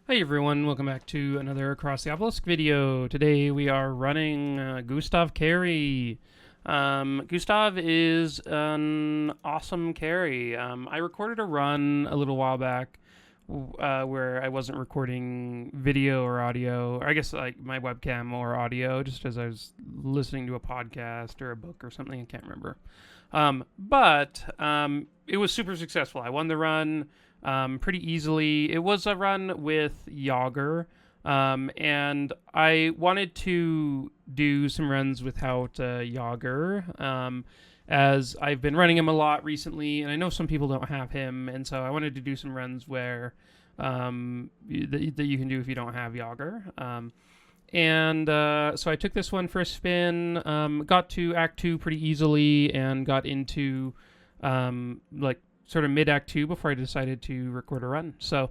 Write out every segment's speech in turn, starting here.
Hey everyone, welcome back to another Across the Obelisk video. Today we are running Gustav Carry. Gustav is an awesome carry. I recorded a run a little while back where I wasn't recording video or audio, or I guess like my webcam or audio, just as I was listening to a podcast or a book or something. I can't remember. But it was super successful. I won the run pretty easily. It was a run with Yager, and I wanted to do some runs without Yager, as I've been running him a lot recently, and I know some people don't have him, and so I wanted to do some runs where that you can do if you don't have Yager. And so I took this one for a spin, got to Act 2 pretty easily, and got into like sort of mid Act 2 before I decided to record a run. So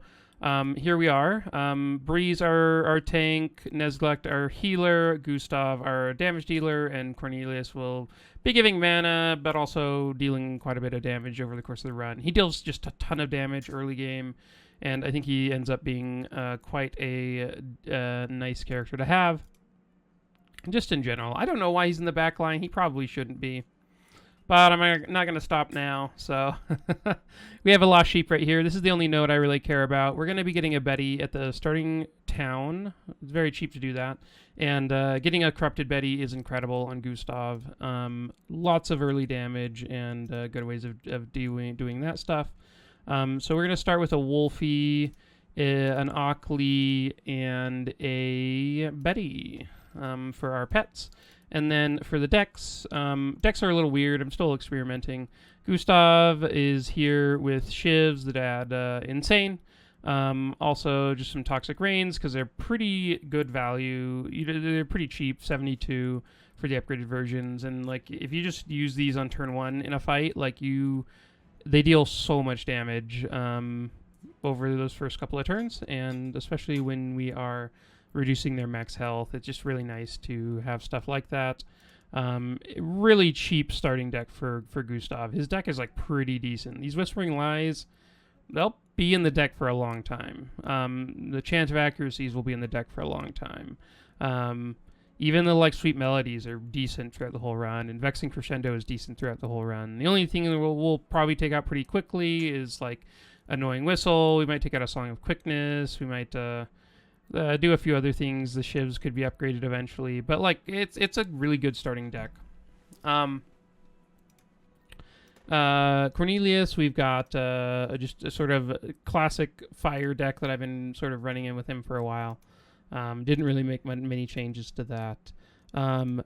here we are. Bree's our tank, Nesglect our healer, Gustav our damage dealer, and Cornelius will be giving mana, but also dealing quite a bit of damage over the course of the run. He deals just a ton of damage early game, and I think he ends up being quite a nice character to have. Just in general, I don't know why he's in the back line. He probably shouldn't be, but I'm not going to stop now. So we have a lost sheep right here. This is the only node I really care about. We're going to be getting a Betty at the starting town. It's very cheap to do that. And getting a corrupted Betty is incredible on Gustav. Lots of early damage and good ways of doing that stuff. So we're going to start with a Wolfie, an Ockley, and a Betty for our pets. And then for the decks, decks are a little weird. I'm still experimenting. Gustav is here with Shivs that add Insane. Also, just some Toxic Rains because they're pretty good value. They're pretty cheap, 72 for the upgraded versions. And like, if you just use these on turn 1 in a fight, they deal so much damage over those first couple of turns, and especially when we are reducing their max health, it's just really nice to have stuff like that. Really cheap starting deck for Gustav. His deck is like pretty decent. These Whispering Lies, they'll be in the deck for a long time. The Chant of Accuracies will be in the deck for a long time. Even the Sweet Melodies are decent throughout the whole run, and Vexing Crescendo is decent throughout the whole run. The only thing that we'll probably take out pretty quickly is like Annoying Whistle. We might take out a Song of Quickness. We might do a few other things. The Shivs could be upgraded eventually, but it's a really good starting deck. Cornelius, we've got just a sort of classic fire deck that I've been sort of running in with him for a while. Didn't really make many changes to that.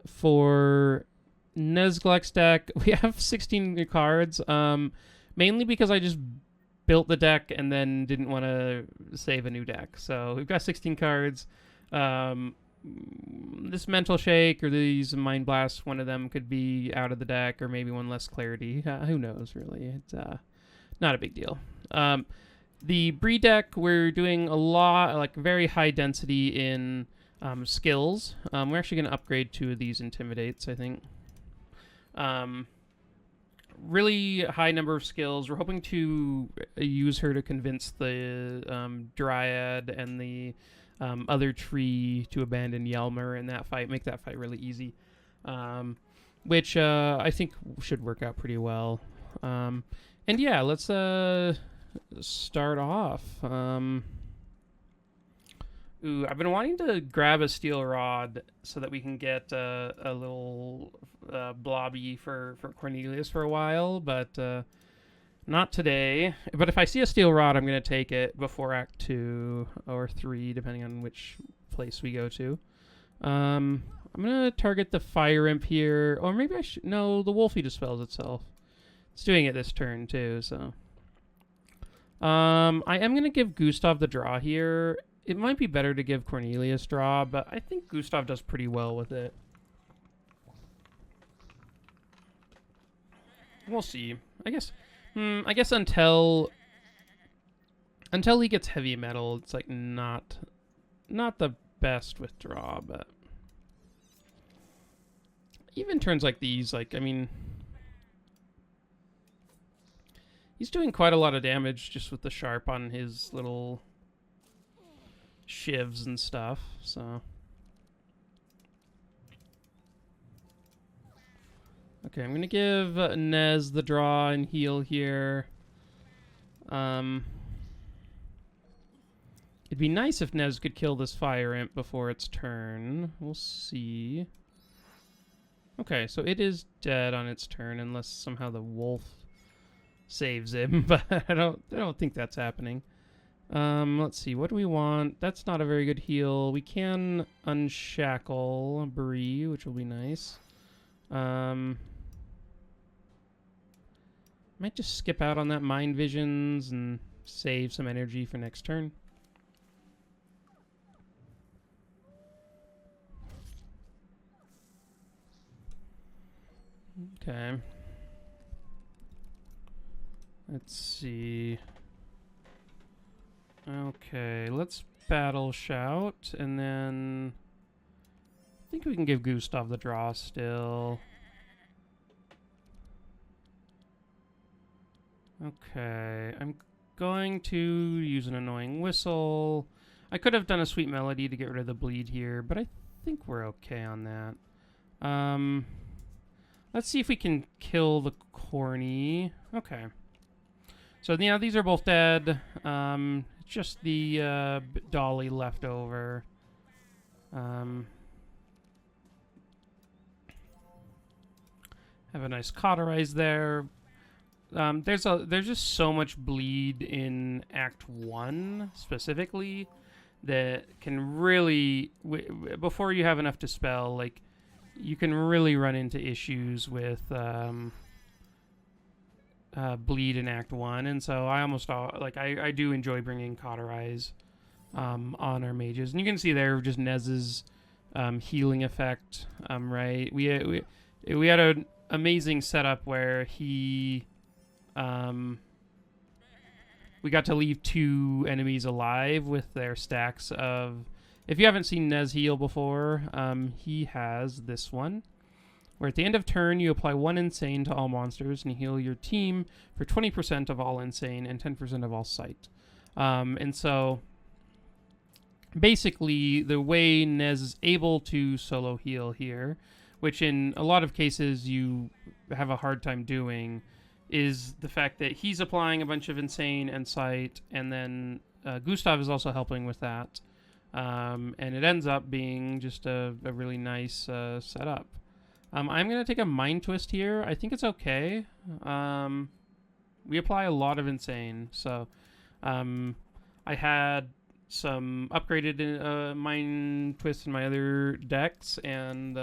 For Nesglex deck, we have 16 cards, mainly because I just built the deck and then didn't want to save a new deck. So we've got 16 cards. This Mental Shake or these Mind Blasts, one of them could be out of the deck, or maybe one less clarity. Who knows, really? It's not a big deal. The Bree deck, we're doing a lot, very high density in skills. We're actually going to upgrade 2 of these Intimidates, I think. Really high number of skills. We're hoping to use her to convince the Dryad and the other tree to abandon Yelmer in that fight, make that fight really easy, which I think should work out pretty well. And yeah, let's start off. I've been wanting to grab a steel rod so that we can get a little blobby for Cornelius for a while, but not today. But if I see a steel rod, I'm going to take it before Act 2 or 3, depending on which place we go to. I'm going to target the Fire Imp here, or maybe I should... No, the Wolfie dispels itself. It's doing it this turn, too, so... I am going to give Gustav the draw here. It might be better to give Cornelius draw, but I think Gustav does pretty well with it. We'll see. I guess until he gets heavy metal, it's like not the best with draw, but even turns like these, he's doing quite a lot of damage just with the sharp on his little shivs and stuff, so. Okay, I'm gonna give Nez the draw and heal here. It'd be nice if Nez could kill this fire imp before its turn. We'll see. Okay, so it is dead on its turn unless somehow the wolf saves him, but I don't think that's happening. Let's see, what do we want? That's not a very good heal. We can unshackle Bree, which will be nice. Might just skip out on that mind visions and save some energy for next turn. Okay. Let's see. Okay, let's battle shout, and then I think we can give Gustav the draw still. Okay, I'm going to use an annoying whistle. I could have done a sweet melody to get rid of the bleed here, but I think we're okay on that. Let's see if we can kill the corny. Okay. So, yeah, these are both dead. Just the dolly left over. Have a nice cauterize there. There's just so much bleed in Act 1 specifically that can really, before you have enough to spell, like, you can really run into issues with bleed in Act 1, and so I almost I do enjoy bringing cauterize on our mages, and you can see there just Nez's healing effect. Right, we had an amazing setup where he we got to leave 2 enemies alive with their stacks of. If you haven't seen Nez heal before, he has this one, where at the end of turn, you apply 1 insane to all monsters and you heal your team for 20% of all insane and 10% of all sight. And so, basically, the way Nez is able to solo heal here, which in a lot of cases you have a hard time doing, is the fact that he's applying a bunch of insane and sight, and then Gustav is also helping with that. And it ends up being just a really nice setup. I'm going to take a mind twist here. I think it's okay. We apply a lot of insane. So I had some upgraded mind twists in my other decks. And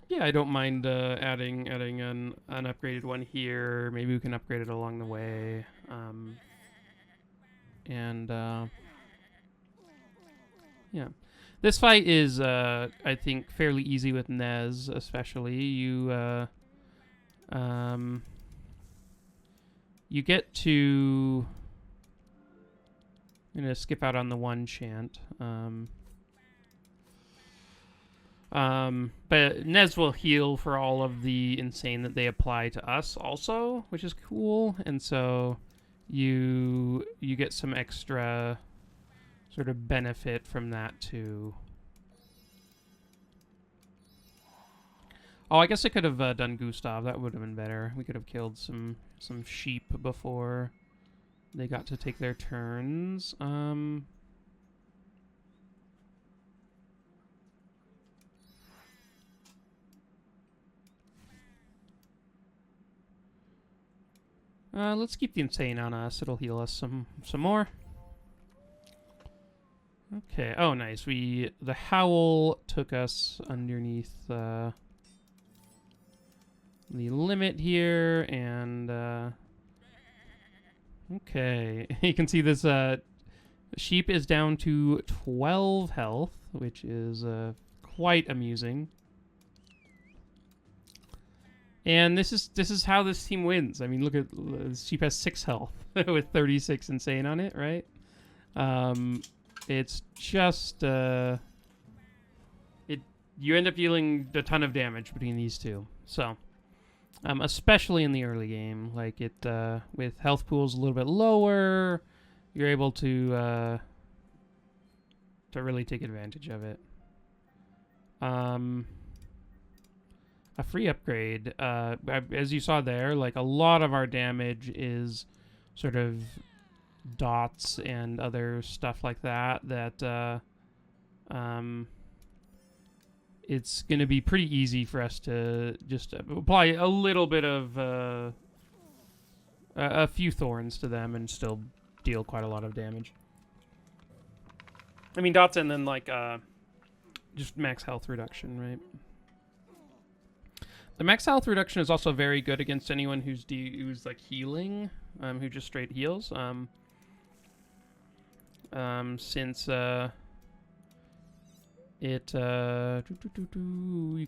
yeah, I don't mind adding an upgraded one here. Maybe we can upgrade it along the way. Yeah. This fight is, I think, fairly easy with Nez, especially. You get to. I'm gonna skip out on the one chant. But Nez will heal for all of the insane that they apply to us, also, which is cool. And so you get some extra sort of benefit from that too. Oh, I guess I could have done Gustav. That would have been better. We could have killed some sheep before they got to take their turns. Let's keep the insane on us. It'll heal us some more. Okay. Oh, nice. The howl took us underneath the limit here, and okay. You can see this sheep is down to 12 health, which is quite amusing. And this is how this team wins. I mean, look at sheep has 6 health with 36 insane on it, right? It's just you end up dealing a ton of damage between these two. So, especially in the early game, like it with health pools a little bit lower, you're able to really take advantage of it. A free upgrade. As you saw there, like a lot of our damage is sort of dots and other stuff like that. It's going to be pretty easy for us to just apply a little bit of a few thorns to them and still deal quite a lot of damage. I mean, dots and then like just max health reduction, right? The max health reduction is also very good against anyone who's like healing, who just straight heals. Since you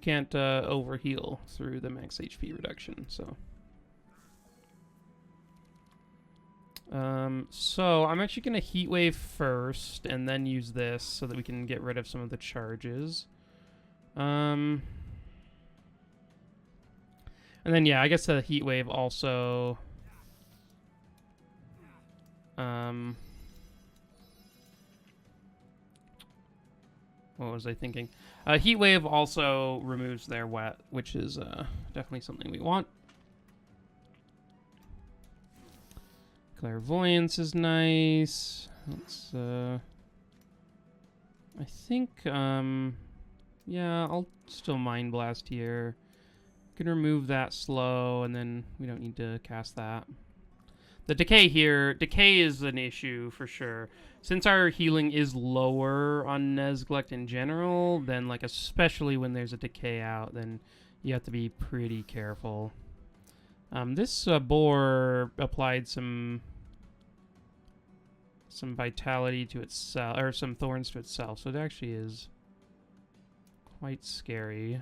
can't overheal through the max HP reduction, so. So I'm actually gonna heat wave first and then use this so that we can get rid of some of the charges. And then, yeah, I guess the heat wave also... what was I thinking? Heat wave also removes their wet, which is definitely something we want. Clairvoyance is nice. Let's, I think, yeah, I'll still Mind Blast here. Can remove that slow, and then we don't need to cast that. The decay here, decay is an issue for sure. Since our healing is lower on Nezglect in general, then like especially when there's a decay out, then you have to be pretty careful. This boar applied some vitality to itself, or some thorns to itself, so it actually is quite scary.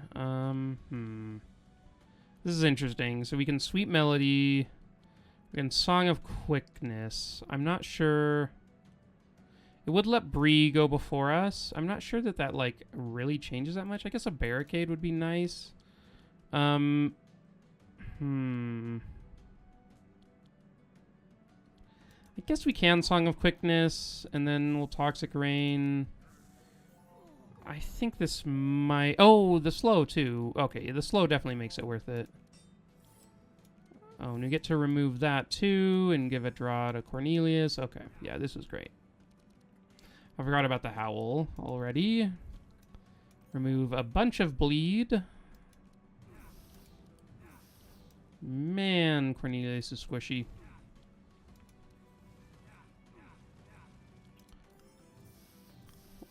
This is interesting. So we can Sweet Melody, we can Song of Quickness. I'm not sure. It would let Bree go before us. I'm not sure that like really changes that much. I guess a barricade would be nice. I guess we can Song of Quickness, and then we'll Toxic Rain. I think this might... Oh, the slow, too. Okay, the slow definitely makes it worth it. Oh, and we get to remove that, too, and give a draw to Cornelius. Okay, yeah, this is great. I forgot about the Howl already. Remove a bunch of bleed. Man, Cornelius is squishy.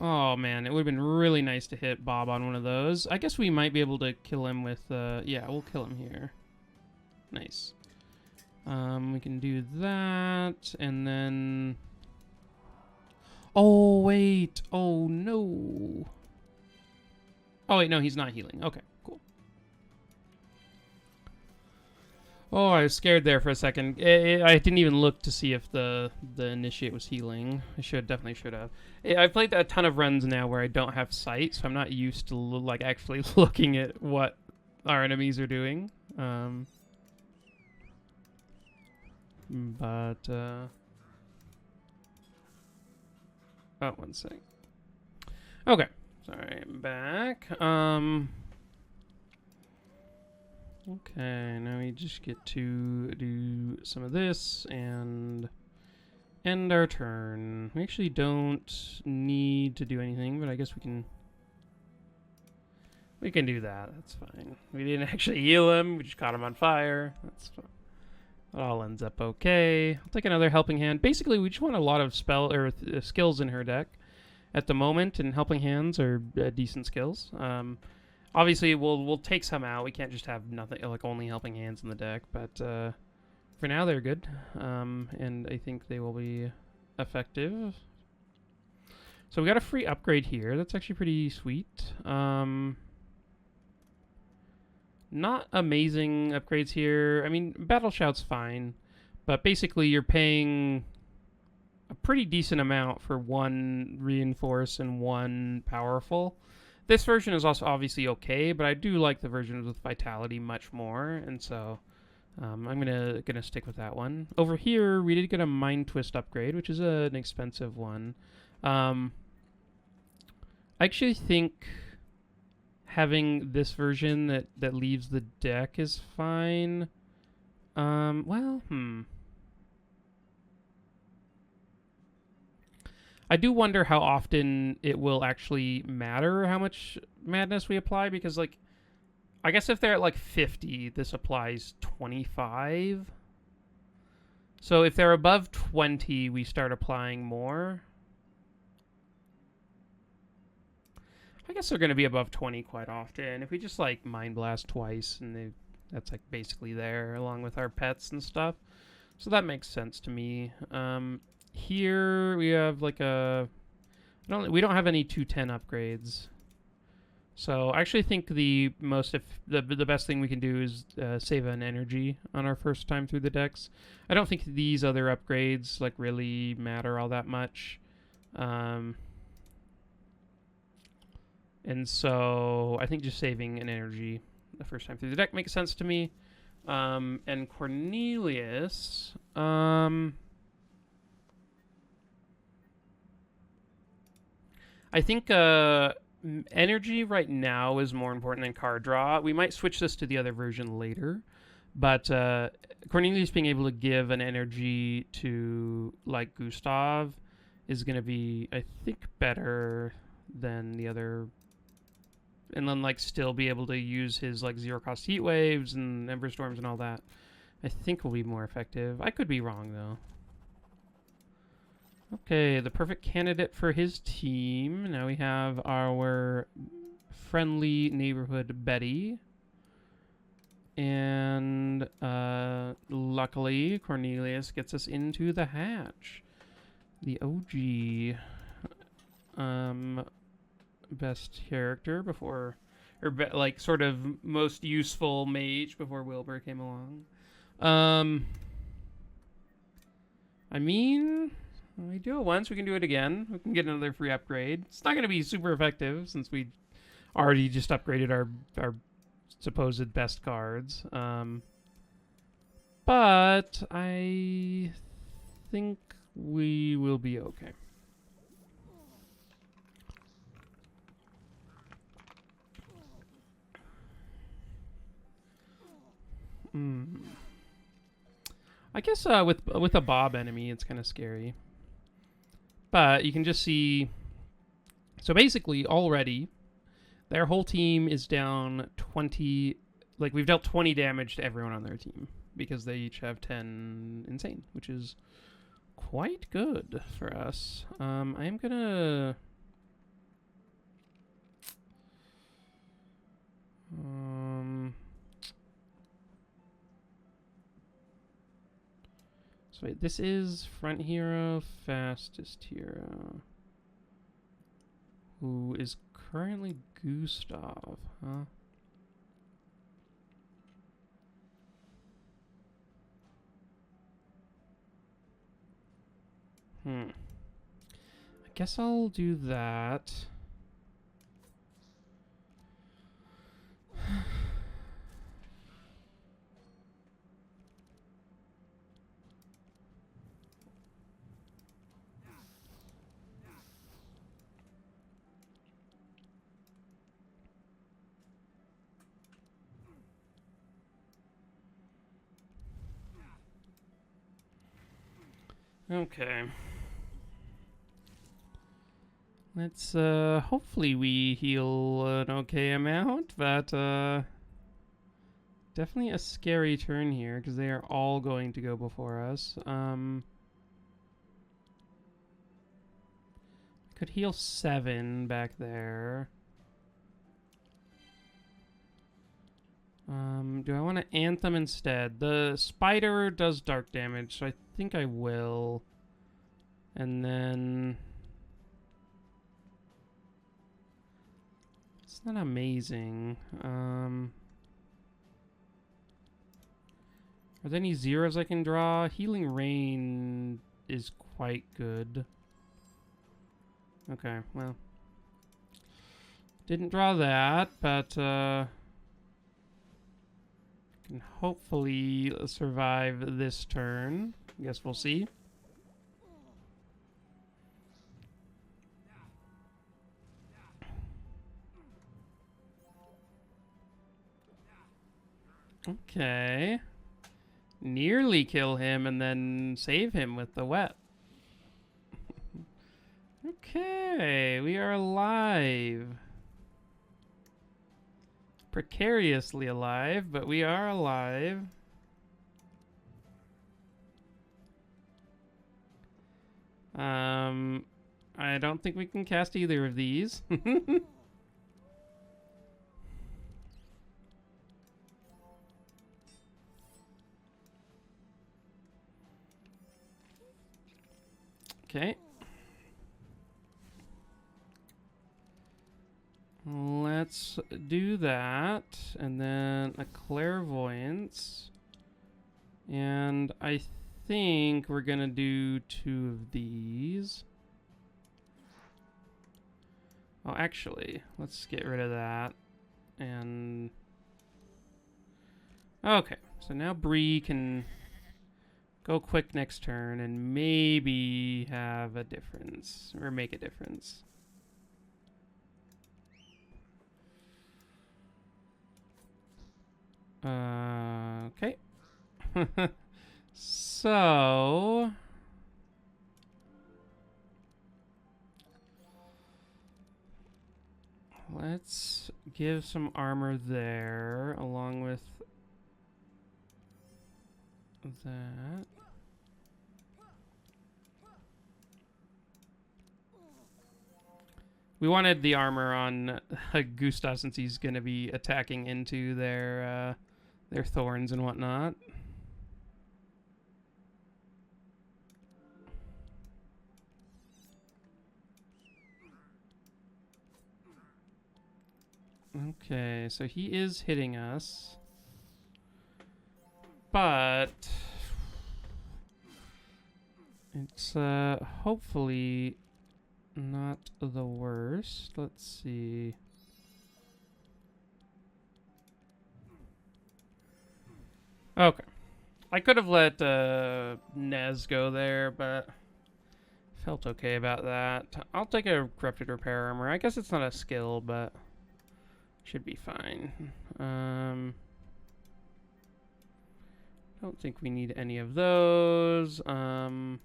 Oh, man, it would have been really nice to hit Bob on one of those. I guess we might be able to kill him with... yeah, we'll kill him here. Nice. We can do that, and then... Oh, wait. Oh, no. Oh, wait, no, he's not healing. Okay, cool. Oh, I was scared there for a second. I didn't even look to see if the initiate was healing. I definitely should have. I've played a ton of runs now where I don't have sight, so I'm not used to like actually looking at what our enemies are doing. Oh, one sec. Okay, sorry, I'm back. Okay, now we just get to do some of this and end our turn. We actually don't need to do anything, but I guess we can do that. That's fine. We didn't actually heal him. We just caught him on fire. That's fine. It all ends up okay. I'll take another Helping Hand. Basically, we just want a lot of skills in her deck at the moment, and Helping Hands are decent skills. Obviously, we'll take some out. We can't just have nothing, like only Helping Hands in the deck, but for now they're good, and I think they will be effective. So we got a free upgrade here. That's actually pretty sweet. Not amazing upgrades here. I mean, Battle Shout's fine, but basically you're paying a pretty decent amount for one Reinforce and one Powerful. This version is also obviously okay, but I do like the versions with Vitality much more, and so I'm gonna stick with that one. Over here, we did get a Mind Twist upgrade, which is an expensive one. I actually think having this version that leaves the deck is fine. Well, I do wonder how often it will actually matter how much madness we apply, because, like, I guess if they're at like 50, this applies 25. So if they're above 20, we start applying more. I guess they're going to be above 20 quite often. If we just like Mind Blast twice, and that's like basically there along with our pets and stuff. So that makes sense to me. Here we have like we don't have any 210 upgrades. So I actually think the best thing we can do is save an energy on our first time through the decks. I don't think these other upgrades like really matter all that much. And so I think just saving an energy the first time through the deck makes sense to me. And Cornelius, I think energy right now is more important than card draw. We might switch this to the other version later, but Cornelius being able to give an energy to like Gustav is going to be, I think, better than the other. And then like still be able to use his like 0-cost heat waves and ember storms and all that. I think will be more effective. I could be wrong though. Okay, the perfect candidate for his team. Now we have our friendly neighborhood Betty. And luckily, Cornelius gets us into the hatch. The OG best character before, or like sort of most useful mage before Wilbur came along. I mean, we do it once, we can do it again. We can get another free upgrade. It's not going to be super effective since we already just upgraded our supposed best cards. But I think we will be okay. I guess with a Bob enemy, it's kind of scary. But you can just see. So basically, already, their whole team is down 20. Like, we've dealt 20 damage to everyone on their team because they each have 10 insane, which is quite good for us. I am gonna. So wait, this is front hero, fastest hero, who is currently Gustav, huh? I guess I'll do that. Okay. Let's, hopefully we heal an okay amount, but, definitely a scary turn here, because they are all going to go before us. Could heal 7 back there. Do I want to Anthem instead? The spider does dark damage, so I think I will. And then... it's not amazing. Are there any zeros I can draw? Healing Rain is quite good. Okay, well. Didn't draw that, but can hopefully survive this turn. I guess we'll see. Okay. Nearly kill him and then save him with the wet. Okay, we are alive. Precariously alive, but we are alive. I don't think we can cast either of these. Okay. Let's do that. And then a clairvoyance. And I think we're going to do 2 of these. Oh, actually, let's get rid of that. And... okay, so now Bree can go quick next turn and maybe have a difference. Or make a difference. Okay. So... let's give some armor there, along with that. We wanted the armor on Gustav since he's going to be attacking into their thorns and whatnot. Okay, so he is hitting us. But it's hopefully not the worst. Let's see. Okay. I could have let Nez go there, but felt okay about that. I'll take a Corrupted Repair Armor. I guess it's not a skill, but should be fine. Don't think we need any of those. Oh,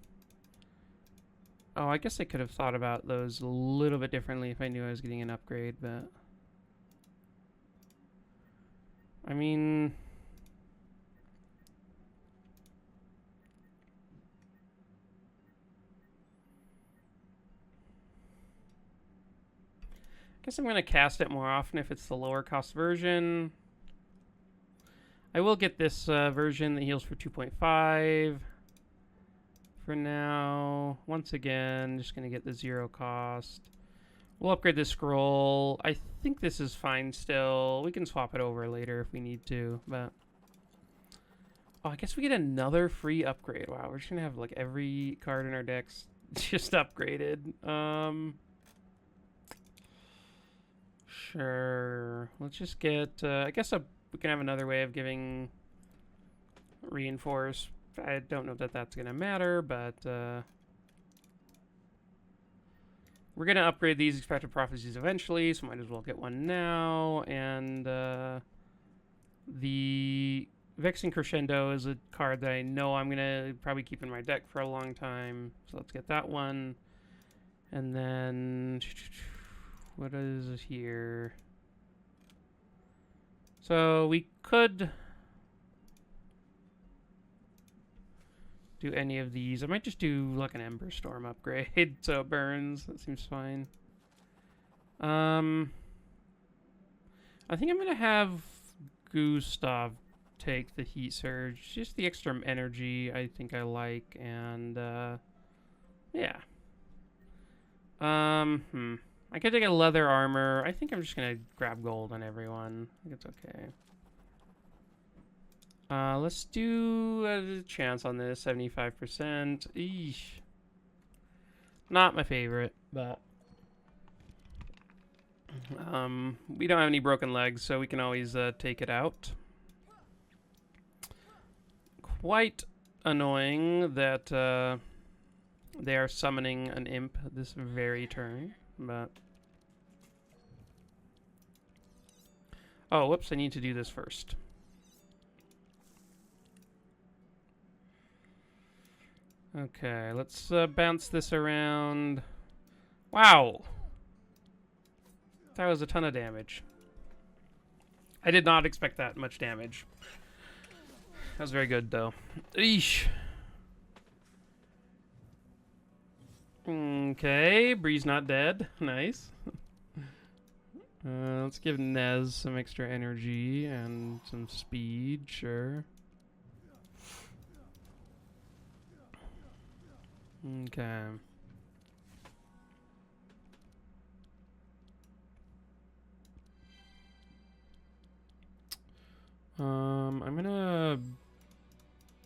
I guess I could have thought about those a little bit differently if I knew I was getting an upgrade, but... I mean... guess I'm going to cast it more often if it's the lower cost version. I will get this version that heals for 2.5 for now. Once again, just going to get the 0 cost. We'll upgrade this scroll. I think this is fine still. We can swap it over later if we need to, but... oh, I guess we get another free upgrade. Wow, we're just going to have like every card in our decks just upgraded. Sure. Let's just get... I guess we can have another way of giving reinforce. I don't know that that's going to matter, but... we're going to upgrade these expected prophecies eventually, so might as well get one now. And the Vexing Crescendo is a card that I know I'm going to probably keep in my deck for a long time. So let's get that one. And then... what is here? So we could do any of these. I might just do like an Ember Storm upgrade so it burns. That seems fine. I think I'm gonna have Gustav take the Heat Surge. Just the extra energy I think I like, and yeah. I could take a leather armor. I think I'm just gonna grab gold on everyone. I think it's okay. Let's do a chance on this, 75%. Eesh. Not my favorite, but we don't have any broken legs, so we can always take it out. Quite annoying that they are summoning an imp this very turn, but... oh, whoops, I need to do this first. Okay, let's bounce this around. Wow! That was a ton of damage. I did not expect that much damage. That was very good, though. Eesh. Okay, Bree's not dead. Nice. Let's give Nez some extra energy and some speed, sure. Okay. I'm gonna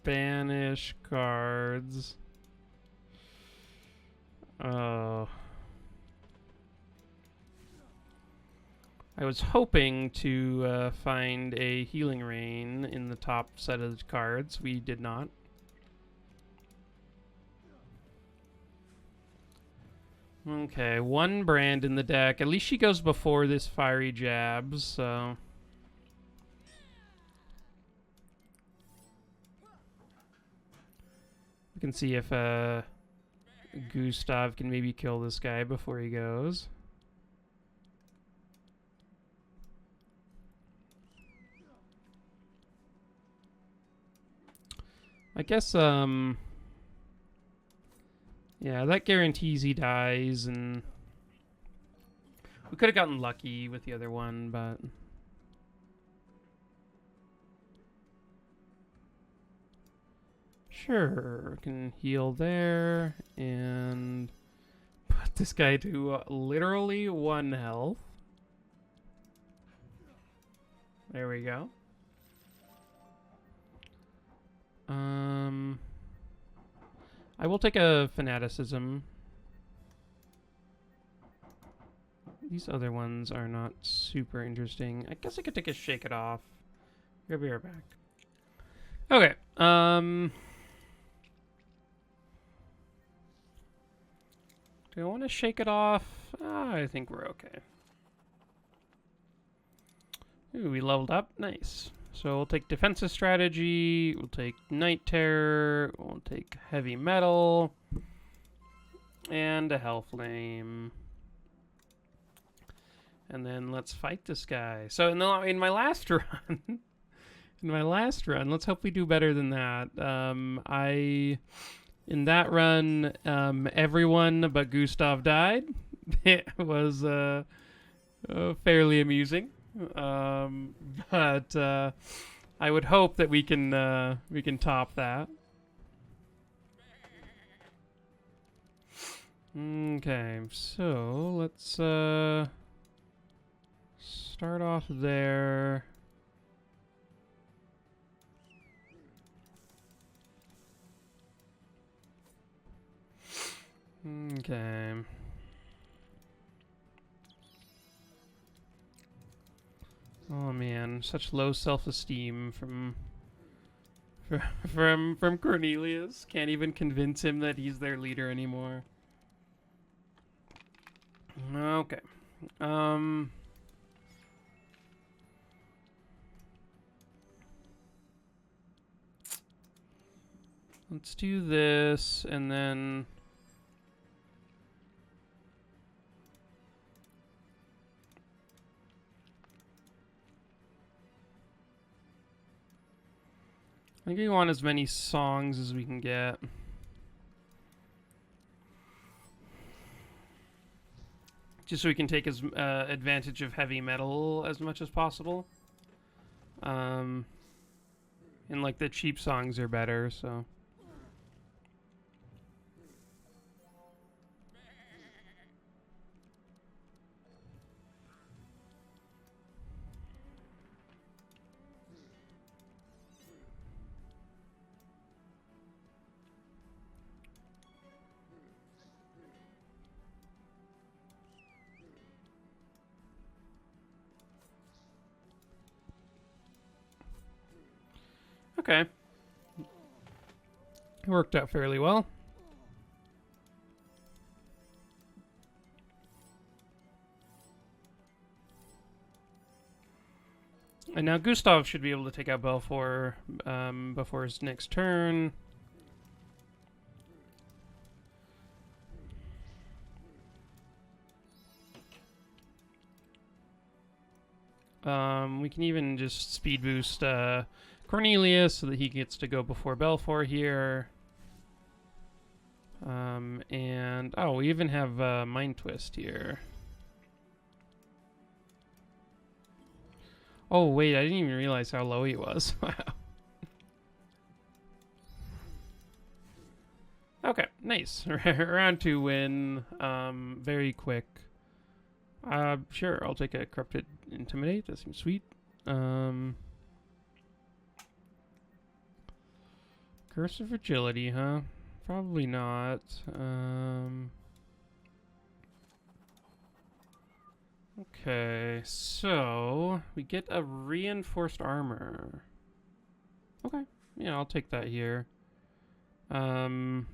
banish cards. Oh. I was hoping to find a healing rain in the top set of cards. We did not. Okay, one brand in the deck. At least she goes before this fiery jabs, so... We can see if Gustav can maybe kill this guy before he goes. I guess, yeah, that guarantees he dies, and we could have gotten lucky with the other one, but... Sure, can heal there, and put this guy to literally 1 health. There we go. I will take a fanaticism. These other ones are not super interesting. I guess I could take a shake it off. We'll be right back. Okay. Do I want to shake it off? I think we're okay. Ooh, we leveled up. Nice. So we'll take defensive strategy, we'll take night terror, we'll take heavy metal, and a hell flame. And then let's fight this guy. So in my last run, let's hope we do better than that. In that run, everyone but Gustav died. It was fairly amusing. But I would hope that we can top that. Okay, so let's start off there. Okay. Oh man, such low self-esteem from Cornelius. Can't even convince him that he's their leader anymore. Okay. Let's do this and then I think we want as many songs as we can get. Just so we can take as advantage of heavy metal as much as possible. And like the cheap songs are better, so. Okay. It worked out fairly well. And now Gustav should be able to take out Belfour before his next turn. We can even just speed boost Cornelius so that he gets to go before Belfour here. And oh, we even have Mind Twist here. Oh wait, I didn't even realize how low he was. Wow. Okay, nice. Round 2 win. Very quick. Sure, I'll take a Corrupted Intimidate. That seems sweet. Curse of Fragility, huh? Probably not. Okay, so we get a Reinforced Armor. Okay, yeah, I'll take that here. I'm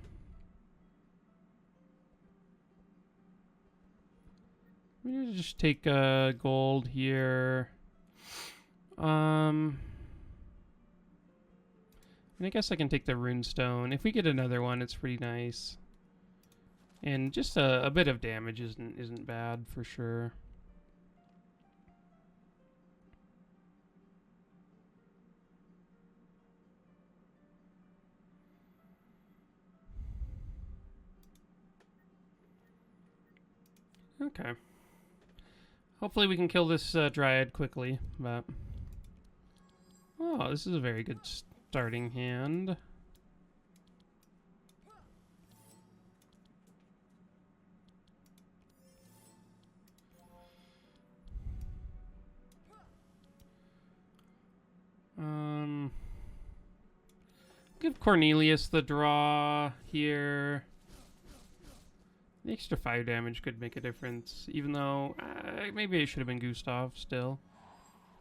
gonna just take gold here. And I guess I can take the Runestone. If we get another one, it's pretty nice. And just a bit of damage isn't bad for sure. Okay. Hopefully we can kill this Dryad quickly, but... Oh, this is a very good starting hand. Give Cornelius the draw here. The extra 5 damage could make a difference, even though maybe it should have been Gustav still.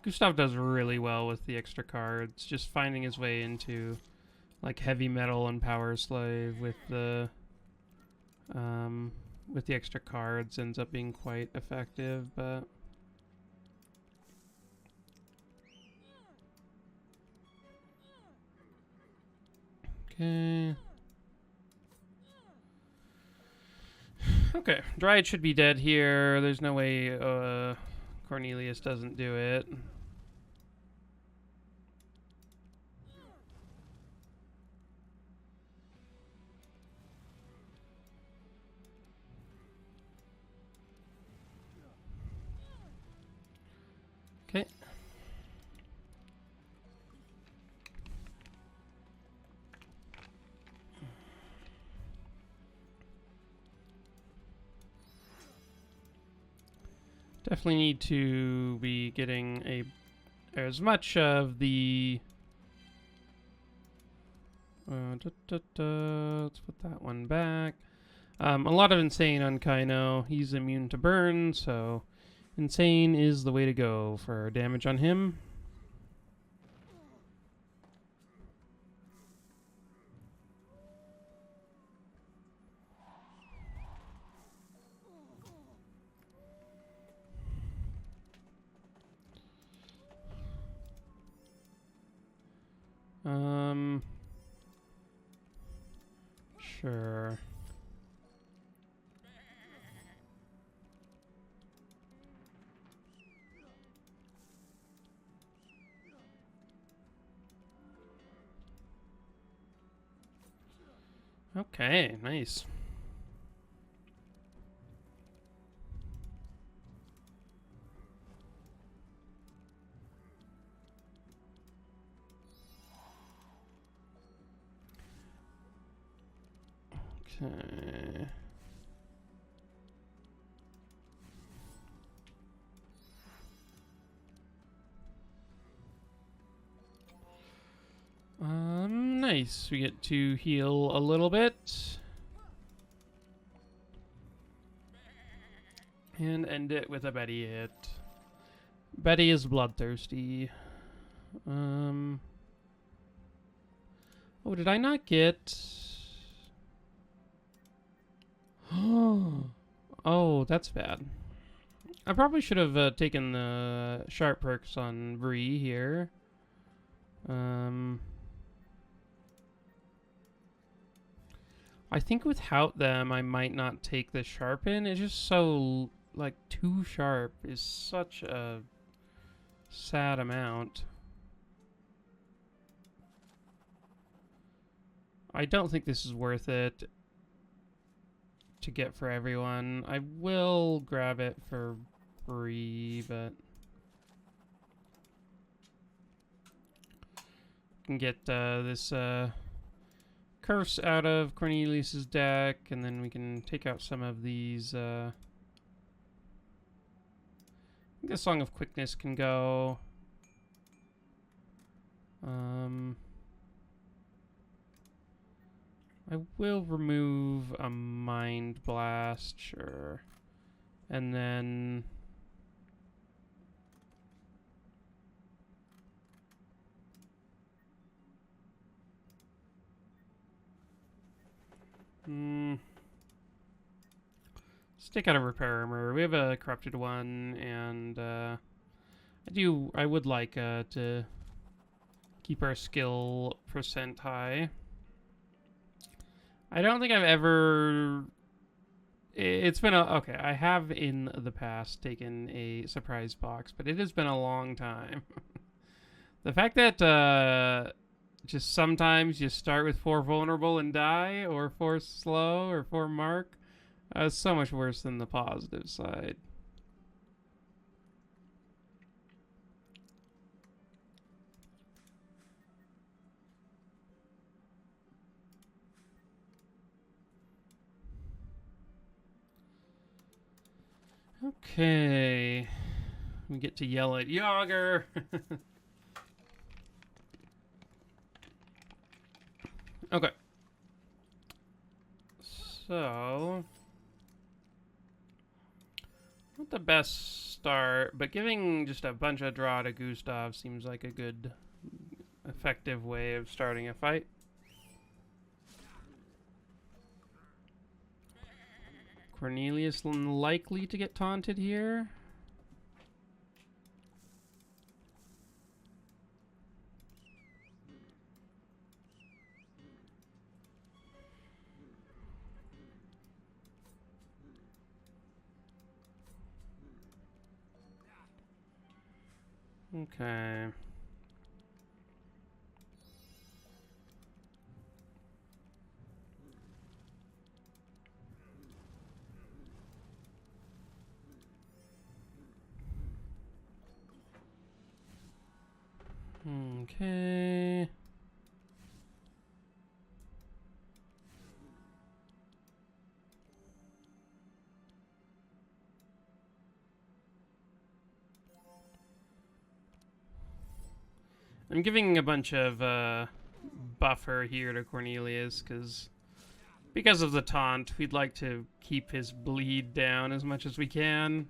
Gustav does really well with the extra cards, just finding his way into like heavy metal and power slave with the extra cards ends up being quite effective, but okay. Okay, Dryad should be dead here. There's no way Cornelius doesn't do it. Okay. Definitely need to be getting as much of the... let's put that one back. A lot of Insane on Kaino. He's immune to burn, so Insane is the way to go for damage on him. Sure. Okay, nice. Okay. Nice. We get to heal a little bit. And end it with a Betty hit. Betty is bloodthirsty. Oh, did I not get... Oh, that's bad. I probably should have taken the sharp perks on Bree here. I think without them, I might not take the sharpen. It's just so, like, too sharp is such a sad amount. I don't think this is worth it to get for everyone. I will grab it for Bree, but can get this curse out of Cornelius's deck, and then we can take out some of these. I think the Song of Quickness can go. I will remove a Mind Blast, sure. And then... let's take out a Repair Armor. We have a Corrupted one, and I would like to keep our skill percent high. I don't think I've ever... It's been a... Okay, I have in the past taken a surprise box, but it has been a long time. The fact that just sometimes you start with 4 vulnerable and die, or 4 slow, or 4 mark, is so much worse than the positive side. Okay, we get to yell at Yager. Okay, so not the best start, but giving just a bunch of draw to Gustav seems like a good, effective way of starting a fight. Cornelius likely to get taunted here. Okay. Okay. I'm giving a bunch of buffer here to Cornelius because of the taunt. We'd like to keep his bleed down as much as we can.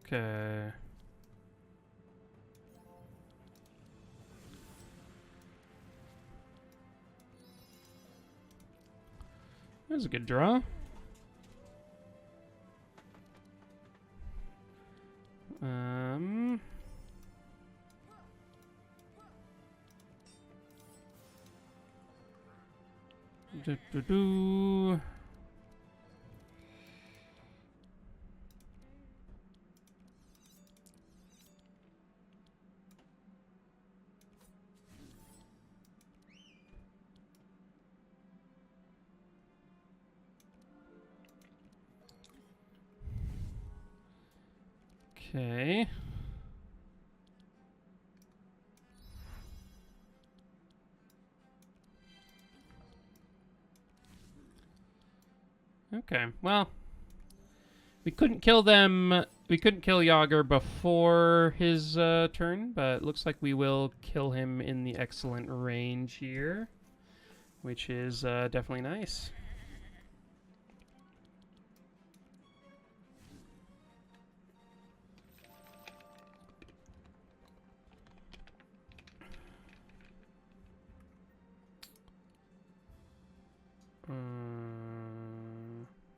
Okay. That was a good draw. Do. Okay. Okay, well, we couldn't kill them. We couldn't kill Yager before his turn, but it looks like we will kill him in the excellent range here, which is definitely nice.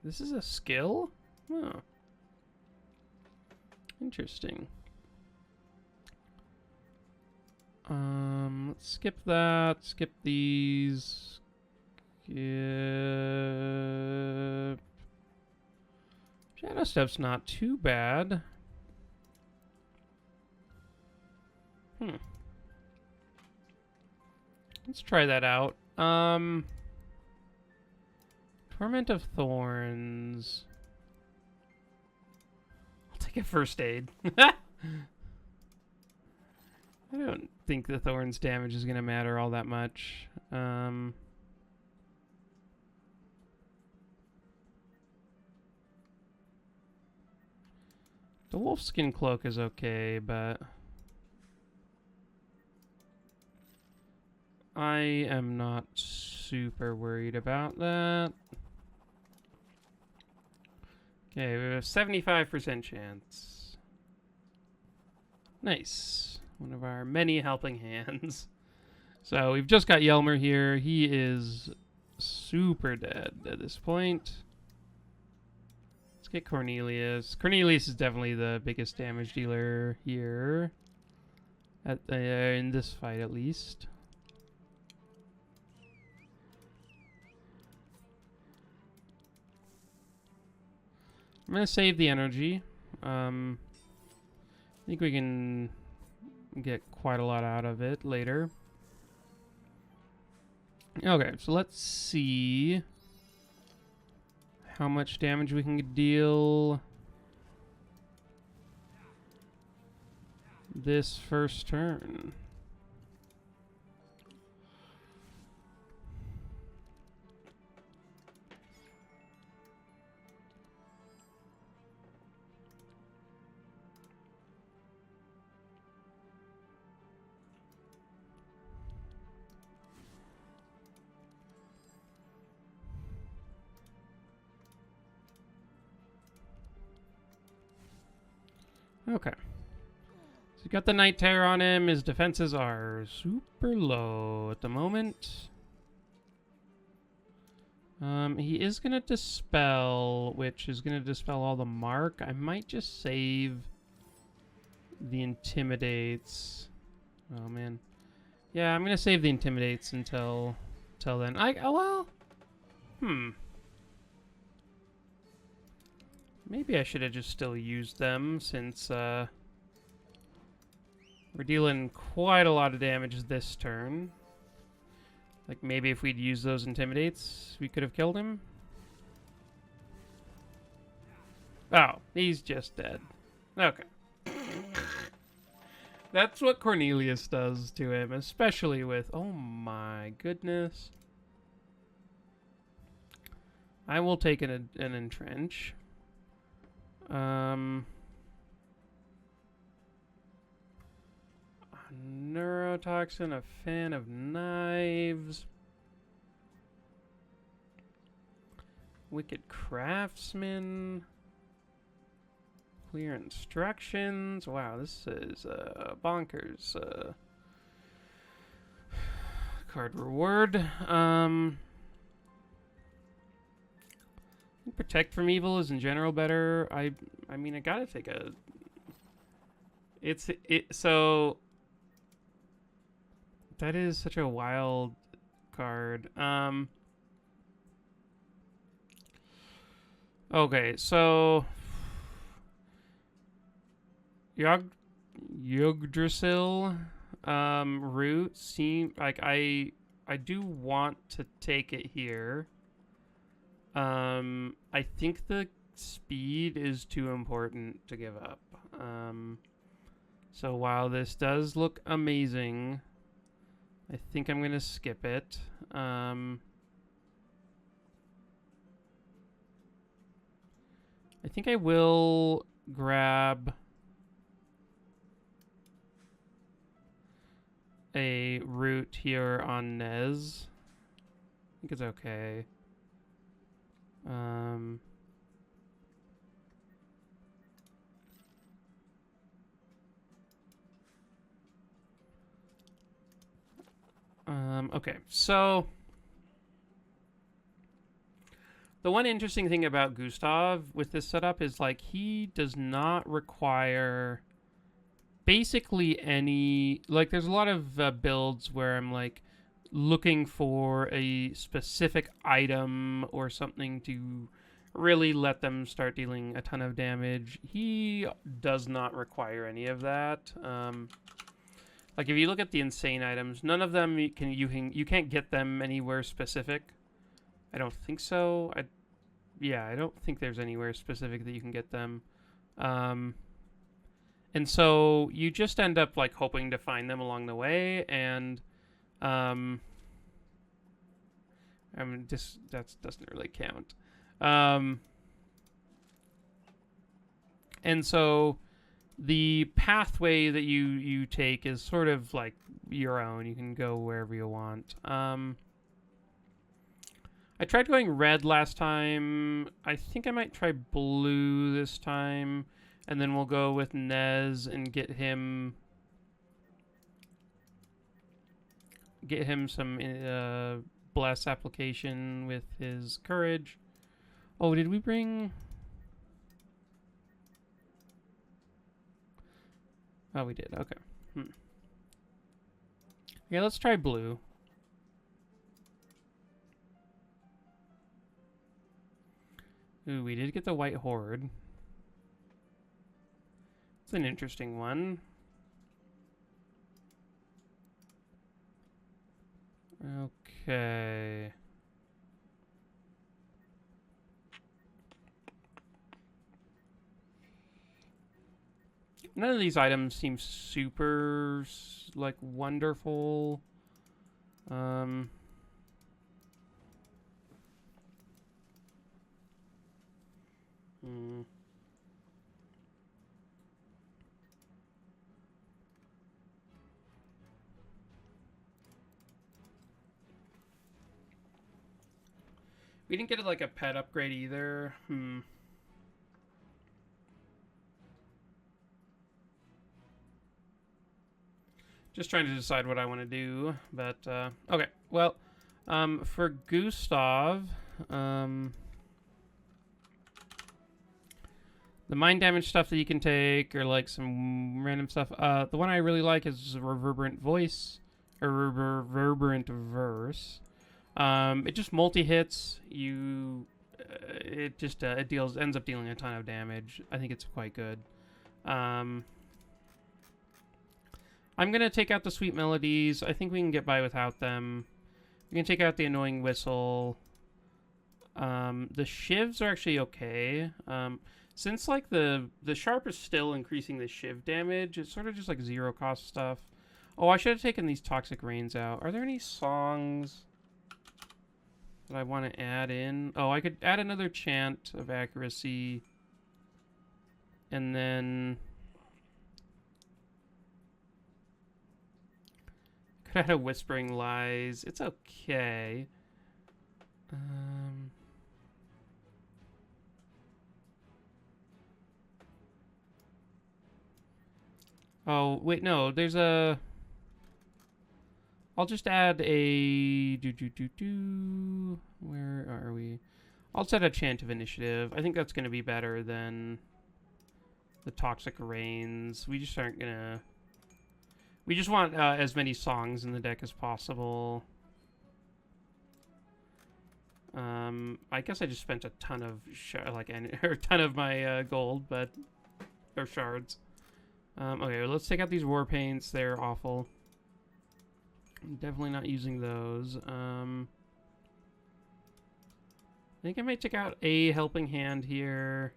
This is a skill? Oh. Interesting. Let's skip that. Skip these. Skip. Shadow Step's not too bad. Let's try that out. Torment of Thorns. I'll take a first aid. I don't think the Thorns damage is going to matter all that much. The Wolfskin Cloak is okay, but I am not super worried about that. Okay, we have a 75% chance. Nice. One of our many helping hands. So we've just got Yelmer here. He is super dead at this point. Let's get Cornelius. Cornelius is definitely the biggest damage dealer here. In this fight, at least. I'm going to save the energy. I think we can get quite a lot out of it later. Okay, so let's see how much damage we can deal this first turn. Okay. So we got the Night Terror on him. His defenses are super low at the moment. He is going to Dispel, which is going to dispel all the mark. I might just save the Intimidates. Oh, man. Yeah, I'm going to save the Intimidates until then. Maybe I should have just still used them since we're dealing quite a lot of damage this turn. Like maybe if we'd used those Intimidates, we could have killed him. Oh, he's just dead. Okay. That's what Cornelius does to him, especially with... Oh my goodness. I will take an Entrench. Neurotoxin, a fan of knives. Wicked Craftsman. Clear instructions. Wow, this is bonkers. Card reward. Protect from evil is in general better. I mean, I gotta take a. So. That is such a wild card. Okay, so. Yggdrasil route seem like I do want to take it here. I think the speed is too important to give up. So while this does look amazing, I think I'm gonna skip it. I think I will grab a route here on Nez. I think it's okay. Okay, so the one interesting thing about Gustav with this setup is like he does not require basically any, like there's a lot of builds where I'm like looking for a specific item or something to really let them start dealing a ton of damage. He does not require any of that. Like if you look at the insane items, none of them you can't get them anywhere specific. I don't think so. I don't think there's anywhere specific that you can get them. And so you just end up like hoping to find them along the way, and I mean, that doesn't really count. And so the pathway that you take is sort of like your own. You can go wherever you want. I tried going red last time. I think I might try blue this time, and then we'll go with Nez and get him some bless application with his courage. Oh, did we bring? Oh, we did. Okay. Yeah, let's try blue. Ooh, we did get the white horde. It's an interesting one. Okay. None of these items seem super, like, wonderful. We didn't get, like, a pet upgrade either. Just trying to decide what I want to do, but, okay. Well, for Gustav, the mind damage stuff that you can take, or, like, some random stuff, the one I really like is Reverberant Voice, or Reverberant Verse. It just multi-hits, it ends up dealing a ton of damage. I think it's quite good. I'm going to take out the sweet melodies. I think we can get by without them. We can take out the annoying whistle. The shivs are actually okay. Since like the sharp is still increasing the shiv damage, it's sort of just like zero cost stuff. Oh, I should have taken these toxic rains out. Are there any songs that I want to add in? Oh, I could add another chant of accuracy. And then could add a whispering lies. It's okay. Oh, wait, no, there's a... I'll just add a... Where are we? I'll set a chant of initiative. I think that's going to be better than the toxic rains. We just aren't going to... We just want as many songs in the deck as possible. I guess I just spent a ton of a ton of my gold, but or shards. Okay, let's take out these war paints. They're awful. I'm definitely not using those. I think I might take out a helping hand here,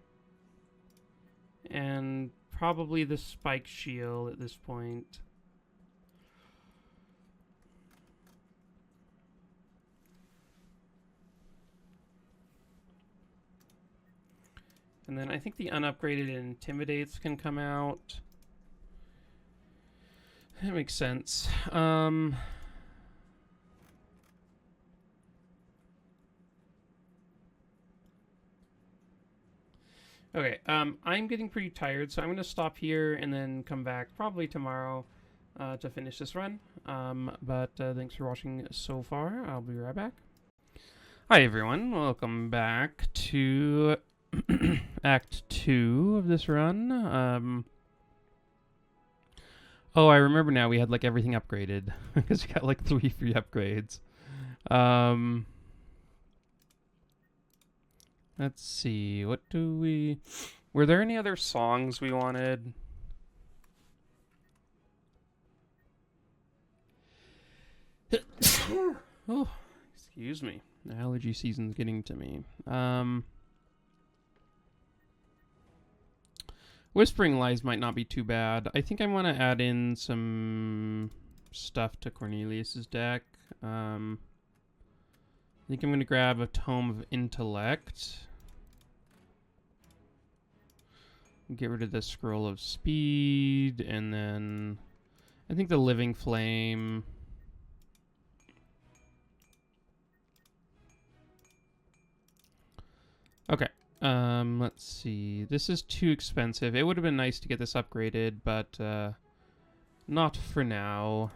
and probably the spike shield at this point. And then I think the unupgraded Intimidates can come out. That makes sense. Okay, I'm getting pretty tired, so I'm going to stop here and then come back probably tomorrow to finish this run. But thanks for watching so far. I'll be right back. Hi, everyone. Welcome back to Act 2 of this run. Oh, I remember now. We had like everything upgraded because we got like 3 free upgrades. Let's see. What do we... Were there any other songs we wanted? Oh, excuse me. The allergy season's getting to me. Whispering Lies might not be too bad. I think I want to add in some stuff to Cornelius's deck. I think I'm going to grab a Tome of Intellect. Get rid of the Scroll of Speed, and then I think the Living Flame. Okay. Let's see. This is too expensive. It would have been nice to get this upgraded, but not for now.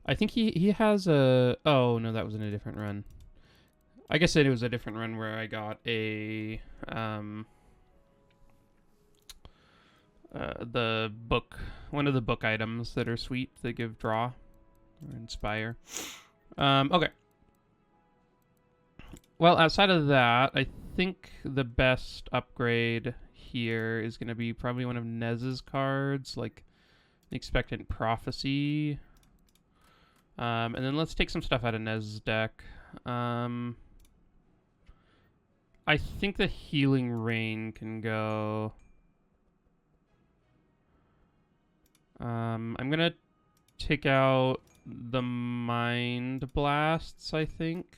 I think he has a... Oh, no, that was in a different run. I guess it was a different run where I got a... the book... One of the book items that are sweet that give draw or inspire. Okay. Well, outside of that, I think the best upgrade here is going to be probably one of Nez's cards, like Expectant Prophecy. And then let's take some stuff out of Nez's deck. I think the Healing Rain can go. I'm going to take out the Mind Blasts, I think.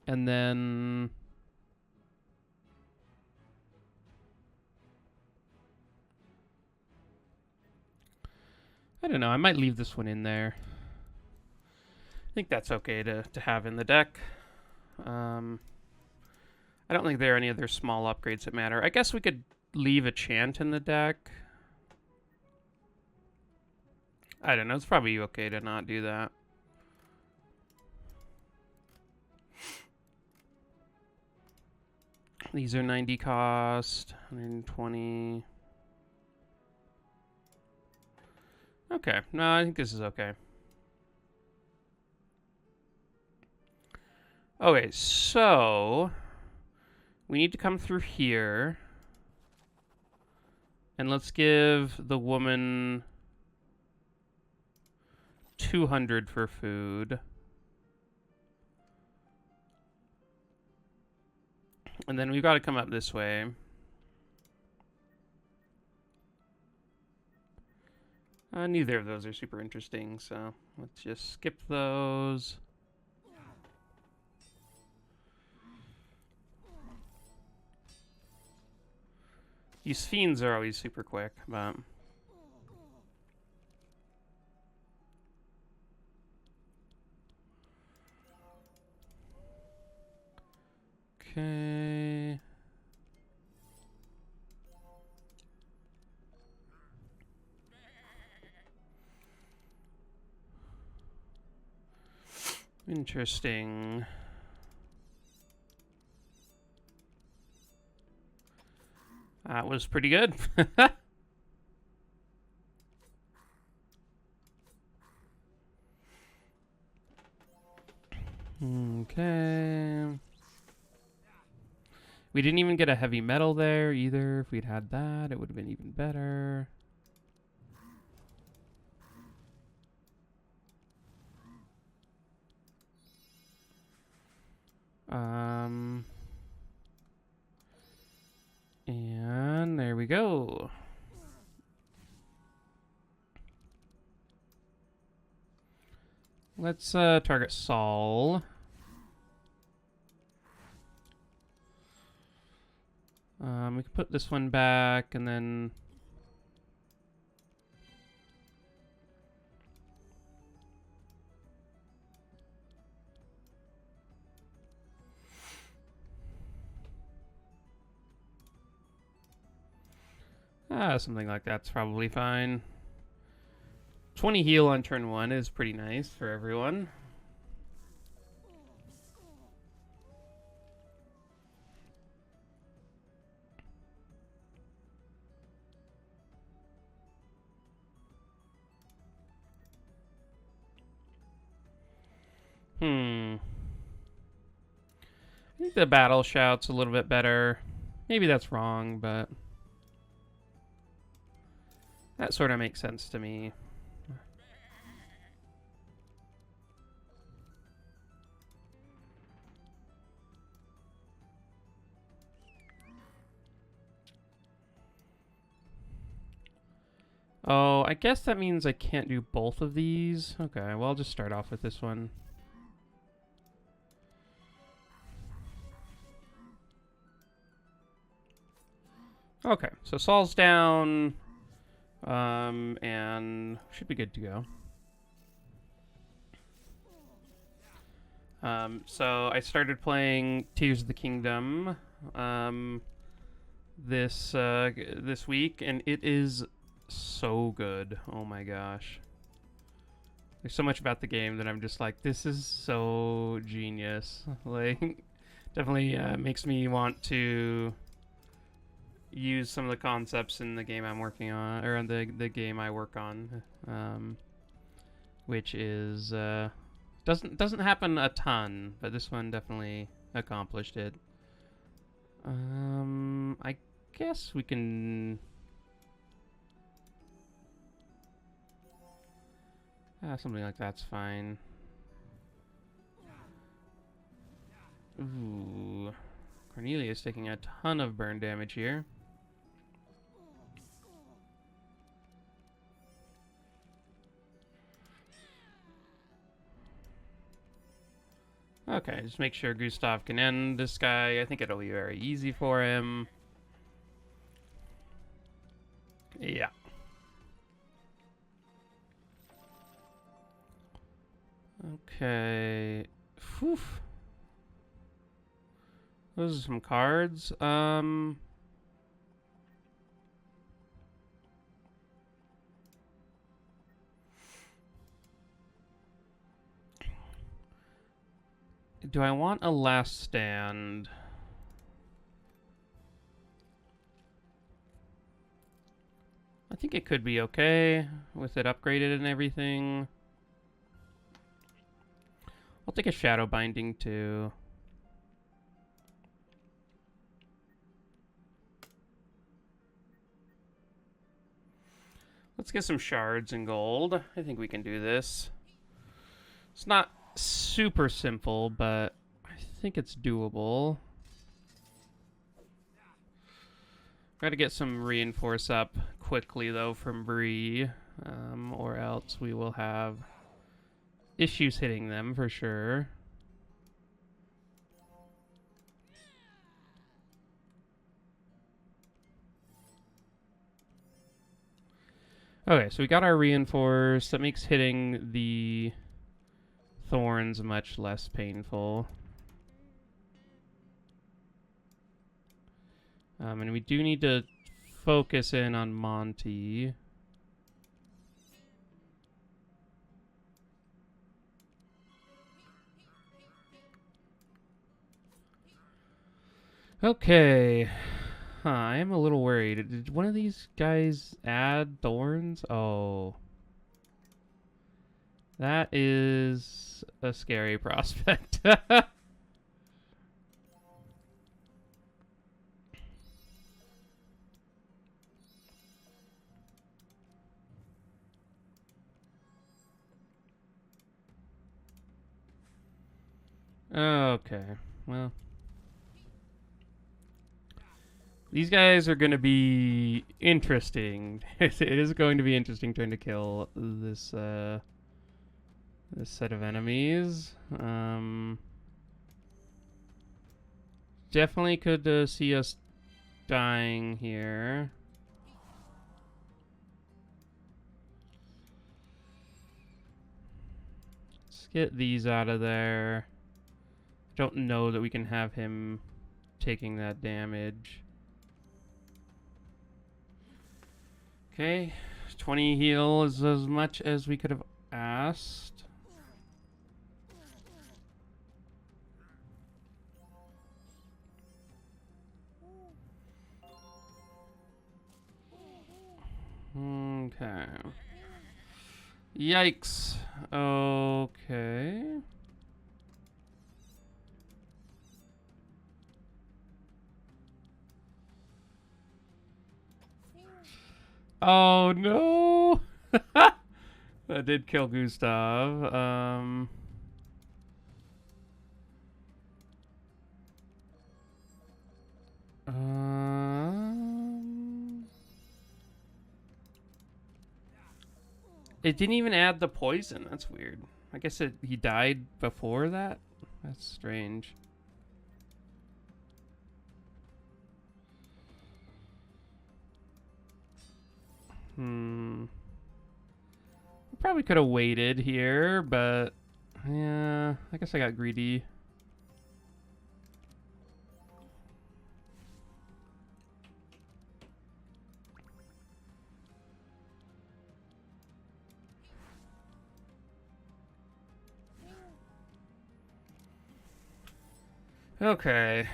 And then... I don't know, I might leave this one in there. I think that's okay to have in the deck. I don't think there are any other small upgrades that matter. I guess we could leave a Chant in the deck. I don't know, it's probably okay to not do that. These are 90 cost, 120. Okay, no, I think this is okay. Okay, so we need to come through here. And let's give the woman 200 for food. And then we've got to come up this way. Neither of those are super interesting, so let's just skip those. These fiends are always super quick, but... Okay... Interesting. That was pretty good. Okay. We didn't even get a heavy metal there either. If we'd had that, it would have been even better. And there we go. Let's target Saul. We can put this one back and then... something like that's probably fine. 20 heal on turn 1 is pretty nice for everyone. think the battle shout's a little bit better. Maybe that's wrong, but that sort of makes sense to me. Oh, I guess that means I can't do both of these. Okay, well, I'll just start off with this one. Okay, so Saul's down, and should be good to go. So I started playing Tears of the Kingdom this week, and it is so good. Oh my gosh. There's so much about the game that I'm just like, this is so genius. Like, definitely makes me want to use some of the concepts in the game I'm working on, or in the game I work on, which is doesn't happen a ton, but this one definitely accomplished it. I guess we can. Something like that's fine. Ooh, Cornelia's taking a ton of burn damage here. Okay, just make sure Gustav can end this guy. I think it'll be very easy for him. Yeah. Okay. Whew. Those are some cards. Do I want a last stand? I think it could be okay with it upgraded and everything. I'll take a shadow binding too. Let's get some shards and gold. I think we can do this. It's not super simple, but I think it's doable. Gotta get some reinforce up quickly though from Bree, or else we will have issues hitting them for sure. Okay, so we got our reinforce. That makes hitting the thorns much less painful. And we do need to focus in on Monty. Okay. Huh, I am a little worried. Did one of these guys add thorns? Oh. That is a scary prospect. Okay, well. These guys are going to be interesting. It is going to be interesting trying to kill this this set of enemies. Definitely could see us dying here. Let's get these out of there. Don't know that we can have him taking that damage. Okay, 20 heal is as much as we could have asked. Okay. Yikes. Okay. Oh no! That did kill Gustav. Um, it didn't even add the poison. That's weird. I guess he died before that? That's strange. Probably could have waited here, but yeah, I guess I got greedy. Okay.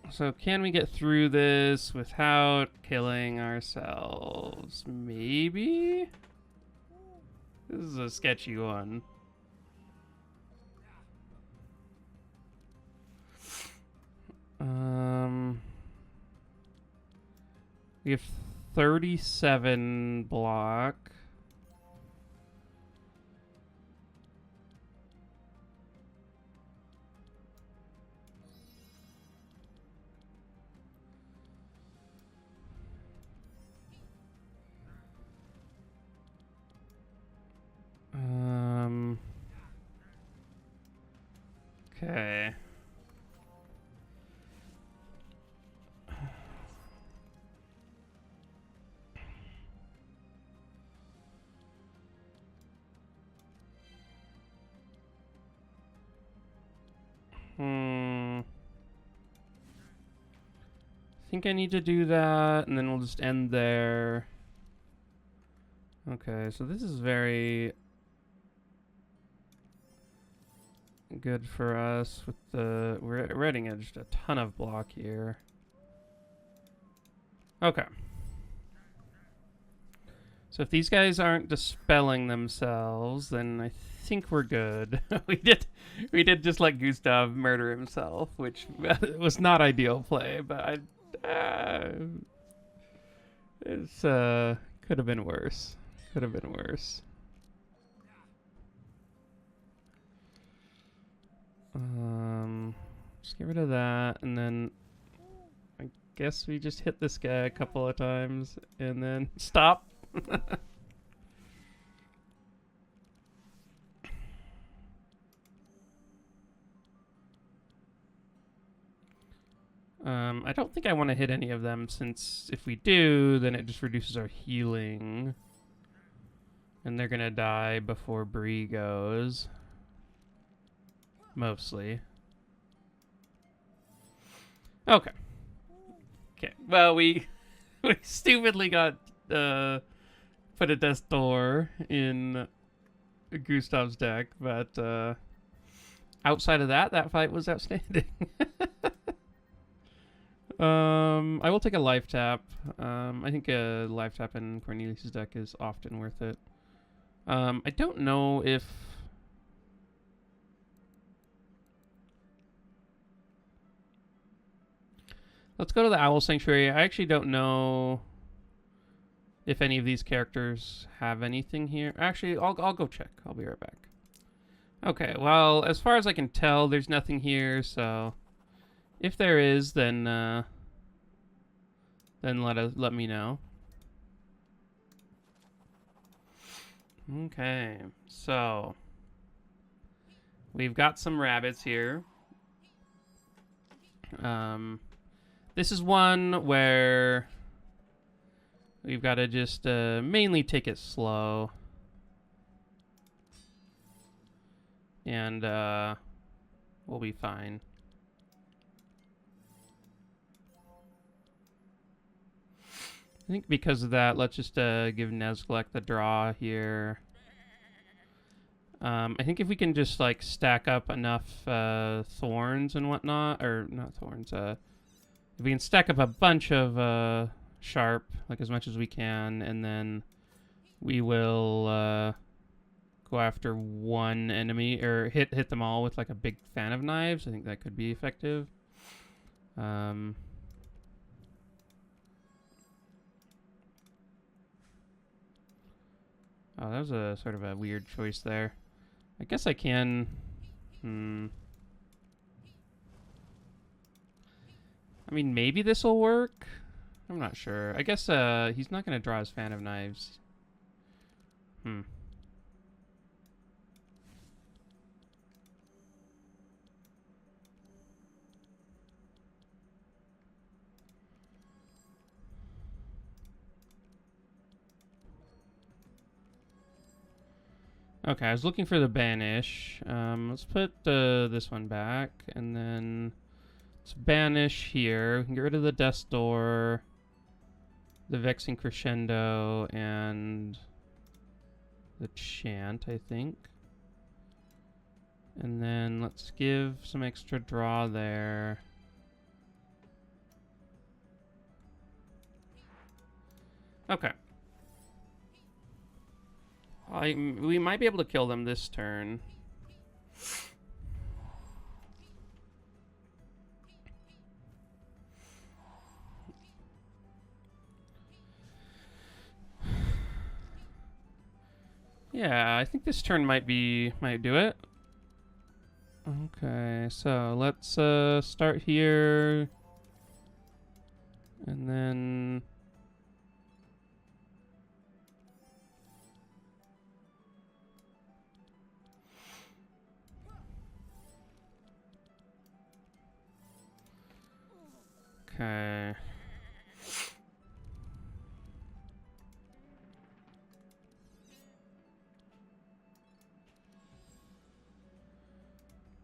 So can we get through this without killing ourselves? Maybe? This is a sketchy one. We have 37 block. Okay. I think I need to do that, and then we'll just end there. Okay, so this is very good for us with the... We're adding just a ton of block here. Okay. So if these guys aren't dispelling themselves, then I think we're good. we did just let Gustav murder himself, which was not ideal play, but it's could have been worse. Could have been worse. Just get rid of that, and then I guess we just hit this guy a couple of times, and then stop. I don't think I want to hit any of them, since if we do, then it just reduces our healing. And they're gonna die before Bree goes. Mostly. Okay. Okay. Well, we stupidly got put a death door in Gustav's deck, but outside of that, that fight was outstanding. I will take a life tap. I think a life tap in Cornelius' deck is often worth it. I don't know if... Let's go to the Owl Sanctuary. I actually don't know if any of these characters have anything here. Actually, I'll go check. I'll be right back. Okay, well, as far as I can tell, there's nothing here, so if there is, then let me know. Okay, so we've got some rabbits here. This is one where we've got to just mainly take it slow. And we'll be fine. I think because of that, let's just give Nezglek the draw here. I think if we can just like stack up enough thorns and whatnot, or not thorns, if we can stack up a bunch of sharp, like as much as we can, and then we will go after one enemy or hit them all with like a big fan of knives. I think that could be effective. Um, oh, that was a sort of a weird choice there. I guess I can... I mean, maybe this will work. I'm not sure. I guess he's not going to draw his Fan of Knives. Okay, I was looking for the banish. Let's put this one back, and then let's banish here. We can get rid of the Death's Door, the Vexing Crescendo, and the Chant, I think. And then let's give some extra draw there. Okay. We might be able to kill them this turn. Yeah, I think this turn might do it. Okay, so let's start here. And then... Okay.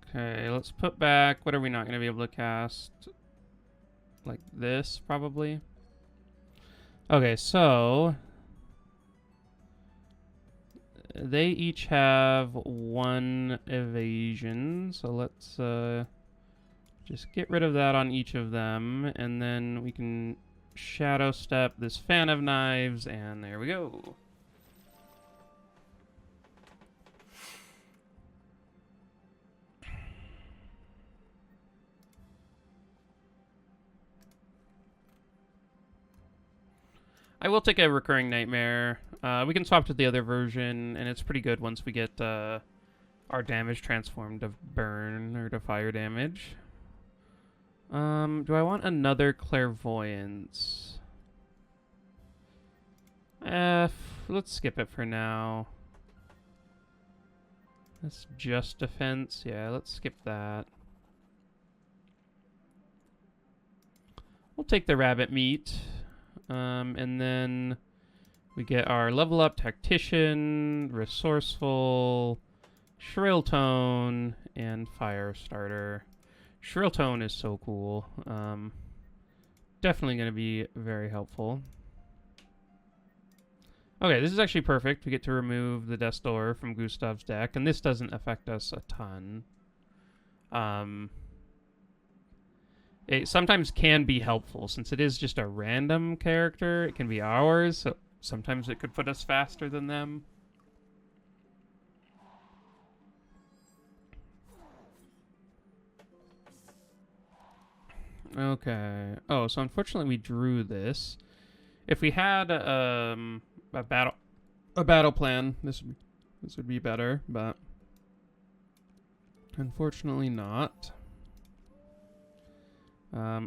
Okay, let's put back... What are we not going to be able to cast? Like this, probably? Okay, so... They each have 1 evasion, so let's just get rid of that on each of them, and then we can shadow step this Fan of Knives, and there we go. I will take a Recurring Nightmare. We can swap to the other version, and it's pretty good once we get our damage transformed to burn or to fire damage. Do I want another Clairvoyance? Let's skip it for now. That's just defense. Yeah, let's skip that. We'll take the rabbit meat. And then we get our level up Tactician, Resourceful, Shrill Tone, and Fire Starter. Shrill Tone is so cool. Definitely going to be very helpful. Okay, this is actually perfect. We get to remove the Death's Door from Gustav's deck, and this doesn't affect us a ton. It sometimes can be helpful, since it is just a random character. It can be ours, so sometimes it could put us faster than them. Okay. Oh, so unfortunately we drew this. If we had a battle plan, this would be better, but unfortunately not.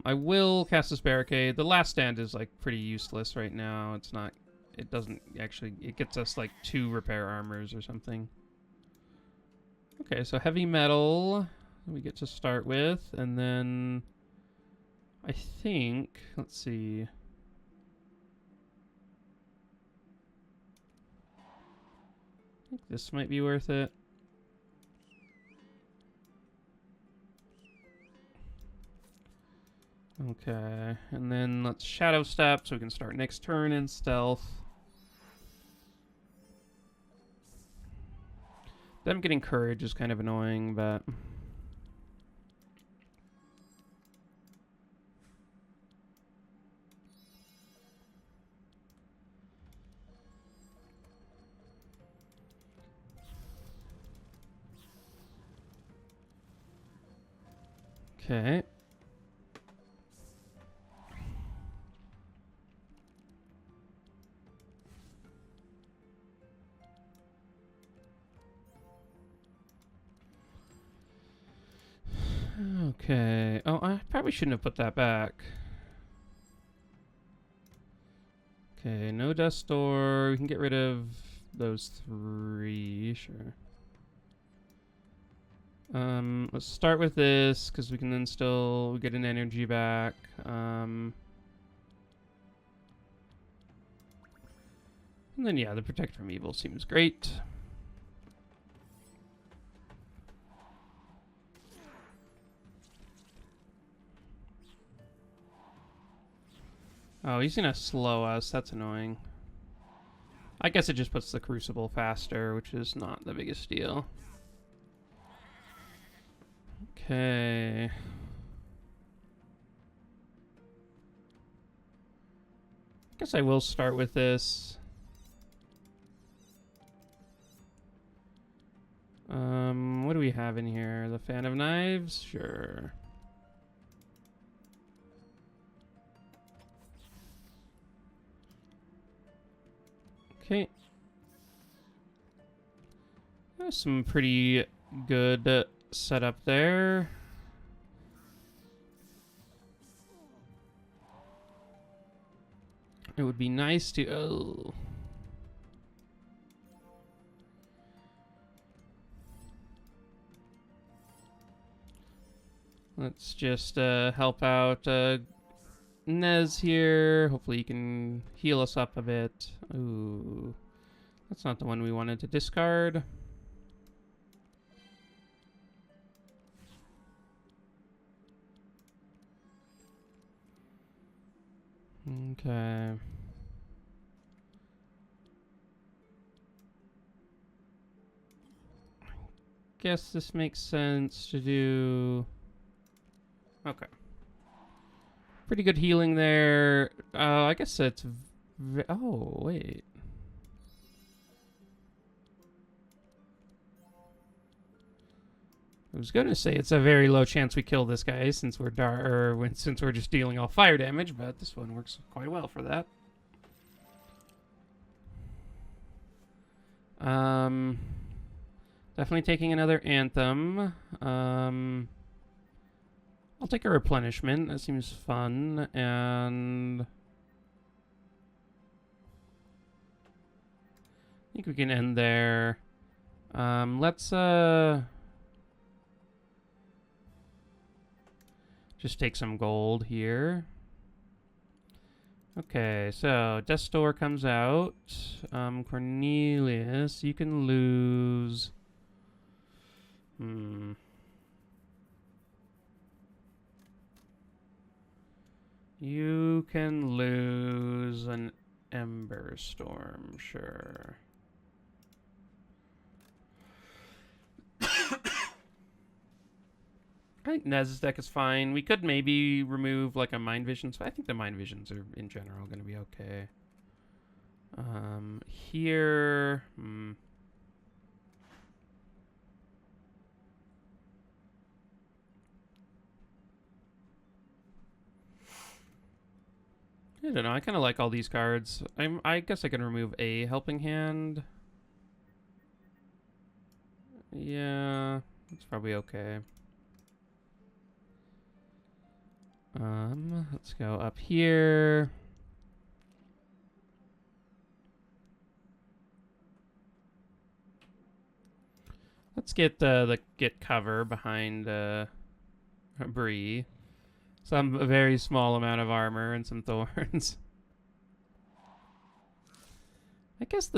I will cast this Barricade. The Last Stand is like pretty useless right now. It's not. It doesn't actually. It gets us like 2 repair armors or something. Okay, so heavy metal we get to start with, and then I think, let's see. I think this might be worth it. Okay, and then let's Shadow Step so we can start next turn in stealth. Them getting Courage is kind of annoying, but... Okay. Okay. Oh, I probably shouldn't have put that back. Okay, no dust door. We can get rid of those 3. Sure. Let's start with this, because we can then still get an energy back. And then, yeah, the Protect from Evil seems great. Oh, he's gonna slow us. That's annoying. I guess it just puts the Crucible faster, which is not the biggest deal. Okay. Guess I will start with this. What do we have in here? The Fan of Knives? Sure. Okay. There's some pretty good setup there. It would be nice to... Oh. Let's just help out Nez here. Hopefully he can heal us up a bit. Ooh. That's not the one we wanted to discard. Okay. Guess this makes sense to do... Okay. Pretty good healing there. I guess it's... Oh, wait. I was gonna say it's a very low chance we kill this guy since we're since we're just dealing all fire damage, but this one works quite well for that. Definitely taking another Anthem. I'll take a replenishment. That seems fun. And I think we can end there. Let's just take some gold here. Okay, so Death Store comes out. Cornelius, you can lose. You can lose an Ember Storm, sure. I think Nez's deck is fine. We could maybe remove like a Mind Visions, but I think the Mind Visions are in general going to be okay. Here... I don't know. I kind of like all these cards. I guess I can remove a Helping Hand. Yeah, it's probably okay. Let's go up here. Let's get get cover behind Bree. A very small amount of armor and some thorns. I guess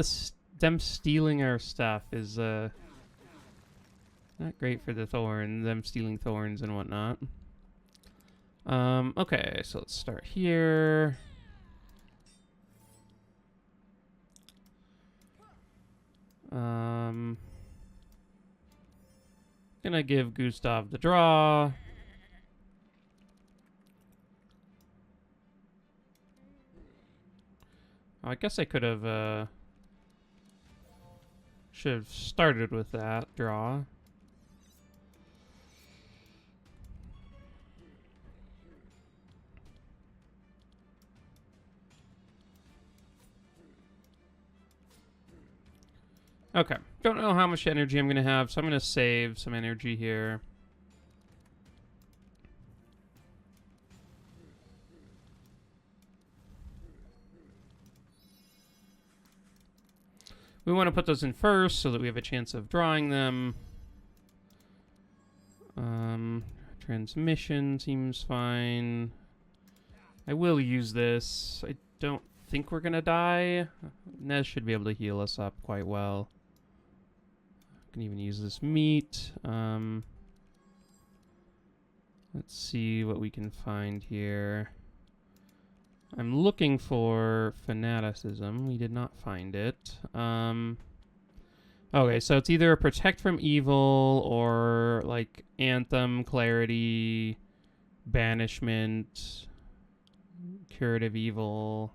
them stealing our stuff is not great for the thorn. Them stealing thorns and whatnot. Okay, so let's start here. Gonna give Gustav the draw. I guess I could have should have started with that draw. Okay. Don't know how much energy I'm going to have, so I'm going to save some energy here. We want to put those in first so that we have a chance of drawing them. Transmission seems fine. I will use this. I don't think we're gonna die. Nez should be able to heal us up quite well. Can even use this meat. Let's see what we can find here. I'm looking for fanaticism. We did not find it. Okay, so it's either protect from evil or like anthem, clarity, banishment, curative evil.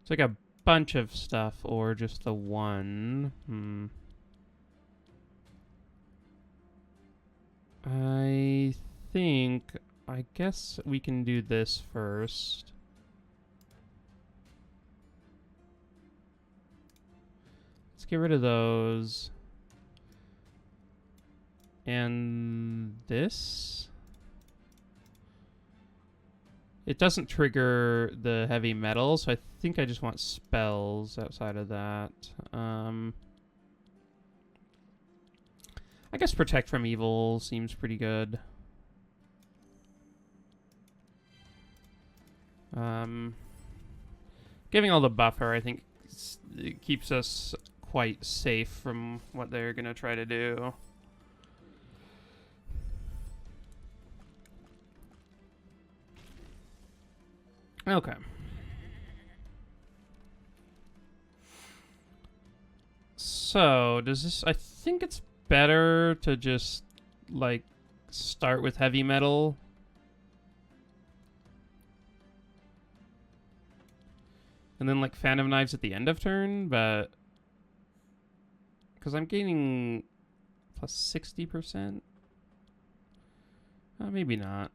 It's like a bunch of stuff or just the one. I guess we can do this first. Let's get rid of those. And this? It doesn't trigger the heavy metal, so I think I just want spells outside of that. I guess protect from evil seems pretty good. Giving all the buffer, I think, it keeps us quite safe from what they're going to try to do. Okay. So, does this... I think it's better to just, like, start with heavy metal. And then, like, Phantom Knives at the end of turn, but... Because I'm gaining plus 60%? Maybe not.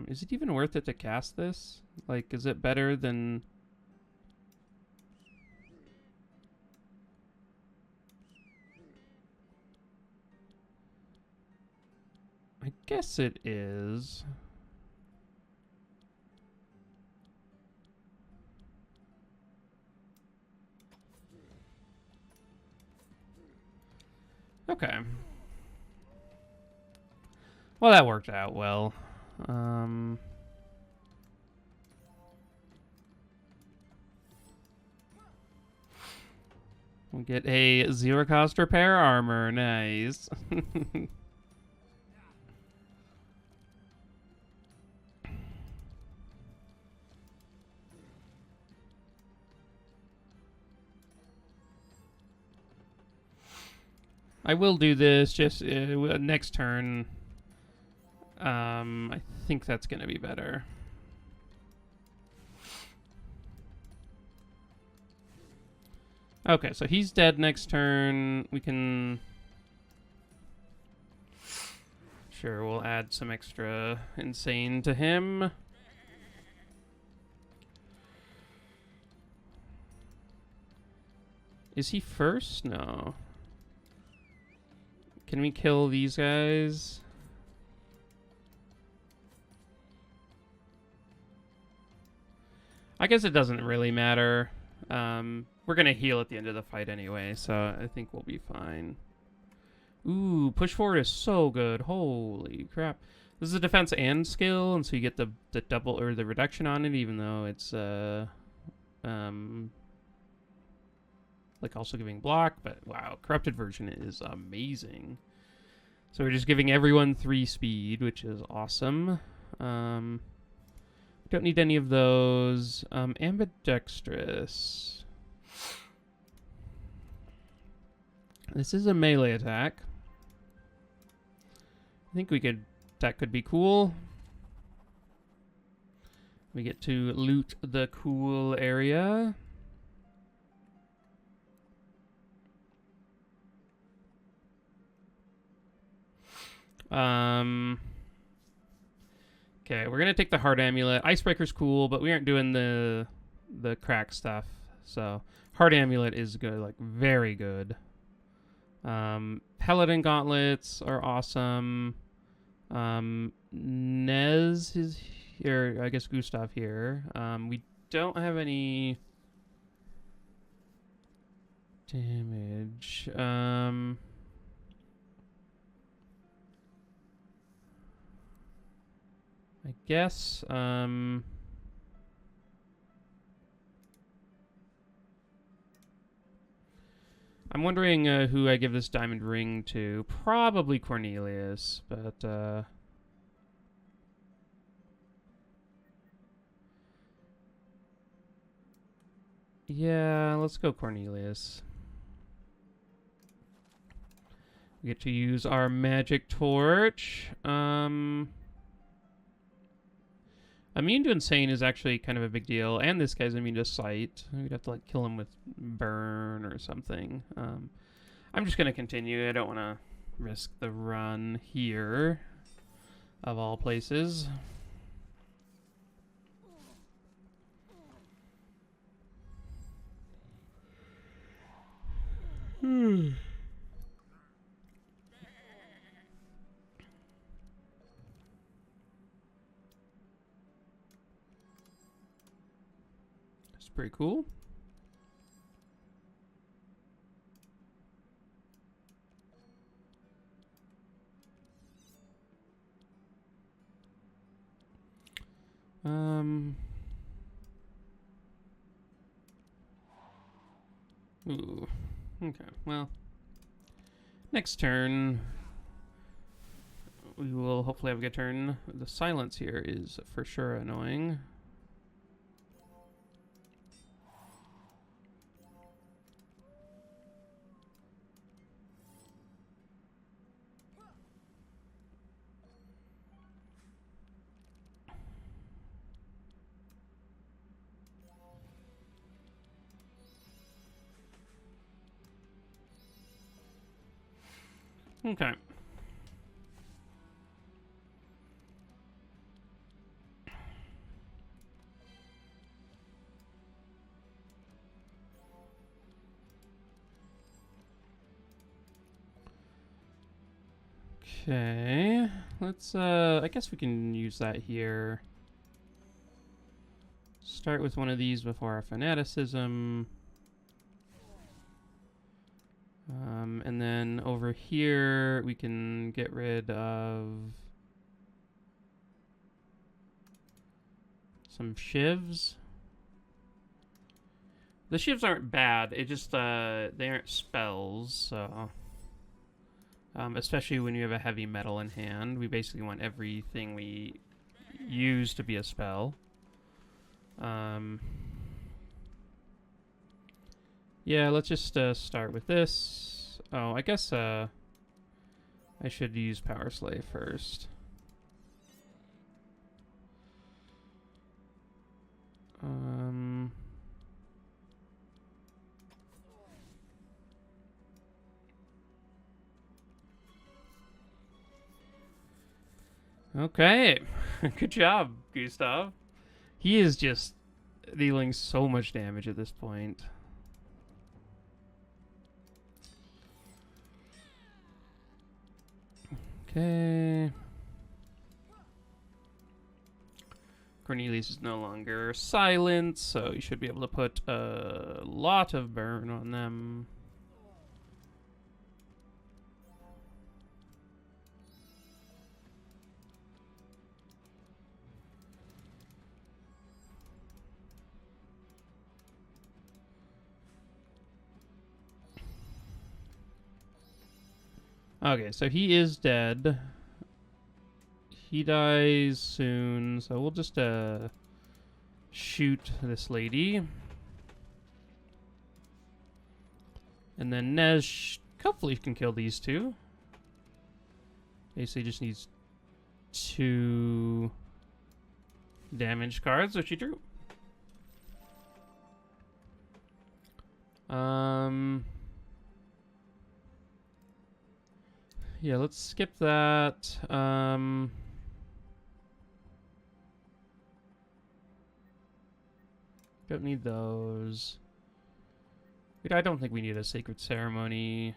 Is it even worth it to cast this? Like, is it better than... I guess it is. Okay. Well, that worked out well. We'll get a zero cost repair armor. Nice. I will do this just next turn. I think that's going to be better. Okay, so he's dead next turn. We can... Sure, we'll add some extra insane to him. Is he first? No. Can we kill these guys? I guess it doesn't really matter. We're going to heal at the end of the fight anyway, so I think we'll be fine. Ooh, push forward is so good. Holy crap. This is a defense and skill, and so you get the double or the reduction on it, even though it's like also giving block, but wow, corrupted version is amazing. So we're just giving everyone 3 speed, which is awesome. Don't need any of those. Ambidextrous. This is a melee attack. I think that could be cool. We get to loot the cool area. Okay, we're gonna take the heart amulet. Icebreaker's cool, but we aren't doing the crack stuff. So heart amulet is good, like very good. Paladin gauntlets are awesome. Nez is here, I guess Gustav here. We don't have any damage. I guess, I'm wondering who I give this diamond ring to. Probably Cornelius, but yeah, let's go Cornelius. We get to use our magic torch. Immune to insane is actually kind of a big deal, and this guy's immune to sight. We'd have to like kill him with burn or something. I'm just gonna continue. I don't want to risk the run here, of all places. That's pretty cool. Ooh. Okay, well. Next turn, we will hopefully have a good turn. The silence here is for sure annoying. Okay. Okay. Let's, I guess we can use that here. Start with one of these before our fanaticism. And then over here, we can get rid of some shivs. The shivs aren't bad. It just, they aren't spells, so... especially when you have a heavy metal in hand. We basically want everything we use to be a spell. Yeah, let's just start with this. Oh, I guess I should use Power Slave first. Okay. Good job, Gustav. He is just dealing so much damage at this point. Okay. Cornelius is no longer silent, so you should be able to put a lot of burn on them. Okay, so he is dead. He dies soon, so we'll just shoot this lady. And then Nesh hopefully can kill these two. Basically just needs 2 damage cards, which he drew. Yeah, let's skip that. Don't need those. Wait, I don't think we need a sacred ceremony.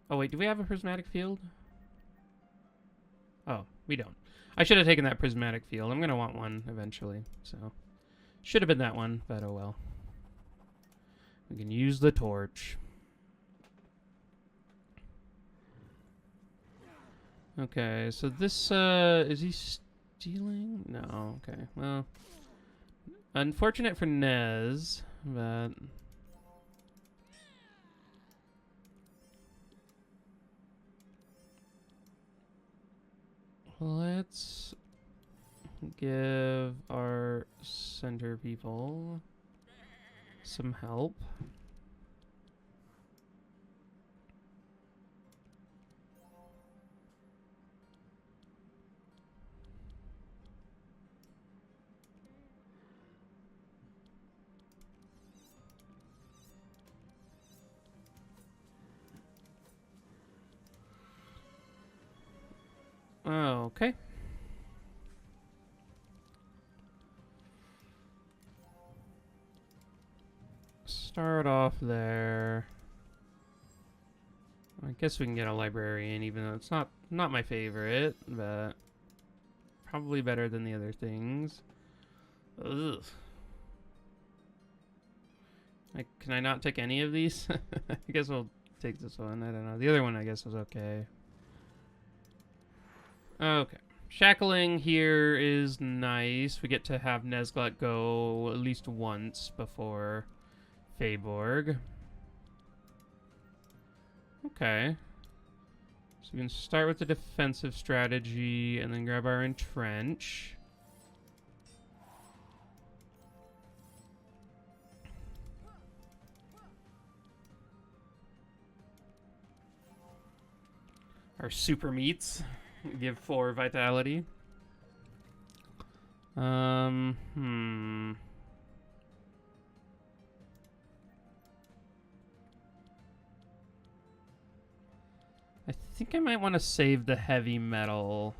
Oh wait, do we have a prismatic field? Oh, we don't. I should have taken that prismatic field. I'm going to want one eventually. So, should have been that one, but oh well. We can use the torch. Okay, so this, is he stealing? No, okay. Well, unfortunate for Nez, but... Let's give our center people some help. Okay. Start off there. I guess we can get a librarian, even though it's not my favorite, but probably better than the other things. Ugh. Can I not take any of these? I guess we'll take this one. I don't know. The other one, I guess, was okay. Okay. Shackling here is nice. We get to have Nezglet go at least once before Feyborg. Okay. So we can start with the defensive strategy and then grab our entrench. Our super meats give 4 vitality. I think I might want to save the heavy metal.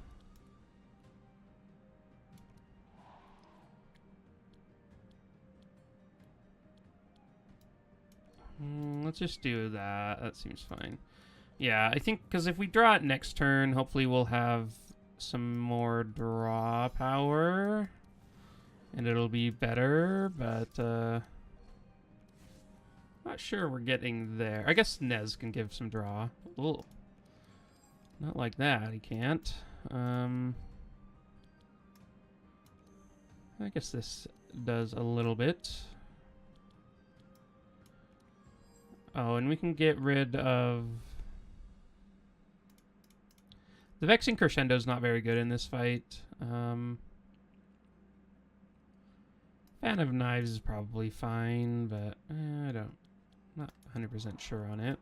Let's just do that. That seems fine. Yeah, I think because if we draw it next turn, hopefully we'll have some more draw power. And it'll be better, but not sure we're getting there. I guess Nez can give some draw. Ooh. Not like that, he can't. I guess this does a little bit. Oh, and we can get rid of... The Vexing Crescendo is not very good in this fight. Fan of Knives is probably fine, but I don't... Not 100% sure on it.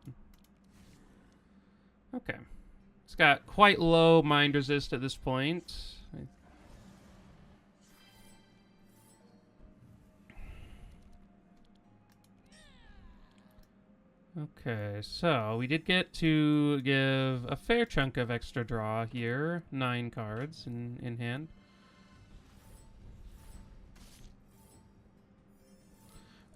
Okay. It's got quite low mind resist at this point. Okay, so we did get to give a fair chunk of extra draw here. 9 cards in hand.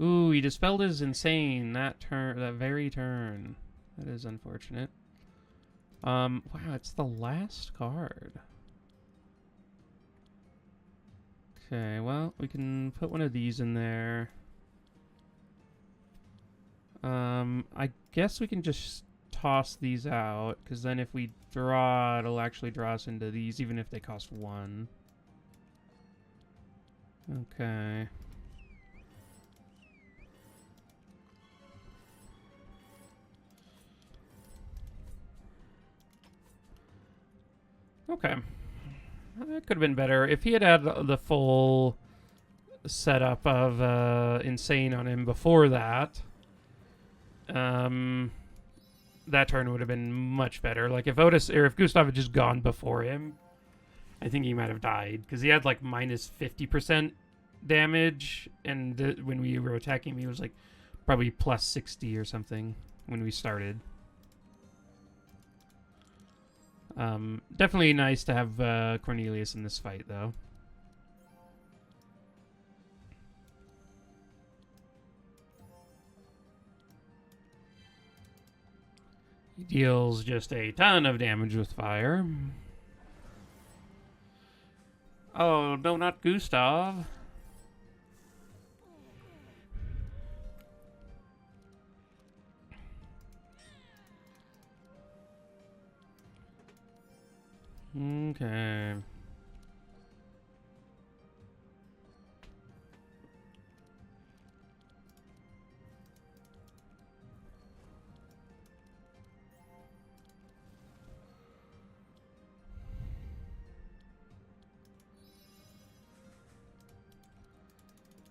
Ooh, he dispelled his insane that very turn. That is unfortunate. Wow, it's the last card. Okay, well, we can put one of these in there. I guess we can just toss these out, because then if we draw, it'll actually draw us into these, even if they cost 1. Okay. Okay. That could have been better. If he had the full setup of Insane on him before that, that turn would have been much better. Like if Otis or if Gustav had just gone before him, I think he might have died because he had like minus 50% damage, and when we were attacking him, he was like probably plus 60 or something when we started. Definitely nice to have Cornelius in this fight, though. He deals just a ton of damage with fire. Oh, no, not Gustav. Okay.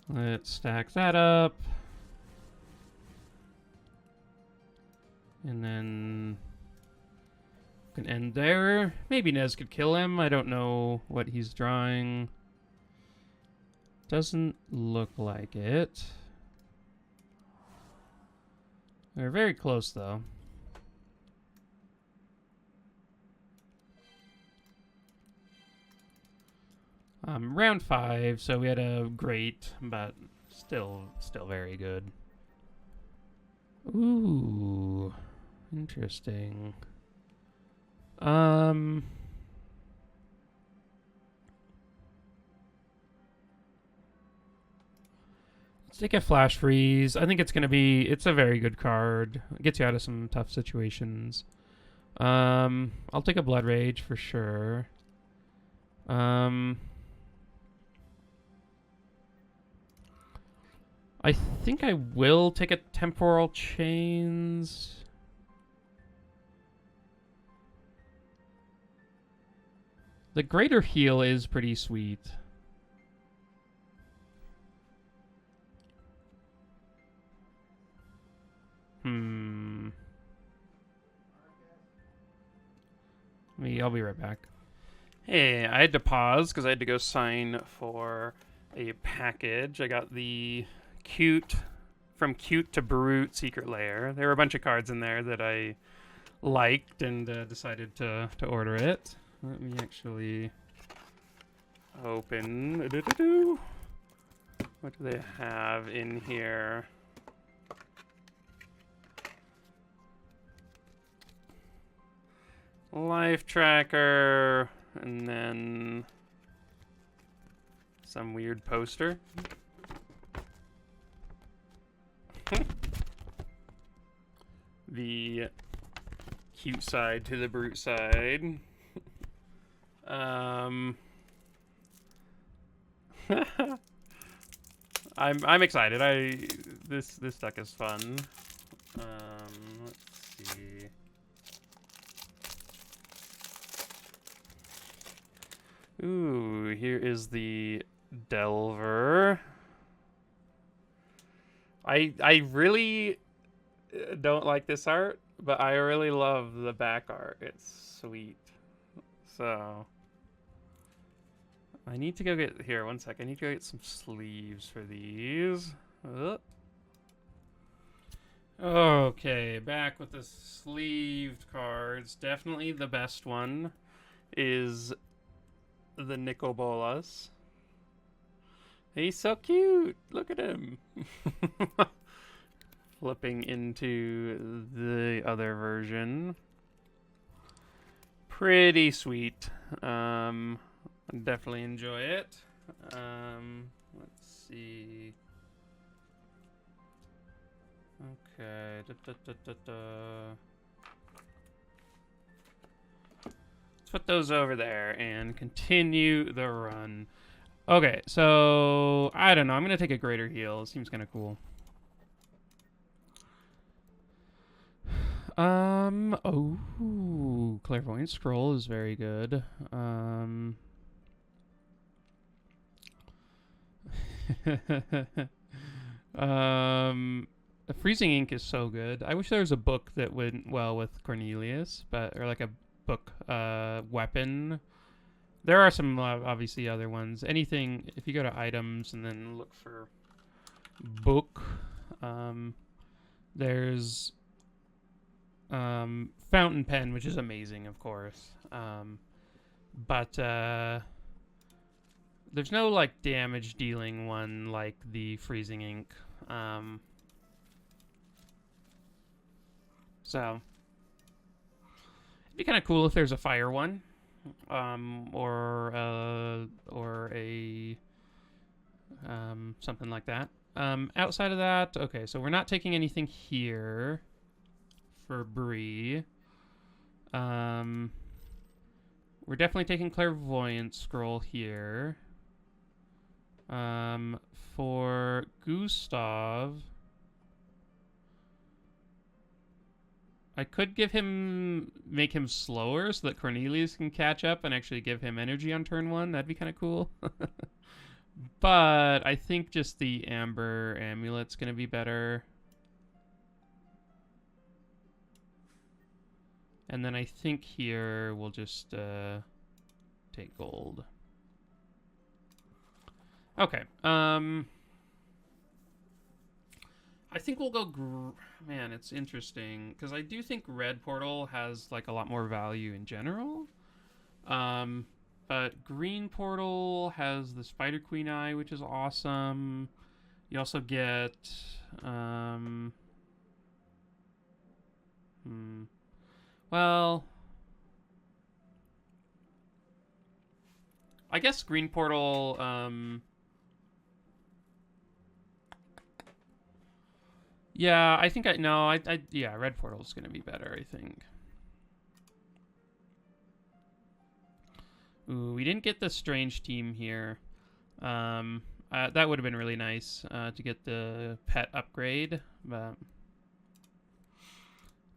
Let's stack that up. And then can end there. Maybe Nez could kill him. I don't know what he's drawing. Doesn't look like it. They're very close, though. Round 5, so we had a great, but still very good. Ooh, interesting. Let's take a flash freeze. I think it's a very good card. It gets you out of some tough situations. I'll take a blood rage for sure. I think I will take a temporal chains. The greater heal is pretty sweet. I'll be right back. Hey, I had to pause because I had to go sign for a package. I got the From Cute to Brute Secret Lair. There were a bunch of cards in there that I liked and decided to order it. Let me actually open. What do they have in here? Life tracker, and then some weird poster. The cute side to the brute side. I'm excited. This deck is fun. Let's see. Ooh, here is the Delver. I really don't like this art, but I really love the back art. It's sweet. So I need to go get here. One sec. I need to go get some sleeves for these. Okay, back with the sleeved cards. Definitely the best one is the Nicobolas. He's so cute. Look at him. Flipping into the other version. Pretty sweet. Definitely enjoy it. Let's see. Okay. Let's put those over there and continue the run. Okay, so I don't know. I'm gonna take a greater heal. It seems kind of cool. Oh, clairvoyant scroll is very good. The freezing ink is so good. I wish there was a book that went well with Cornelius, or like a book weapon. There are some obviously other ones. Anything, if you go to items and then look for book, there's fountain pen, which is amazing, of course. But there's no like damage dealing one like the freezing ink. So it'd be kind of cool if there's a fire one. or a something like that. Outside of that, okay, so we're not taking anything here for Bree. We're definitely taking clairvoyant scroll here. For Gustav, I could make him slower so that Cornelius can catch up and actually give him energy on turn 1. That'd be kind of cool. But I think just the Amber Amulet's going to be better. And then I think here we'll just take gold. Okay. I think we'll go... Man, it's interesting. Because I do think Red Portal has like a lot more value in general. But Green Portal has the Spider Queen Eye, which is awesome. You also get... Well... I guess Green Portal... Yeah, I think yeah, Red Portal's gonna be better, I think. Ooh, we didn't get the Strange Team here. That would have been really nice to get the pet upgrade, but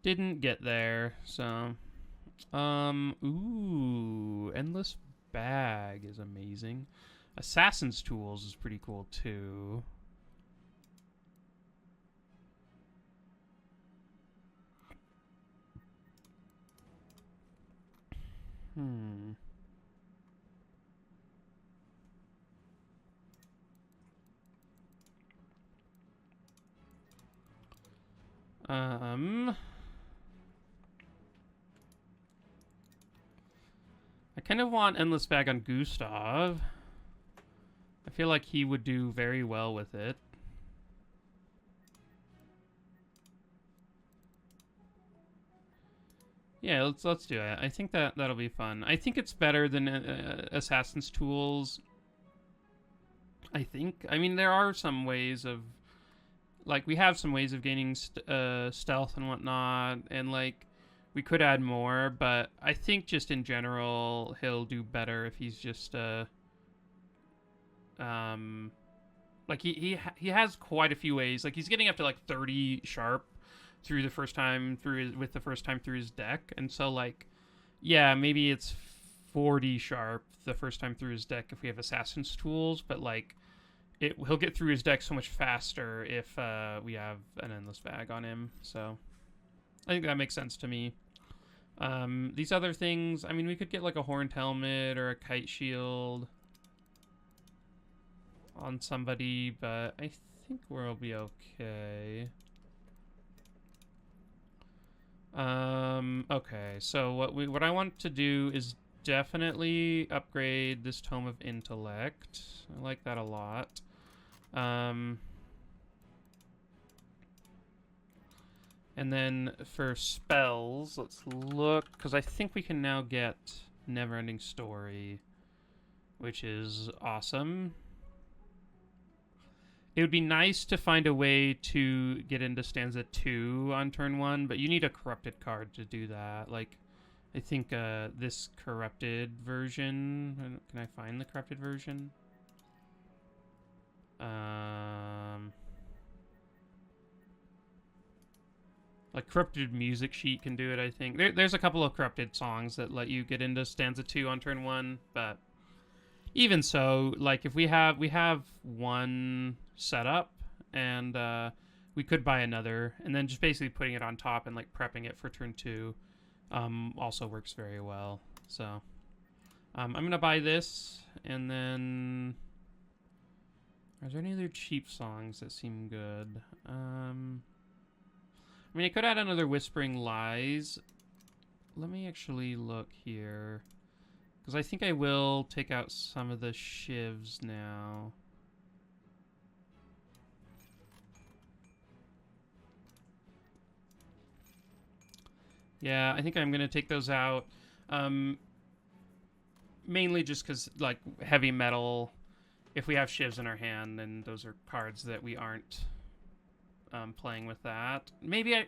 didn't get there, so... Ooh, Endless Bag is amazing. Assassin's Tools is pretty cool, too. I kind of want Endless Bag on Gustav. I feel like he would do very well with it. Yeah, let's do it. I think that'll be fun. I think it's better than Assassin's Tools. I think. I mean, there are some ways of... Like, we have some ways of gaining stealth and whatnot, and, like, we could add more, but I think just in general, he'll do better if he's just, like, he has quite a few ways. Like, he's getting up to, like, 30 sharp through the first time through his deck, and so, like, yeah, maybe it's 40 sharp the first time through his deck if we have Assassin's Tools, but, like, he'll get through his deck so much faster if we have an Endless Bag on him. So I think that makes sense to me. These other things, I mean, we could get like a Horned Helmet or a Kite Shield on somebody, but I think we'll be okay. Okay, so what I want to do is definitely upgrade this Tome of Intellect. I like that a lot. And then for spells, let's look, because I think we can now get Neverending Story, which is awesome. It would be nice to find a way to get into stanza 2 on turn 1, but you need a corrupted card to do that. Like, I think this corrupted version... Can I find the corrupted version? Like, corrupted music sheet can do it, I think. There's a couple of corrupted songs that let you get into stanza 2 on turn 1, but even so, like, if we have one setup, and we could buy another, and then just basically putting it on top and, like, prepping it for turn 2 also works very well. So I'm gonna buy this, and then... Are there any other cheap songs that seem good? I mean, I could add another Whispering Lies. Let me actually look here. Because I think I will take out some of the shivs now. Yeah, I think I'm going to take those out. mainly just because, like, heavy metal, if we have shivs in our hand, then those are cards that we aren't playing with that. Maybe I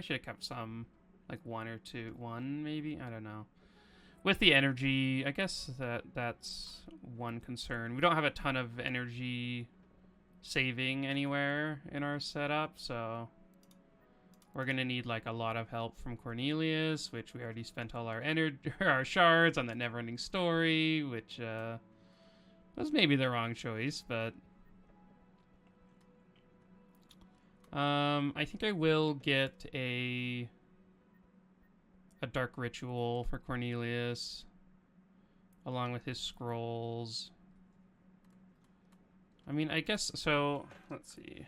should have kept some, like one or two. One, maybe? I don't know. With the energy, I guess that's one concern. We don't have a ton of energy saving anywhere in our setup, so we're gonna need like a lot of help from Cornelius, which we already spent all our our shards on that never-ending story, which was maybe the wrong choice, but I think I will get a dark ritual for Cornelius along with his scrolls. I mean, I guess so. Let's see.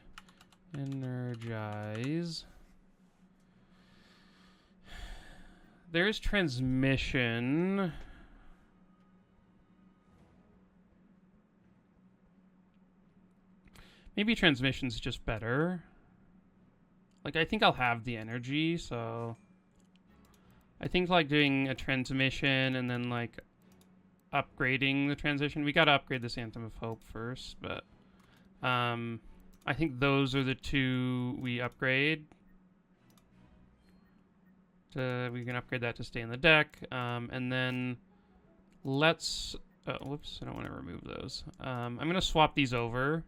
Energize. There's transmission. Maybe transmission's just better. Like, I think I'll have the energy, so I think like doing a transmission and then like upgrading the transition. We gotta upgrade this Anthem of Hope first, but I think those are the two we upgrade. We can upgrade that to stay in the deck, and then let's. Oh, whoops! I don't want to remove those. I'm gonna swap these over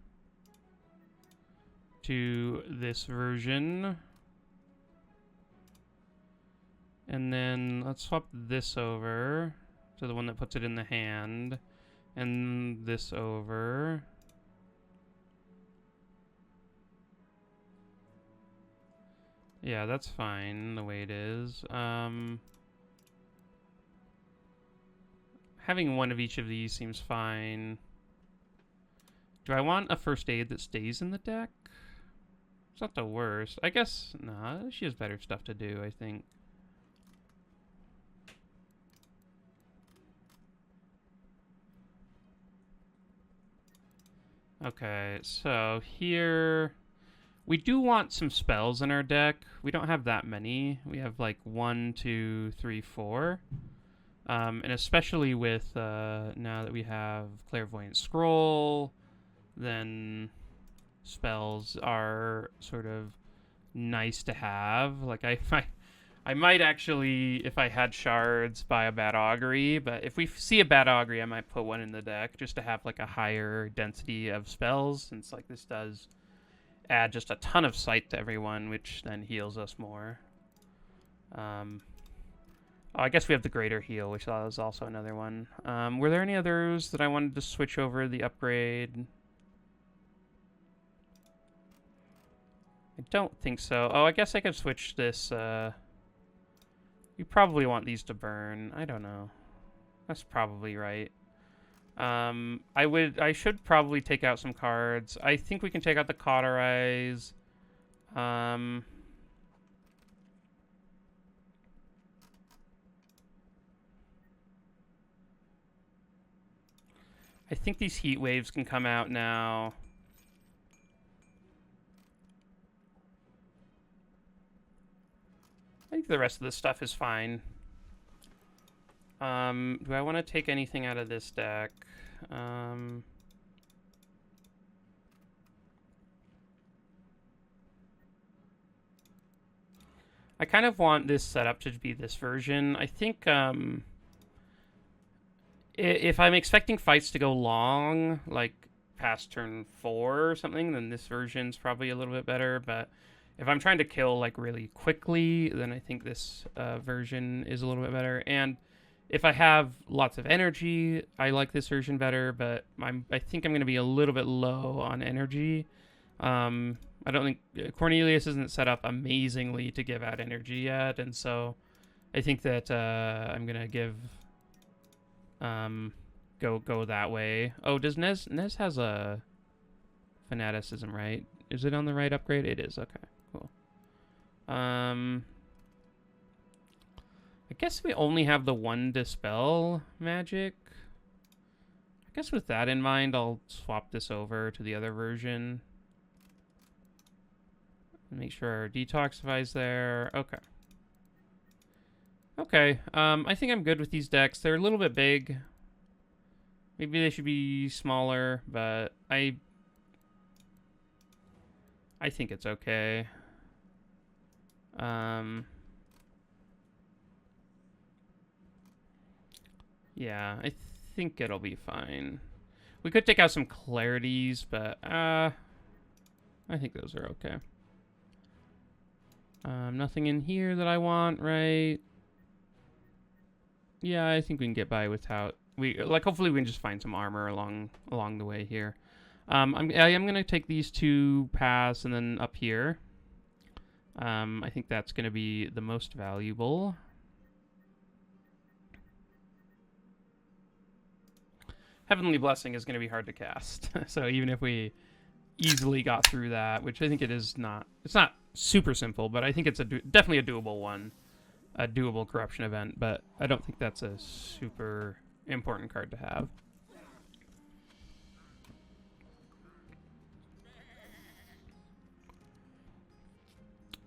to this version. And then let's swap this over to the one that puts it in the hand. And this over. Yeah, that's fine the way it is. Having one of each of these seems fine. Do I want a first aid that stays in the deck? It's not the worst. I guess, nah, she has better stuff to do, I think. Okay, so here we do want some spells in our deck. We don't have that many. We have like 1, 2, 3, 4. And especially with now that we have Clairvoyant Scroll, then spells are sort of nice to have. Like I might actually, if I had shards, buy a Bad Augury, but if we see a Bad Augury, I might put one in the deck just to have like a higher density of spells, since like this does add just a ton of sight to everyone, which then heals us more. I guess we have the Greater Heal, which is also another one. Were there any others that I wanted to switch over the upgrade? I don't think so. Oh, I guess I could switch this. We probably want these to burn. I don't know. That's probably right. I should probably take out some cards. I think we can take out the Cauterize. I think these Heat Waves can come out now. I think the rest of this stuff is fine. Do I want to take anything out of this deck? I kind of want this setup to be this version. I think if I'm expecting fights to go long, like past turn 4 or something, then this version's probably a little bit better, but if I'm trying to kill like really quickly, then I think this version is a little bit better. And if I have lots of energy, I like this version better, but I think I'm going to be a little bit low on energy. I don't think Cornelius isn't set up amazingly to give out energy yet, and so I think that I'm going to give go that way. Oh, does Nez has a fanaticism, right? Is it on the right upgrade? It is. Okay. I guess we only have the one Dispel magic. I guess with that in mind, I'll swap this over to the other version. Make sure our Detoxify's there. Okay. Okay, I think I'm good with these decks. They're a little bit big. Maybe they should be smaller, but I think it's okay. Yeah, I think it'll be fine. We could take out some clarities, but I think those are okay. Nothing in here that I want, right? Yeah, I think we can get by without hopefully we can just find some armor along the way here. I am gonna take these two paths and then up here. I think that's gonna be the most valuable. Heavenly Blessing is gonna be hard to cast, so even if we easily got through that, which I think it is not, it's not super simple, but I think it's definitely a doable one. A doable corruption event, but I don't think that's a super important card to have.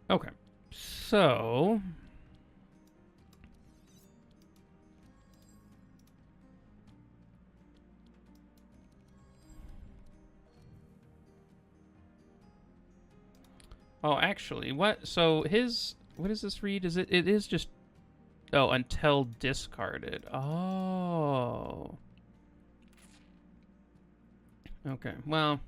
Okay, so oh, actually, what? So what does this read? Is it? It is just. Oh, until discarded. Oh. Okay. Well,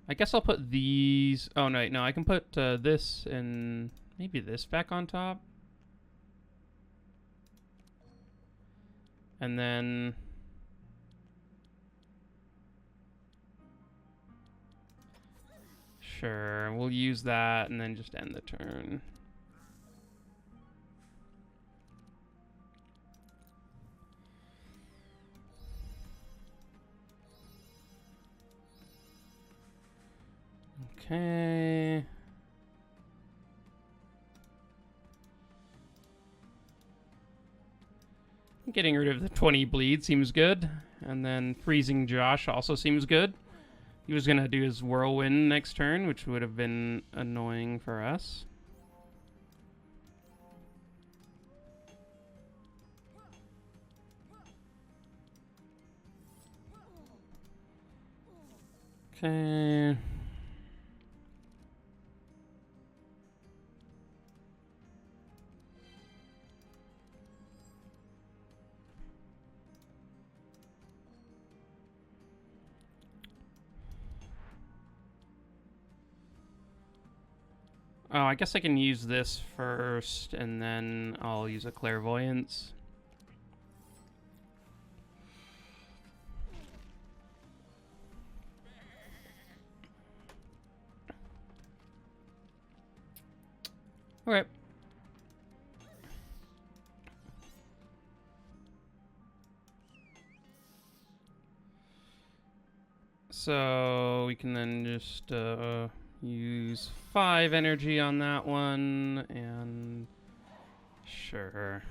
I guess I'll put these. Oh no, I can put this and maybe this back on top, and then. Sure, we'll use that and then just end the turn. Okay. Getting rid of the 20 bleed seems good. And then freezing Josh also seems good. He was going to do his whirlwind next turn, which would have been annoying for us. Okay. Oh, I guess I can use this first, and then I'll use a clairvoyance. Okay. So we can then just use 5 energy on that one, and sure.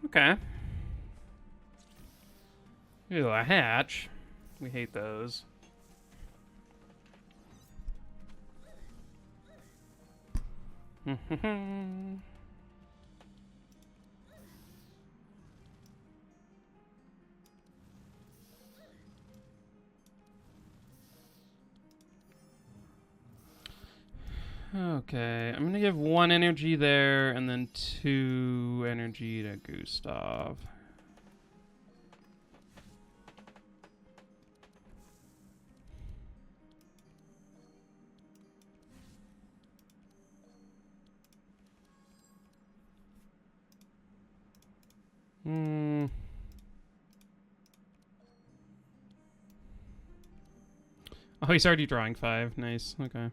Okay. Ooh, a hatch. We hate those. Okay, I'm gonna give 1 energy there and then 2 energy to Gustav. Oh, he's already drawing 5. Nice. Okay.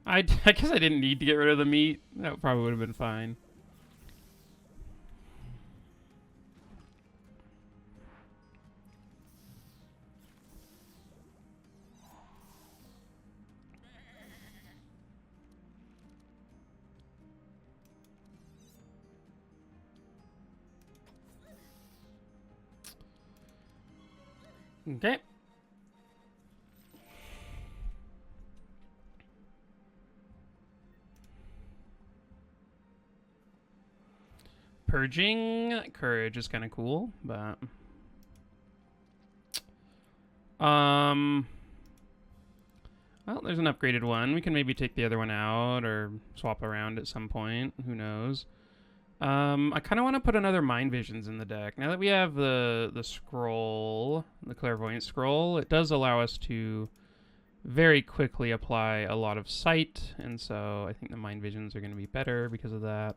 I guess I didn't need to get rid of the meat. That probably would have been fine. Okay. Purging courage is kind of cool, but well, there's an upgraded one. We can maybe take the other one out or swap around at some point. Who knows? I kind of want to put another Mind Visions in the deck. Now that we have the scroll, the Clairvoyant scroll, it does allow us to very quickly apply a lot of sight, and so I think the Mind Visions are going to be better because of that.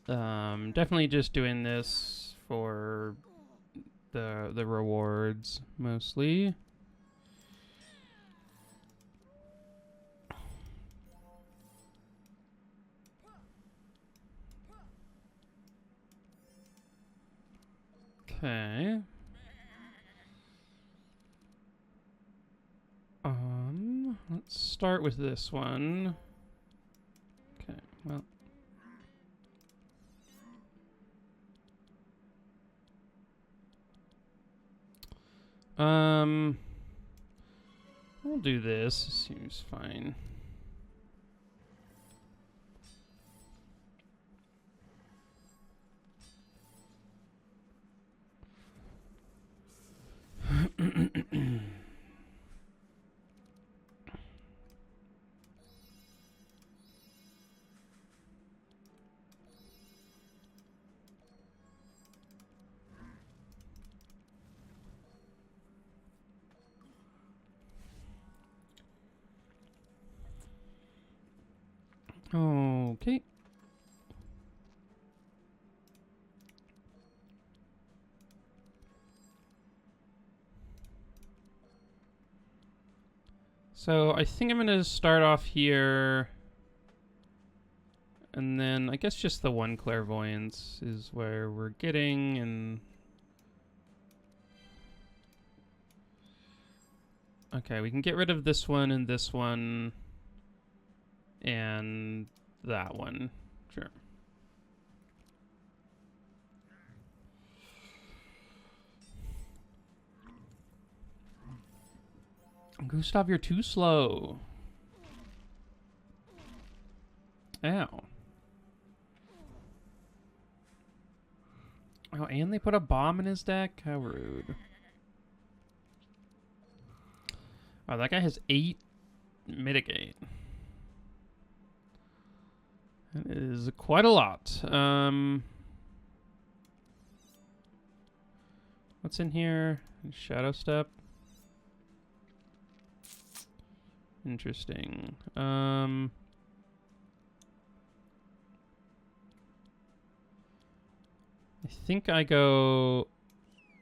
Definitely just doing this for the rewards mostly. Okay. Let's start with this one. Okay, well. We'll do this. Seems fine. Okay. So I think I'm going to start off here. And then I guess just the one clairvoyance is where we're getting, and okay, we can get rid of this one and that one. Sure. Gustav, you're too slow. Ow. Oh, and they put a bomb in his deck? How rude. Oh, that guy has 8 mitigate. That is quite a lot. What's in here? Shadow Step. Interesting. I think I go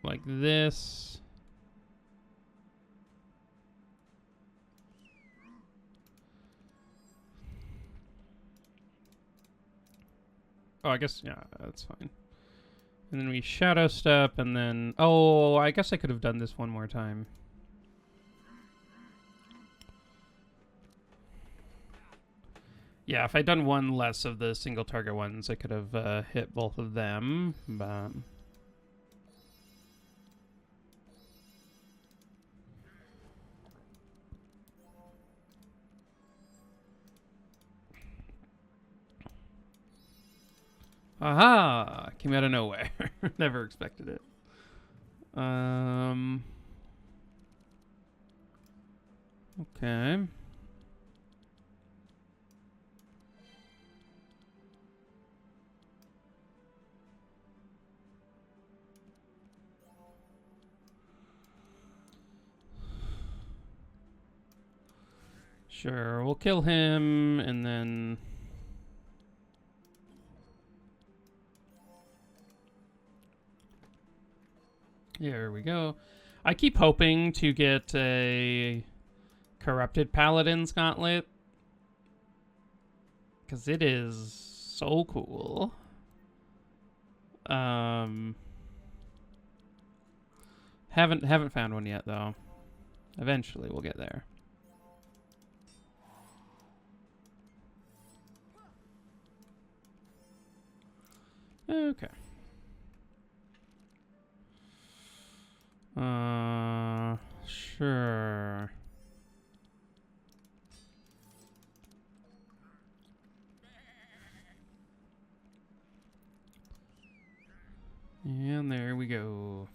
like this. Oh, I guess, yeah, that's fine. And then we Shadow Step, and then... Oh, I guess I could have done this one more time. Yeah, if I'd done one less of the single target ones, I could have hit both of them, but... Aha! Came out of nowhere. Never expected it. Okay. Sure, we'll kill him, and then... Here we go. I keep hoping to get a Corrupted Paladin's Gauntlet, because it is so cool. Haven't found one yet, though. Eventually we'll get there. Okay. Sure. And there we go.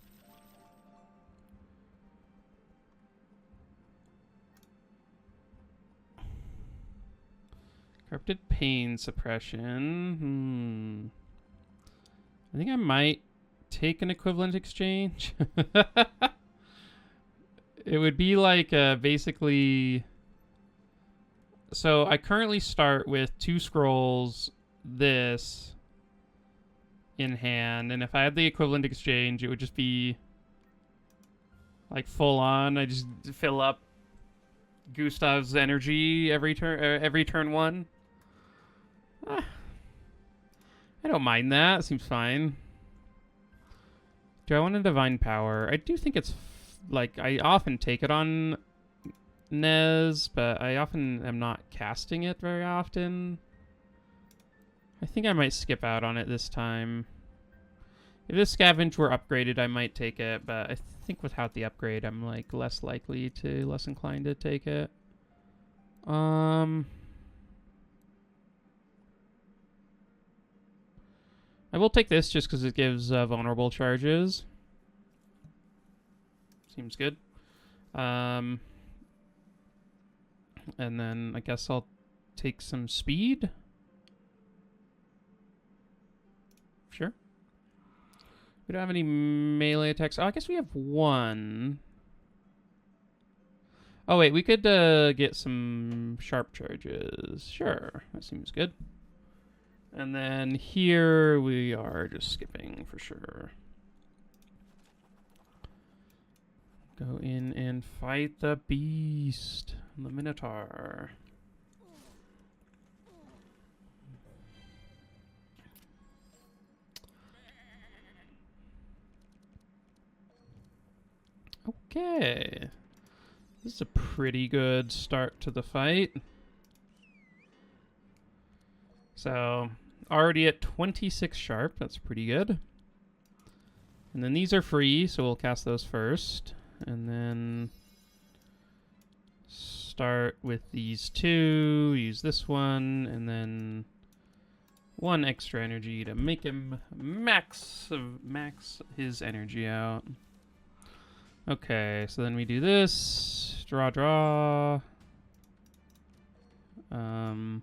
Corrupted pain suppression. I think I might take an equivalent exchange. It would be like basically. So I currently start with 2 scrolls, this in hand, and if I had the equivalent exchange, it would just be like full on. I just fill up Gustav's energy every turn 1. I don't mind that. It seems fine. Do I want a divine power? I do think it's like I often take it on Nez, but I often am not casting it very often. I think I might skip out on it this time. If this scavenge were upgraded, I might take it, but I think without the upgrade, I'm like less inclined to take it. I will take this just because it gives vulnerable charges. Seems good. And then I guess I'll take some speed. Sure. We don't have any melee attacks. Oh, I guess we have 1. Oh, wait. We could get some sharp charges. Sure. That seems good. And then here we are just skipping for sure. Go in and fight the beast, the Minotaur. Okay. This is a pretty good start to the fight. So, already at 26 sharp. That's pretty good. And then these are free, so we'll cast those first. And then start with these 2, use this one, and then 1 extra energy to make him max his energy out. Okay, so then we do this. Draw. Now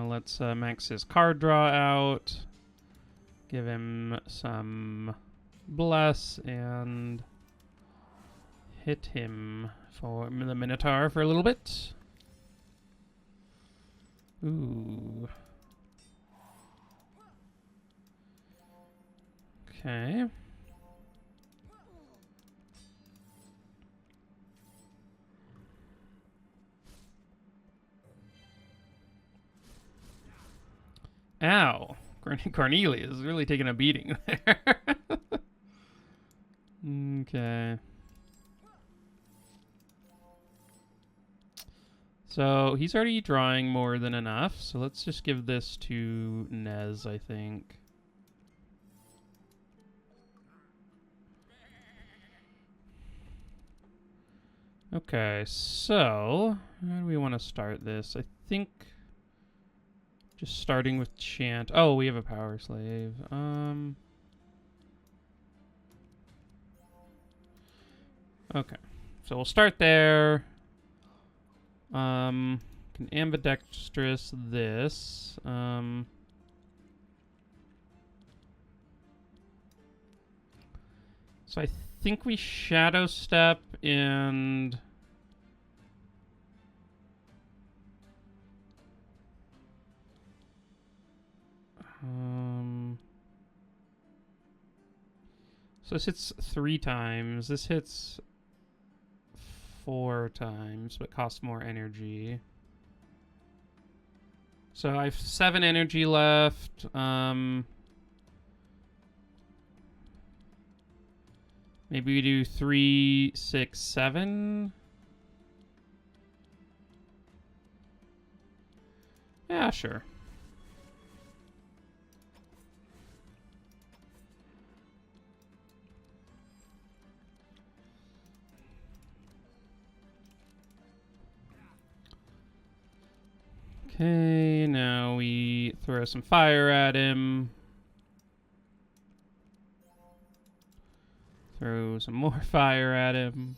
let's max his card draw out. Give him some bless and hit him for the Minotaur for a little bit. Ooh. Okay. Ow. Cornelia is really taking a beating there. Okay. So he's already drawing more than enough, so let's just give this to Nez, I think. Okay, so how do we want to start this? I think just starting with chant. Oh, we have a power slave. Okay, so we'll start there. Can ambidextrous this. So I think we shadow step and so this hits 3 times. This hits 4 times, but costs more energy. So I have 7 energy left. Maybe we do 3, 6, 7. Yeah, sure. Okay, now we throw some fire at him. Throw some more fire at him.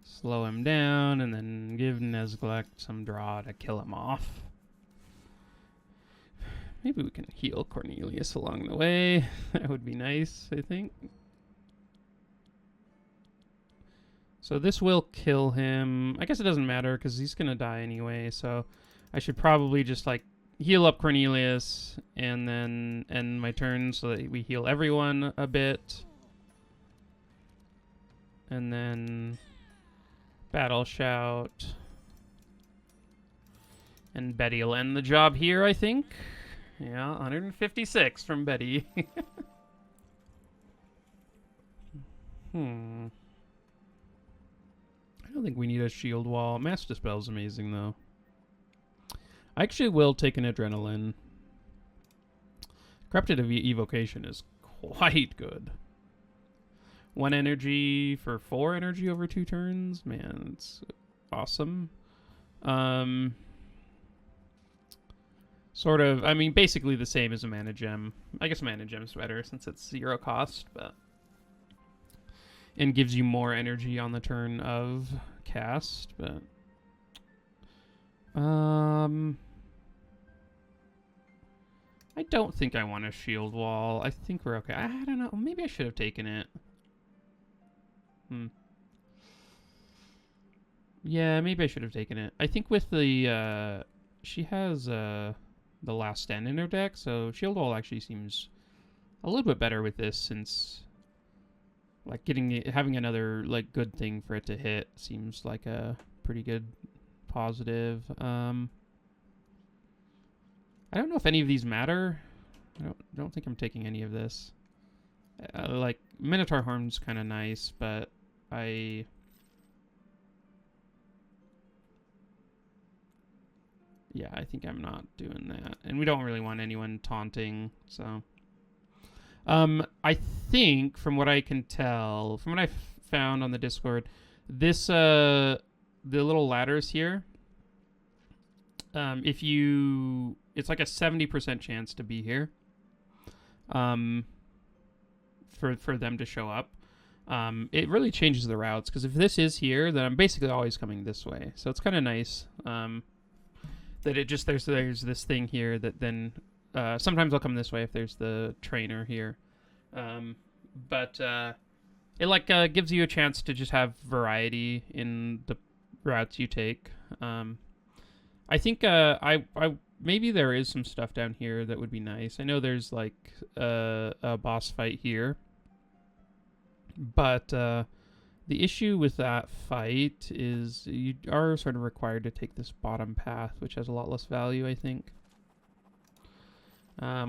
Slow him down, and then give Nezglek some draw to kill him off. Maybe we can heal Cornelius along the way. That would be nice, I think. So this will kill him. I guess it doesn't matter because he's going to die anyway. So I should probably just like heal up Cornelius and then end my turn so that we heal everyone a bit. And then battle shout. And Betty will end the job here, I think. Yeah, 156 from Betty. I don't think we need a shield wall. Mass Dispel's amazing, though. I actually will take an Adrenaline. Corrupted Evocation is quite good. 1 energy for 4 energy over 2 turns. Man, it's awesome. Sort of, I mean, basically the same as a Mana Gem. I guess Mana Gem's better since it's 0 cost, but... And gives you more energy on the turn of cast, but... I don't think I want a shield wall. I think we're okay. I don't know. Maybe I should have taken it. Yeah, maybe I should have taken it. I think with the, she has, the Last Stand in her deck, so shield wall actually seems a little bit better with this since... Like, having another, like, good thing for it to hit seems like a pretty good positive. I don't know if any of these matter. I don't think I'm taking any of this. Like, Minotaur Horn's kind of nice, but I... Yeah, I think I'm not doing that. And we don't really want anyone taunting, so... I think, from what I can tell, from what I found on the Discord, this, the little ladders here, if you, it's like a 70% chance to be here, for them to show up. It really changes the routes, because if this is here, then I'm basically always coming this way. So it's kind of nice, that it just, there's this thing here that then... sometimes I'll come this way if there's the trainer here. But it like gives you a chance to just have variety in the routes you take. I think I maybe there is some stuff down here that would be nice. I know there's like a boss fight here. But the issue with that fight is you are sort of required to take this bottom path, which has a lot less value, I think.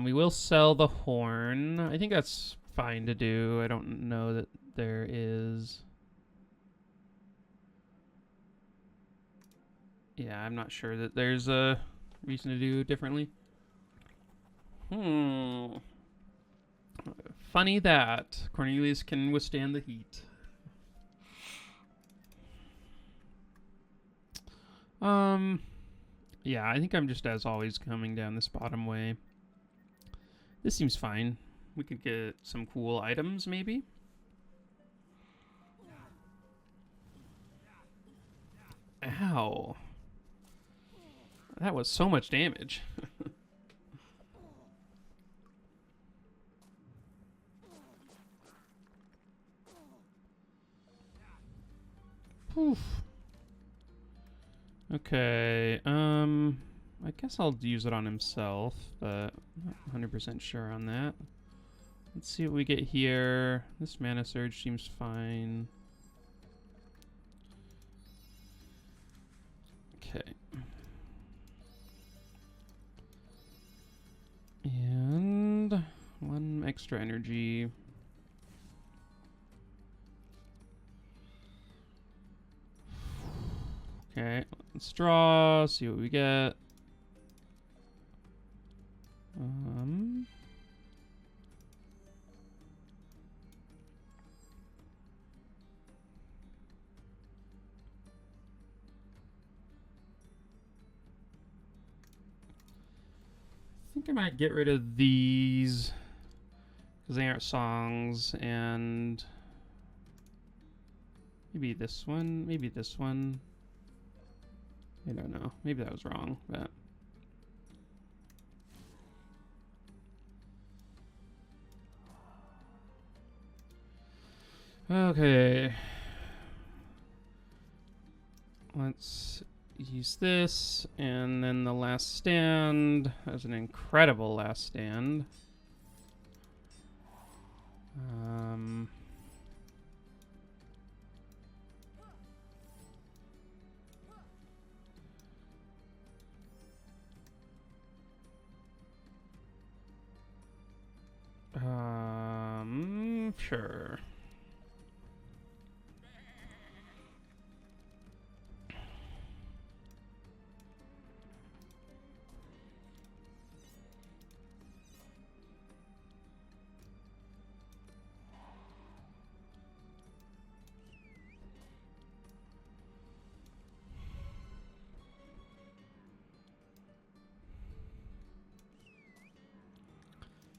We will sell the horn. I think that's fine to do. I don't know that there is... Yeah, I'm not sure that there's a reason to do differently. Funny that Cornelius can withstand the heat. Yeah, I think I'm just, as always, coming down this bottom way. This seems fine. We could get some cool items, maybe. Ow. That was so much damage. Poof. Okay, I guess I'll use it on himself, but I'm not 100% sure on that. Let's see what we get here. This Mana Surge seems fine. Okay. And 1 extra energy. Okay, let's draw, see what we get. think I might get rid of these because they aren't songs, and maybe this one, maybe this one. I don't know. Maybe that was wrong, but okay. Let's use this, and then the last stand. That was an incredible last stand. Sure.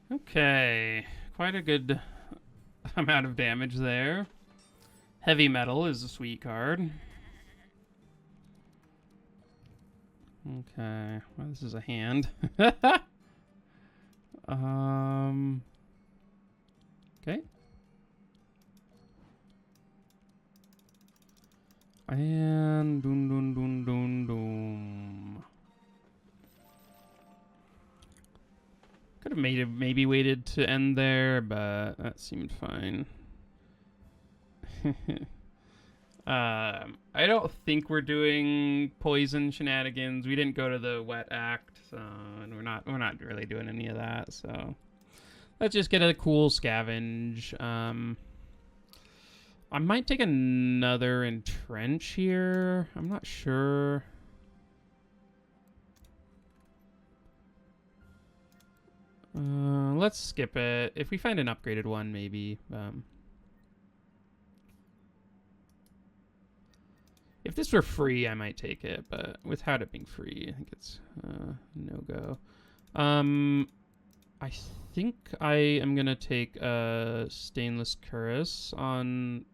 Okay, quite a good amount of damage there. Heavy metal is a sweet card. Okay, well, this is a hand. Okay. And doom doom doom doom doom. Could have maybe waited to end there, but that seemed fine. I don't think we're doing poison shenanigans. We didn't go to the wet act, so, and we're not really doing any of that. So let's just get a cool scavenge. I might take another entrench here. I'm not sure. Let's skip it. If we find an upgraded one, maybe. If this were free, I might take it, but without it being free, I think it's no-go. I think I am going to take a Stainless Cuirass on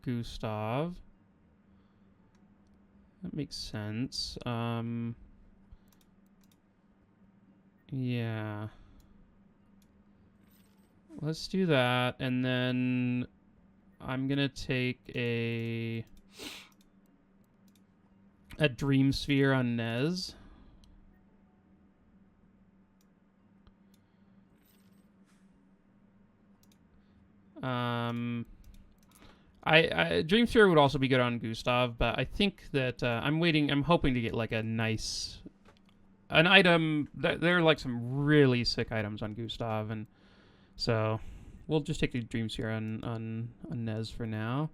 Gustav. That makes sense. Yeah. Let's do that, and then I'm going to take a Dream Sphere on Nez. Dream Sphere would also be good on Gustav, but I think that I'm hoping to get like an item. There are like some really sick items on Gustav, and so we'll just take the Dream Sphere on Nez for now.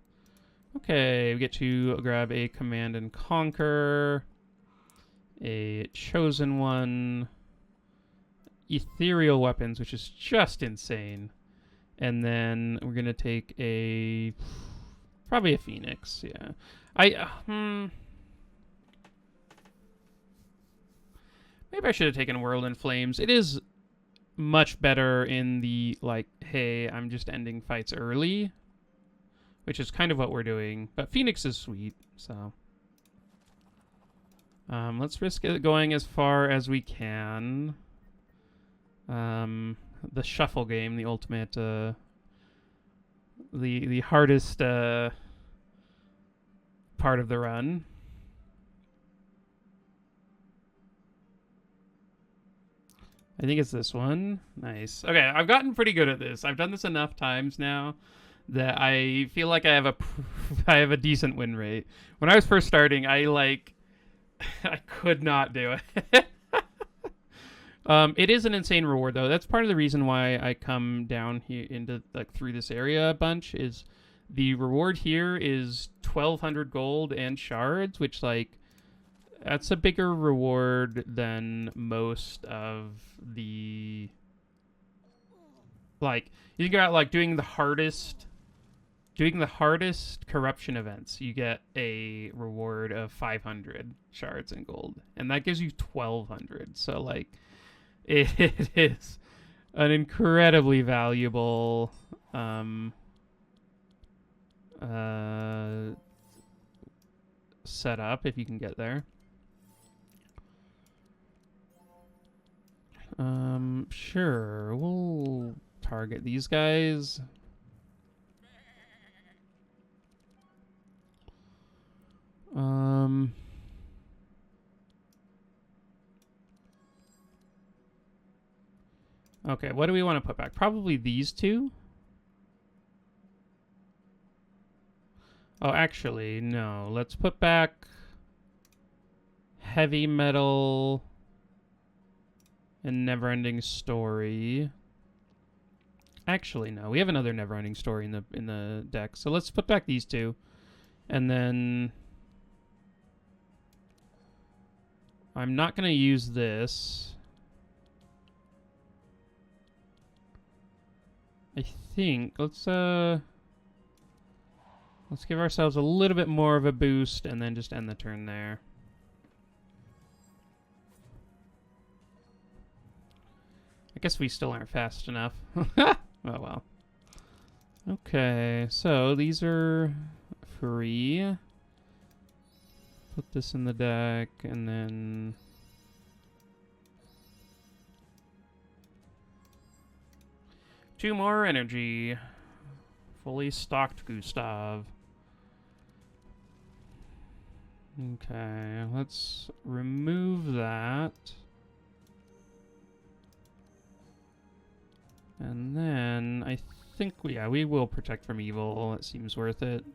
Okay, we get to grab a Command and Conquer, a Chosen One, Ethereal Weapons, which is just insane, and then we're gonna take probably a Phoenix. Yeah, maybe I should have taken World in Flames. It is much better in the like, hey, I'm just ending fights early, which is kind of what we're doing. But Phoenix is sweet, so let's risk it going as far as we can. The shuffle game, the ultimate, the hardest part of the run. I think it's this one. Nice. Okay, I've gotten pretty good at this. I've done this enough times now that I feel like I have a decent win rate. When I was first starting, I could not do it. It is an insane reward though. That's part of the reason why I come down here into through this area a bunch. Is the reward here is 1,200 gold and shards, which that's a bigger reward than most of the you think about doing the hardest corruption events. You get a reward of 500 shards and gold, and that gives you 1,200. So It is an incredibly valuable uh, setup if you can get there. Sure, we'll target these guys. Okay, what do we want to put back? Probably these two. Oh, actually, no. Let's put back heavy metal and never-ending story. Actually, no. We have another never-ending story in the deck, so let's put back these two, and then I'm not gonna use this. I think let's give ourselves a little bit more of a boost, and then just end the turn there. I guess we still aren't fast enough. Oh well. Okay, so these are free. Put this in the deck, and then two more energy. Fully stocked Gustav. Okay, let's remove that. And then I think we will protect from evil. It seems worth it.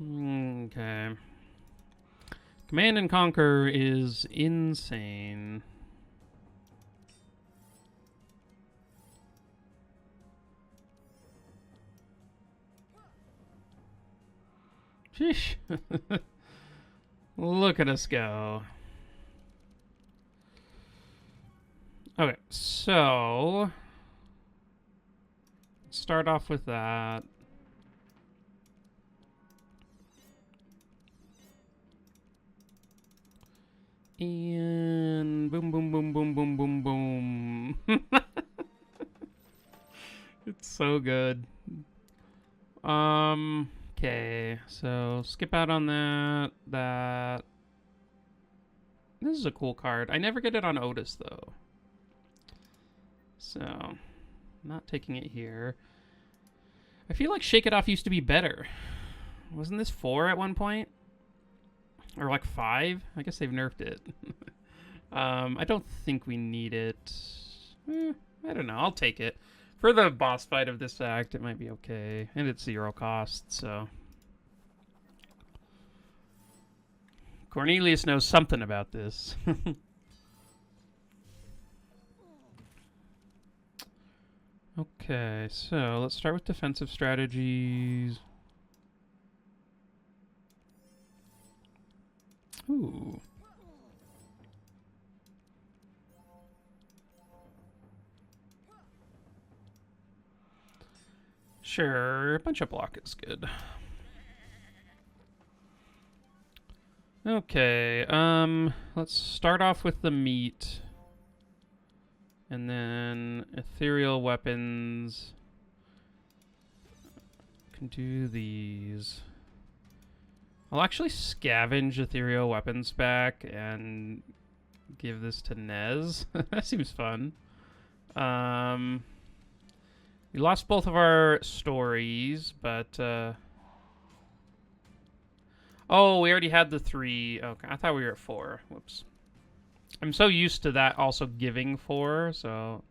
Okay. Command and Conquer is insane. Sheesh. Look at us go. Okay, so start off with that. And boom, boom, boom, boom, boom, boom, boom. It's so good. Okay, so skip out on that. This is a cool card. I never get it on Otis, though. So, not taking it here. I feel like Shake It Off used to be better. Wasn't this 4 at one point? Or like 5? I guess they've nerfed it. I don't think we need it. I don't know. I'll take it. For the boss fight of this act, it might be okay. And it's 0 cost, so. Cornelius knows something about this. Okay, so let's start with defensive strategies. Ooh. Sure, a bunch of block is good. Okay, let's start off with the meat. And then ethereal weapons. Can do these. I'll actually scavenge ethereal weapons back and give this to Nez. That seems fun. We lost both of our stories, but oh, we already had the 3. Okay, I thought we were at 4. Whoops. I'm so used to that also giving 4, so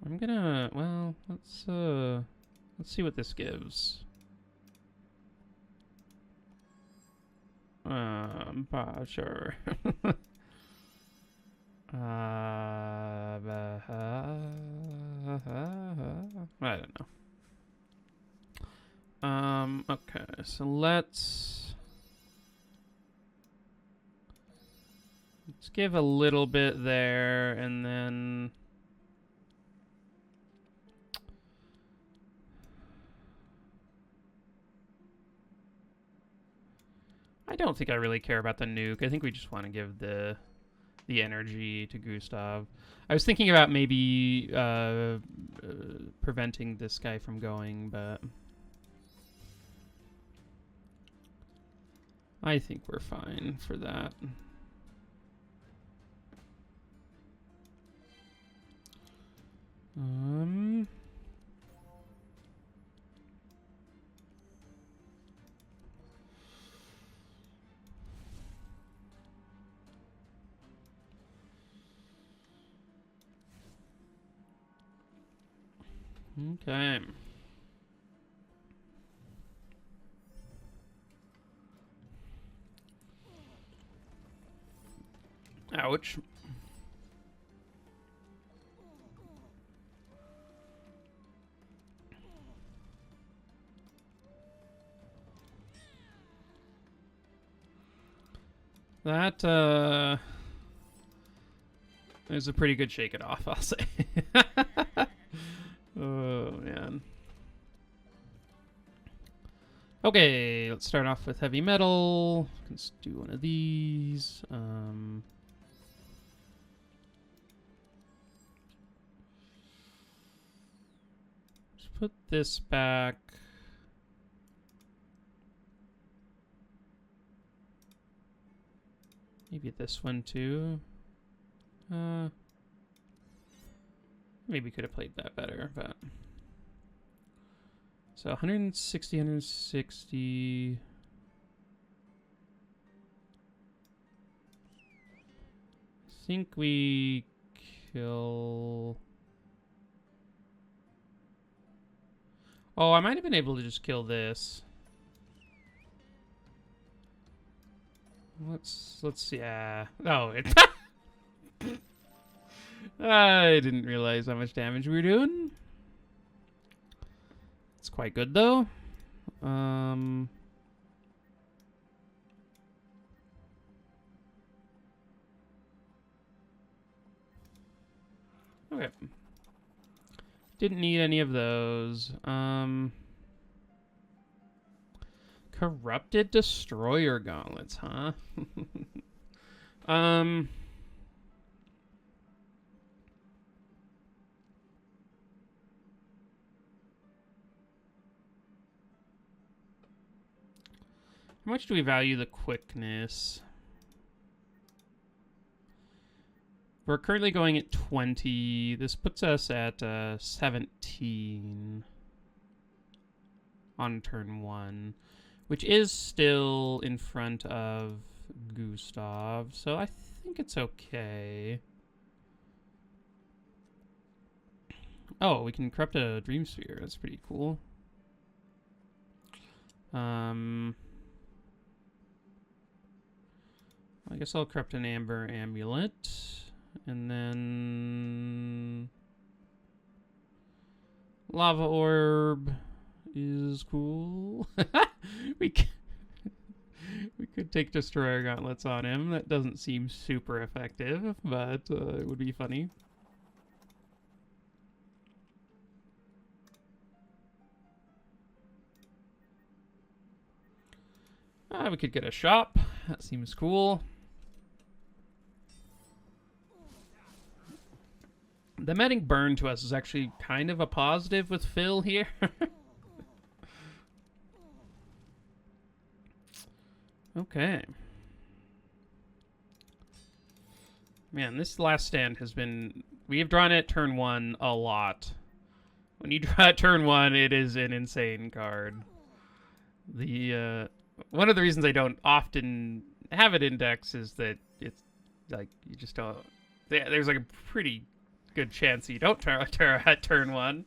I'm gonna, well, let's see what this gives. Sure. I don't know. Okay, so let's Let's give a little bit there, and then... I don't think I really care about the nuke. I think we just want to give the energy to Gustav. I was thinking about maybe preventing this guy from going, but I think we're fine for that. Okay. Ouch. That, is a pretty good shake it off, I'll say. Oh, man. Okay, let's start off with heavy metal. Let's do one of these. Just put this back. Maybe this one too. Maybe could have played that better, but... So 160, 160... I think we kill... Oh, I might have been able to just kill this. Let's yeah. Oh, it I didn't realize how much damage we were doing. It's quite good though. Okay. Didn't need any of those. Corrupted Destroyer Gauntlets, huh? How much do we value the quickness? We're currently going at 20. This puts us at 17 on turn 1. Which is still in front of Gustav, so I think it's okay. Oh, we can corrupt a Dream Sphere. That's pretty cool. I guess I'll corrupt an Amber Amulet. And then... Lava Orb is cool. we could take Destroyer Gauntlets on him. That doesn't seem super effective, but it would be funny. We could get a shop. That seems cool. Them adding burn to us is actually kind of a positive with Phil here. Okay. Man, this last stand has been... We have drawn it turn 1 a lot. When you draw it turn 1, it is an insane card. The, one of the reasons I don't often have it index is that it's, like, you just don't... There's, like, a pretty good chance you don't at turn 1.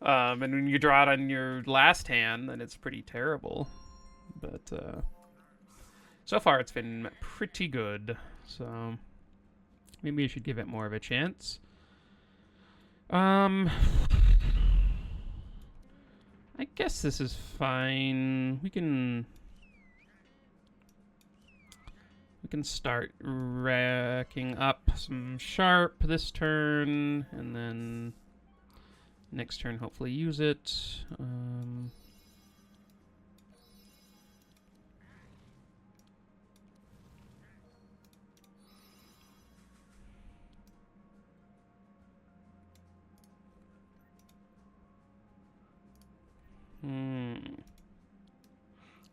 And when you draw it on your last hand, then it's pretty terrible. But, so far, it's been pretty good, so maybe I should give it more of a chance. I guess this is fine. We can can start racking up some sharp this turn, and then next turn hopefully use it.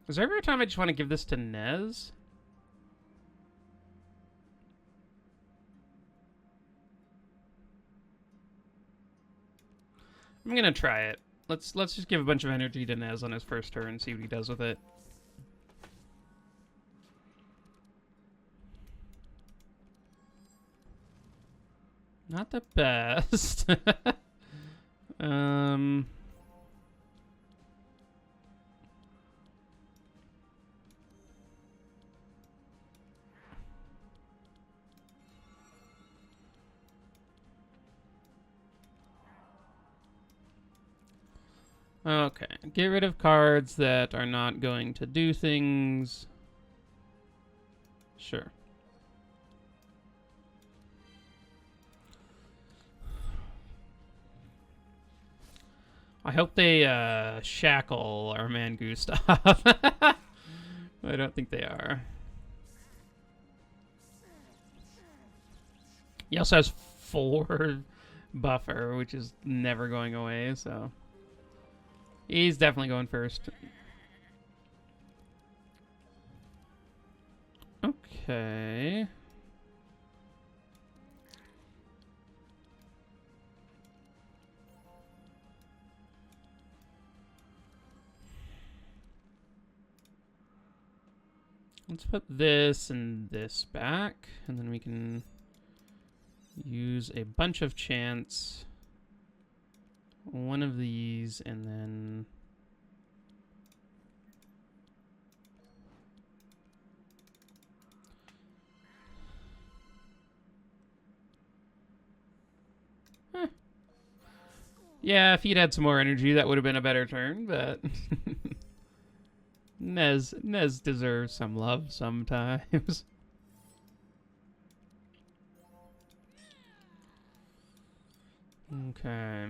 Is there ever a time I just want to give this to Nez? I'm gonna try it. Let's just give a bunch of energy to Nez on his first turn and see what he does with it. Not the best. Okay, get rid of cards that are not going to do things. Sure. I hope they shackle our man Gustav. I don't think they are. He also has 4 buffer, which is never going away, so he's definitely going first. Okay. Let's put this and this back, and then we can use a bunch of chance. One of these, and then yeah, if he'd had some more energy, that would have been a better turn, but Nez deserves some love sometimes. Okay.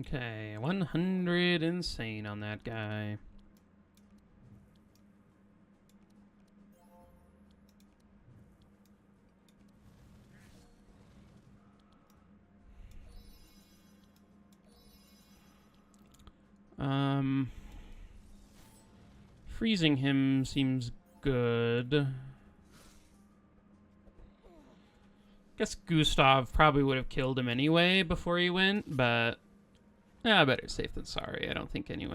Okay, 100 insane on that guy. Freezing him seems good. Guess Gustav probably would have killed him anyway before he went, but yeah, better safe than sorry. I don't think any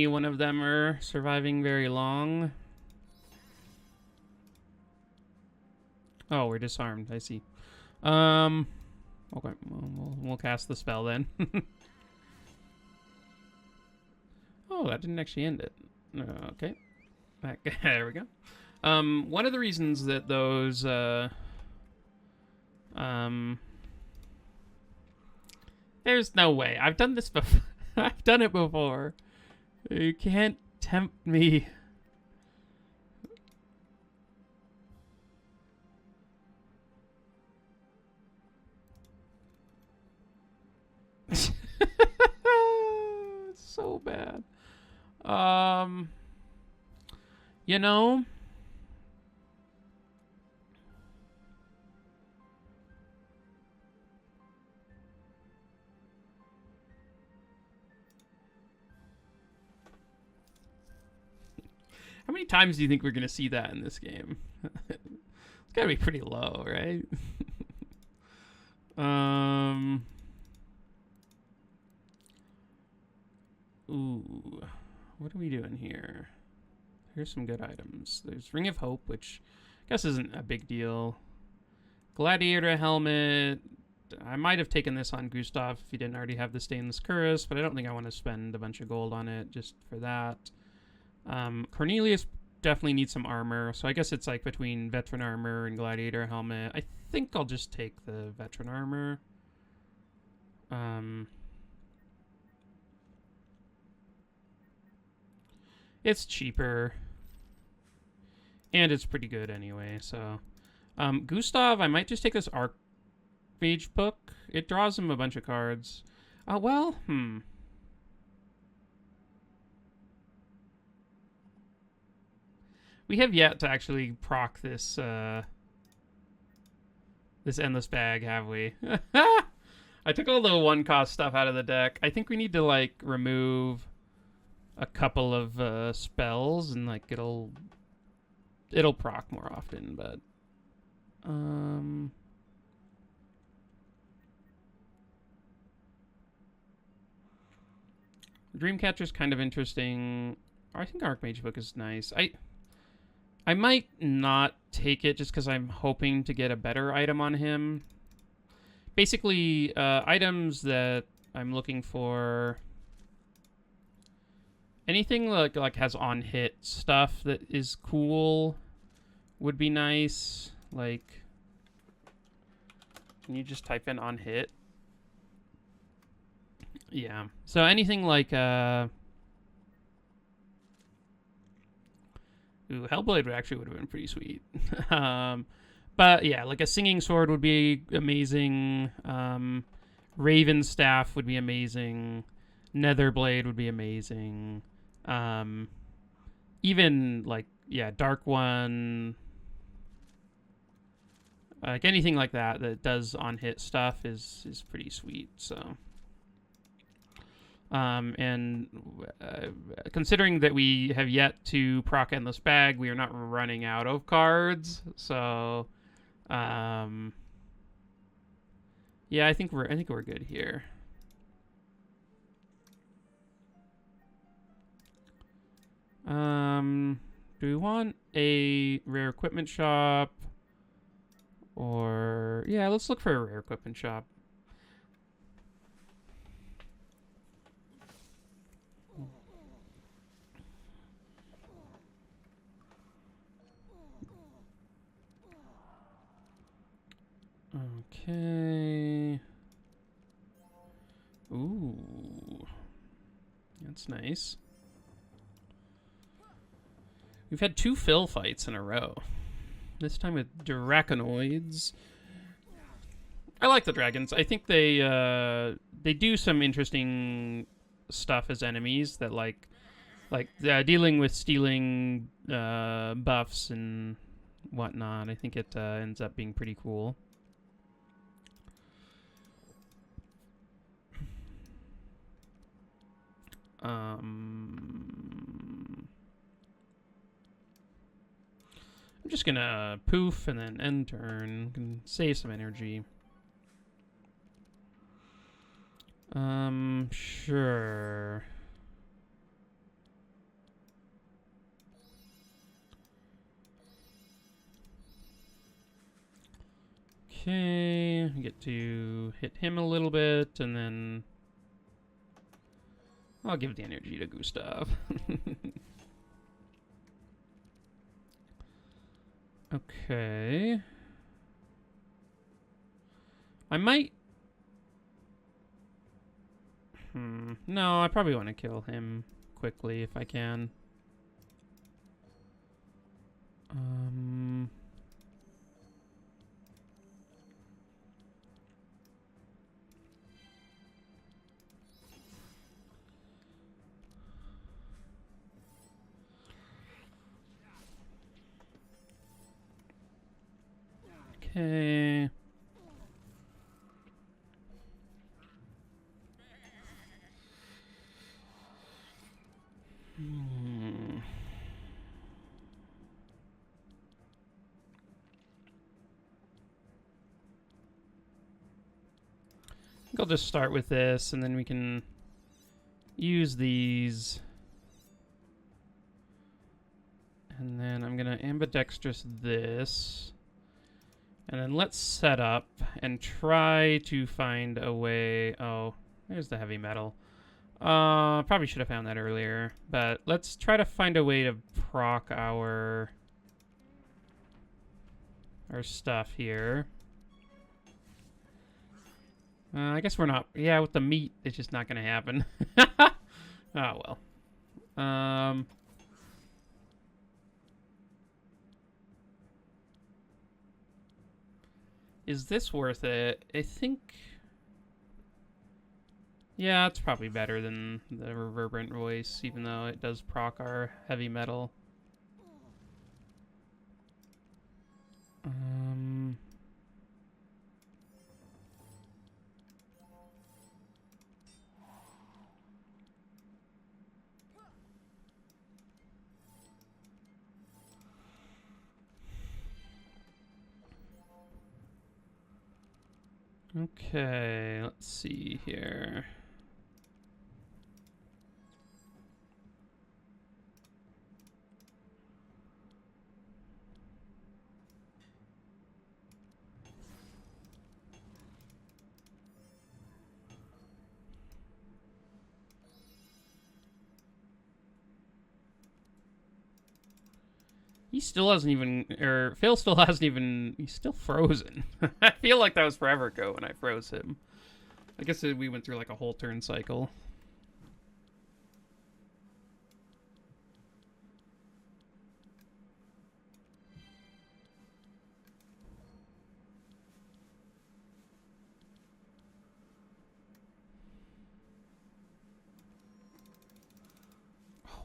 one of them are surviving very long. Oh, we're disarmed. I see. Okay, we'll cast the spell then. Oh, that didn't actually end it. Okay. There we go. One of the reasons that those there's no way. I've done this before. I've done it before. You can't tempt me. It's so bad. You know, how many times do you think we're gonna see that in this game? It's gotta be pretty low, right? Ooh, what are we doing here? Here's some good items. There's Ring of Hope, which I guess isn't a big deal. Gladiator helmet, I might have taken this on Gustav if he didn't already have the Stainless Cuirass, but I don't think I want to spend a bunch of gold on it just for that. Cornelius definitely needs some armor, so I guess it's like between veteran armor and gladiator helmet. I think I'll just take the veteran armor. It's cheaper, and it's pretty good anyway, so... Gustav, I might just take this Archmage book. It draws him a bunch of cards. Well, We have yet to actually proc this, this Endless Bag, have we? I took all the one-cost stuff out of the deck. I think we need to, like, remove a couple of, spells, and, like, it'll proc more often, but... Dreamcatcher's kind of interesting. I think Archmage book is nice. I might not take it just because I'm hoping to get a better item on him. Basically, items that I'm looking for... Anything like has on hit stuff that is cool would be nice. Like, can you just type in on hit? Yeah. So anything like Ooh, Hellblade actually would have been pretty sweet. But yeah, like a singing sword would be amazing. Raven staff would be amazing. Netherblade would be amazing. Even like, yeah, Dark One. Like anything like that does on hit stuff is pretty sweet. So, and considering that we have yet to proc Endless Bag, we are not running out of cards. So, yeah, I think we're good here. Do we want a rare equipment shop? Or, yeah, let's look for a rare equipment shop. Okay. Ooh. That's nice. We've had 2 fill fights in a row. This time with Draconoids. I like the dragons. I think they do some interesting stuff as enemies that like dealing with stealing buffs and whatnot. I think it ends up being pretty cool. I'm just gonna poof and then end turn. Can save some energy. Sure. Okay, I get to hit him a little bit, and then I'll give the energy to Gustav. Okay. I might... No, I probably want to kill him quickly if I can. Okay. I think I'll just start with this, and then we can use these. And then I'm going to ambidextrous this. And then let's set up and try to find a way. Oh, there's the heavy metal. Probably should have found that earlier. But let's try to find a way to proc our stuff here. I guess we're not. Yeah, with the meat, it's just not going to happen. Oh, well. Is this worth it? I think... Yeah, it's probably better than the reverberant voice, even though it does proc our heavy metal. Okay, let's see here. He still hasn't even, or Phil still hasn't even, he's still frozen. I feel like that was forever ago when I froze him. I guess we went through like a whole turn cycle.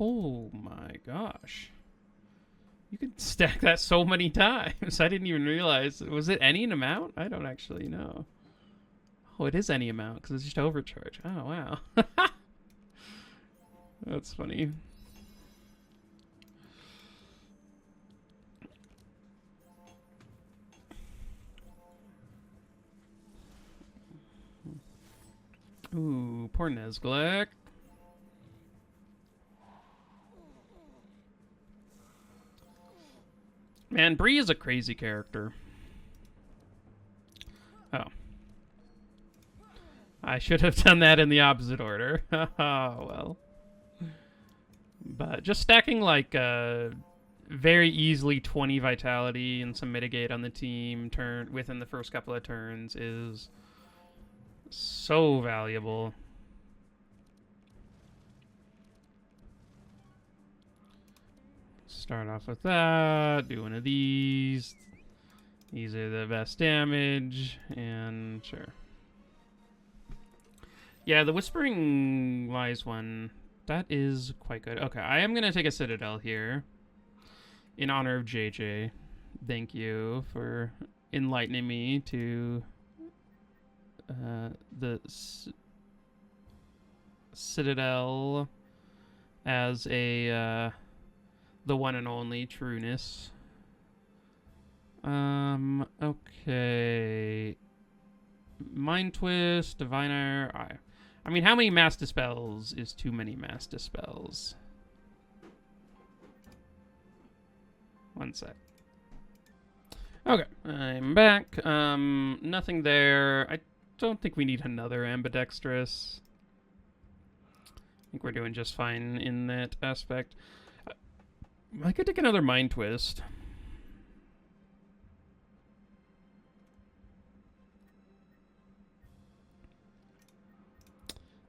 Oh my gosh. You could stack that so many times. I didn't even realize. Was it any amount? I don't actually know. Oh, it is any amount because it's just overcharge. Oh, wow. That's funny. Ooh, poor Nezglek. Man, Bree is a crazy character. Oh. I should have done that in the opposite order. Oh, well. But just stacking like very easily 20 vitality and some mitigate on the team within the first couple of turns is so valuable. Start off with that, do one of these. These are the best damage, and sure. Yeah, the Whispering Lies one, that is quite good. Okay, I am going to take a Citadel here in honor of JJ. Thank you for enlightening me to the Citadel as a the one and only trueness. Okay. Mind Twist, Diviner. I mean, how many Mass Dispels is too many Mass Dispels? One sec. Okay, I'm back. Nothing there. I don't think we need another Ambidextrous. I think we're doing just fine in that aspect. I could take another Mind Twist.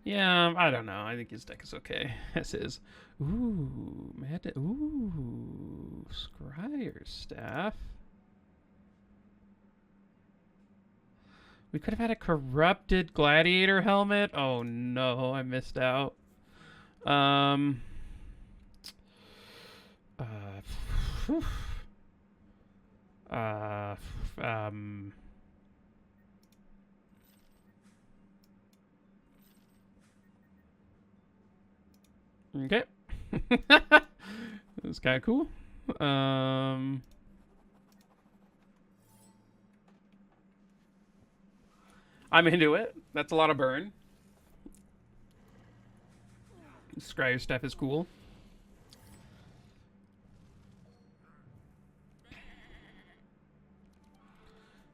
Yeah, I don't know. I think his deck is okay. As is. Ooh, ooh, Scryer Staff. We could have had a Corrupted Gladiator Helmet. Oh no, I missed out. Whew. Okay. That's kind of cool. I'm into it. That's a lot of burn. Scryer Staff is cool.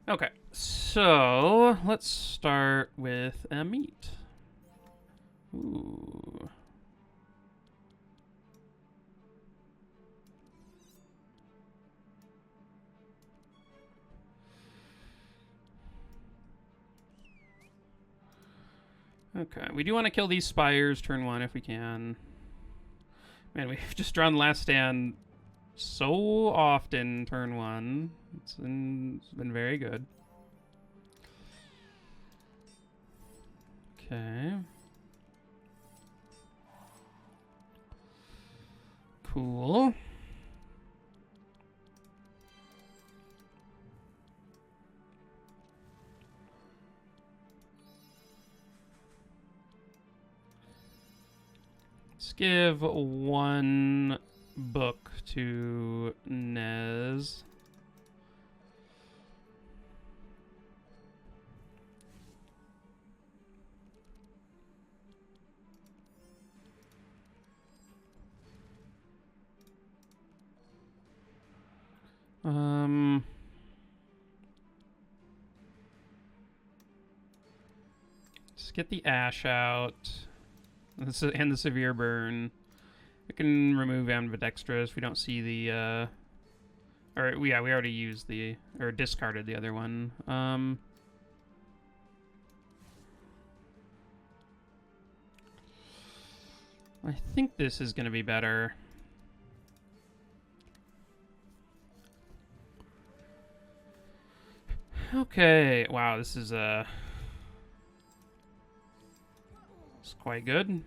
Okay, so let's start with a meat. Ooh. Okay, we do want to kill these spires turn 1 if we can. Man, we've just drawn Last Stand so often turn 1. It's been very good. Okay. Cool. Let's give 1 book to Nez. Let's get the ash out. And the severe burn. We can remove ambidextrous if we don't see the, or, yeah, we already used the, or discarded the other one. I think this is going to be better. Okay, wow, this is, it's quite good.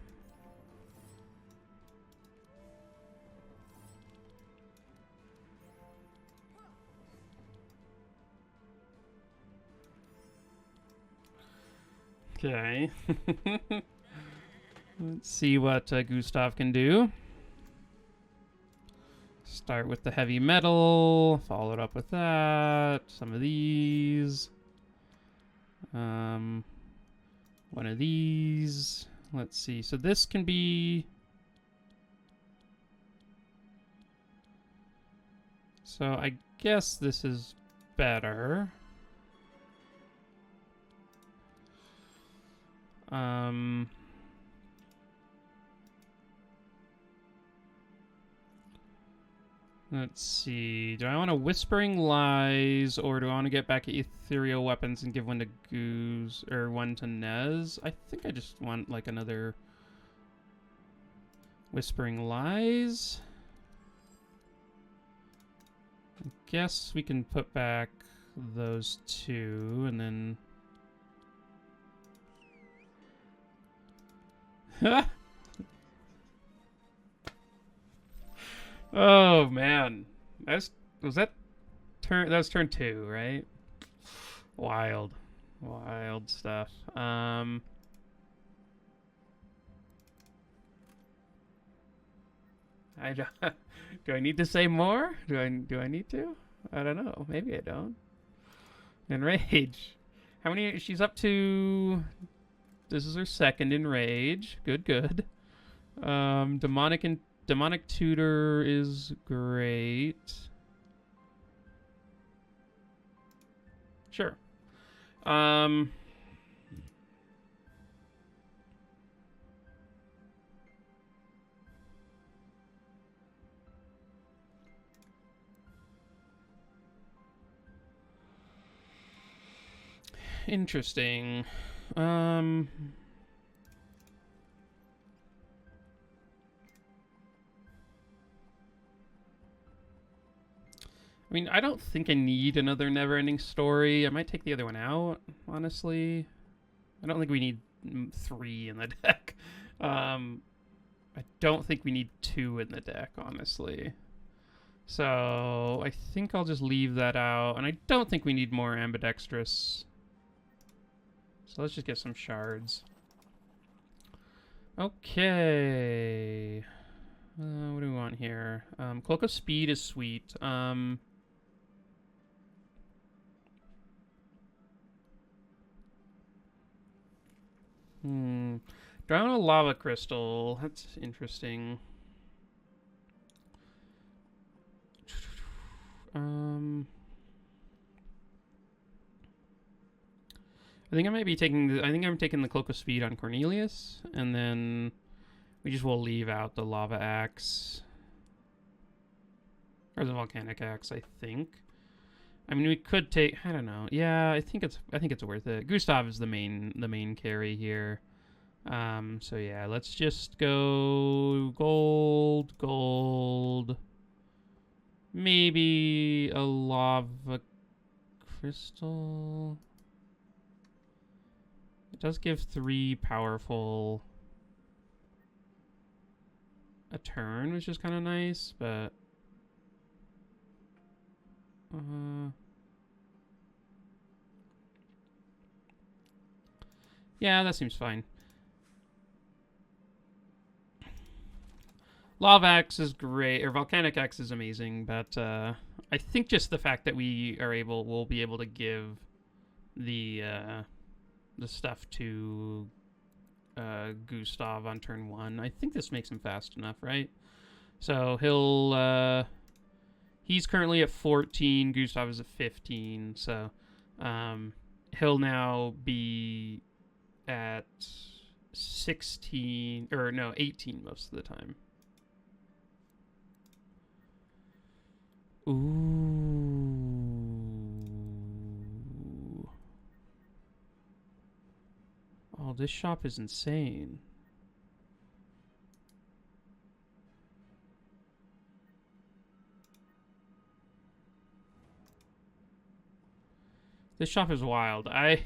Okay. Let's see what Gustav can do. Start with the heavy metal, follow it up with that. Some of these. One of these. Let's see. So this can be... So I guess this is better. Let's see. Do I want a Whispering Lies, or do I want to get back at Ethereal Weapons and give 1 to Goose, or 1 to Nez? I think I just want, like, another Whispering Lies. I guess we can put back those 2, and then... Oh man, was that turn? That was turn 2, right? Wild, wild stuff. I don't, do I need to say more? Do I need to? I don't know. Maybe I don't. Enrage. How many? She's up to. This is her 2nd enrage. Good, good. Demonic Tutor is great. Sure. Interesting. I mean, I don't think I need another never-ending story. I might take the other one out, honestly. I don't think we need 3 in the deck. I don't think we need 2 in the deck, honestly. So I think I'll just leave that out. And I don't think we need more ambidextrous. So let's just get some shards. Okay. What do we want here? Cloak of Speed is sweet. Do I want a lava crystal? That's interesting. I think I might be taking. I think I'm taking the Cloak of Speed on Cornelius, and then we just will leave out the Lava Axe or the Volcanic Axe. I think. I mean, we could take. I don't know. Yeah, I think it's worth it. Gustav is the main carry here. So yeah, let's just go gold. Maybe a lava crystal. It does give 3 powerful a turn, which is kind of nice, but yeah, that seems fine. Lava Axe is great, or Volcanic Axe is amazing, but I think just the fact that we'll be able to give the stuff to Gustav on turn 1. I think this makes him fast enough, right? So he's currently at 14. Gustav is at 15. So he'll now be at 16 or no 18 most of the time. Ooh. Oh, this shop is insane. This shop is wild. Let's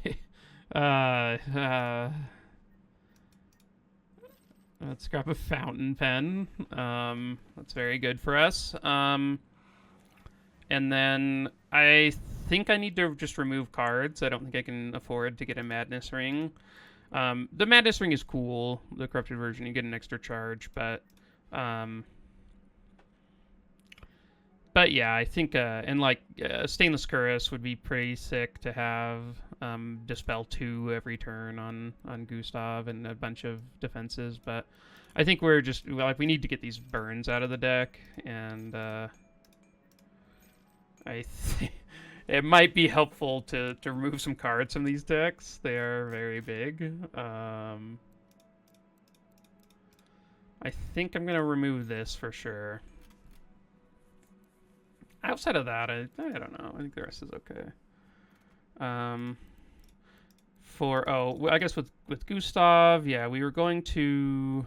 grab a fountain pen. That's very good for us. And then I think I need to just remove cards. I don't think I can afford to get a Madness Ring. The Madness Ring is cool. The corrupted version, you get an extra charge, but yeah, I think Stainless Cuirass would be pretty sick to have. Dispel 2 every turn on Gustav and a bunch of defenses, but I think we're just we need to get these burns out of the deck, and I think it might be helpful to remove some cards from these decks. They are very big. I think I'm gonna remove this for sure. Outside of that, I don't know. I think the rest is okay. I guess with Gustav, yeah, we were going to.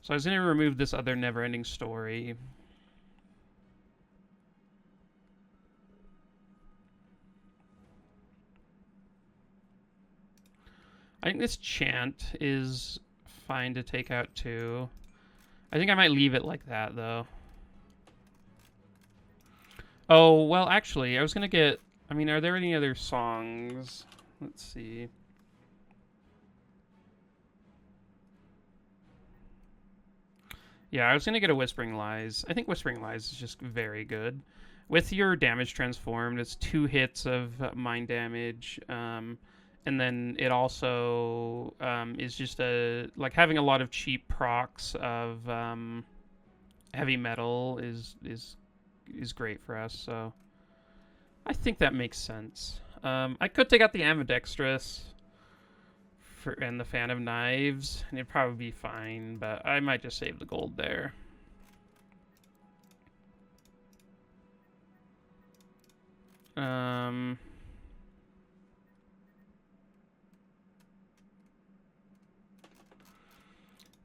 So I was going to remove this other never-ending story. I think this chant is fine to take out too. I think I might leave it like that though. Oh, well, actually, I was going to get. I mean, are there any other songs? Let's see. Yeah, I was going to get a Whispering Lies. I think Whispering Lies is just very good. With your damage transformed, it's 2 hits of mind damage. And then it also is just having a lot of cheap procs of heavy metal is great for us. So I think that makes sense. I could take out the Ambidextrous and the Fan of Knives, and it'd probably be fine, but I might just save the gold there.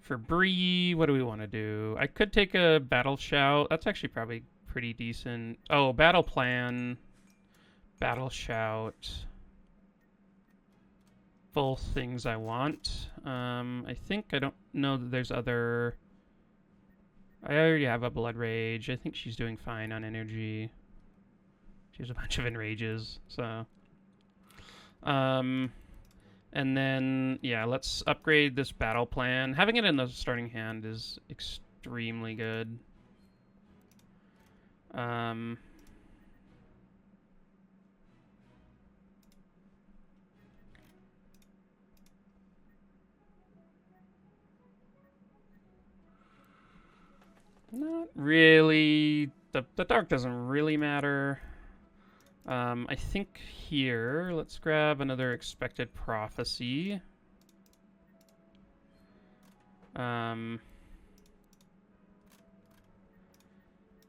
For Bree, what do we want to do? I could take a Battle Shout. That's actually probably pretty decent. Oh, Battle Plan, Battle Shout. Both things I want. I think I don't know that there's other. I already have a Blood Rage. I think she's doing fine on energy. She has a bunch of enrages, so. And then, yeah, let's upgrade this battle plan. Having it in the starting hand is extremely good. Not really the dark doesn't really matter. I think here, let's grab another expected prophecy. And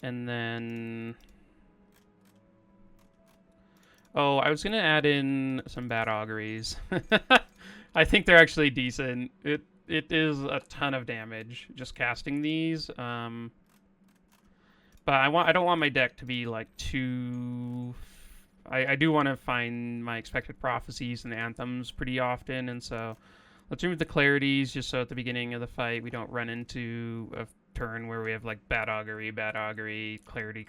then... Oh, I was going to add in some bad auguries. I think they're actually decent. It is a ton of damage just casting these. But I don't want my deck to be like too... I do want to find my expected prophecies and anthems pretty often, and so let's remove the clarities just so at the beginning of the fight we don't run into a turn where we have like bad augury, clarity,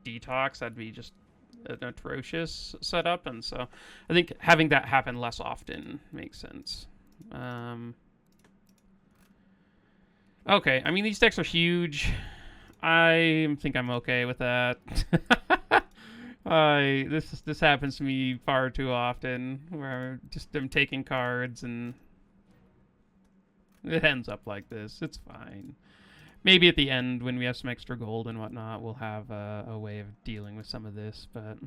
detox. That'd be just an atrocious setup, and so I think having that happen less often makes sense. Okay, I mean these decks are huge. I think I'm okay with that. This happens to me far too often, where I'm taking cards and it ends up like this. It's fine. Maybe at the end, when we have some extra gold and whatnot, we'll have a way of dealing with some of this, but...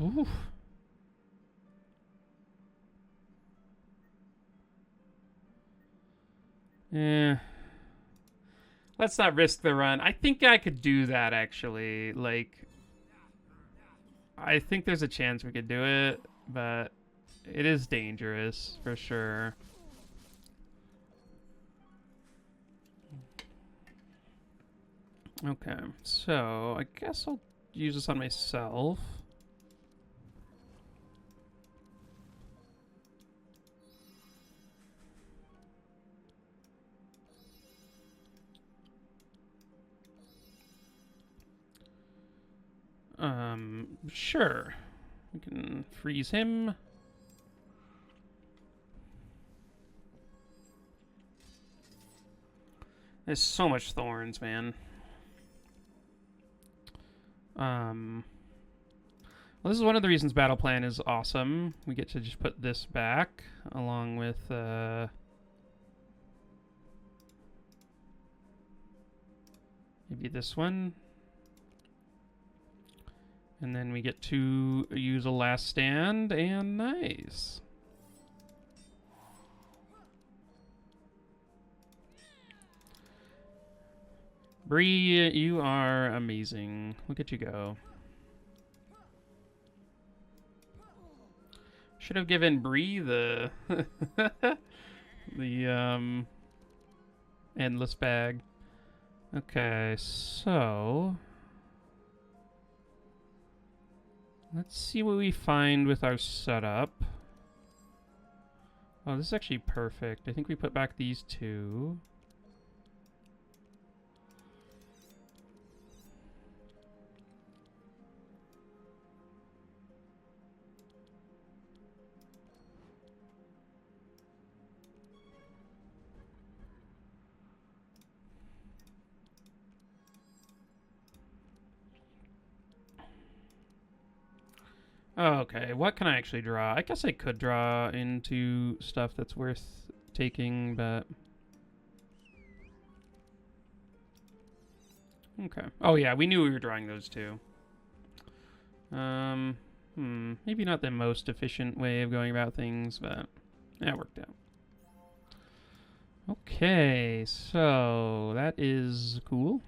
Oof. Eh. Let's not risk the run. I think I could do that, actually. Like, I think there's a chance we could do it, but it is dangerous, for sure. Okay, so I guess I'll use this on myself. Sure. We can freeze him. There's so much thorns, man. Well, this is one of the reasons Battle Plan is awesome. We get to just put this back along with maybe this one. And then we get to use a last stand, and nice. Bree, you are amazing. Look at you go. Should have given Bree the the endless bag. Okay, so let's see what we find with our setup. Oh, this is actually perfect. I think we put back these two. Okay, what can I actually draw? I guess I could draw into stuff that's worth taking, but... Okay. Oh yeah, we knew we were drawing those two. Maybe not the most efficient way of going about things, but yeah, it worked out. Okay, so that is cool.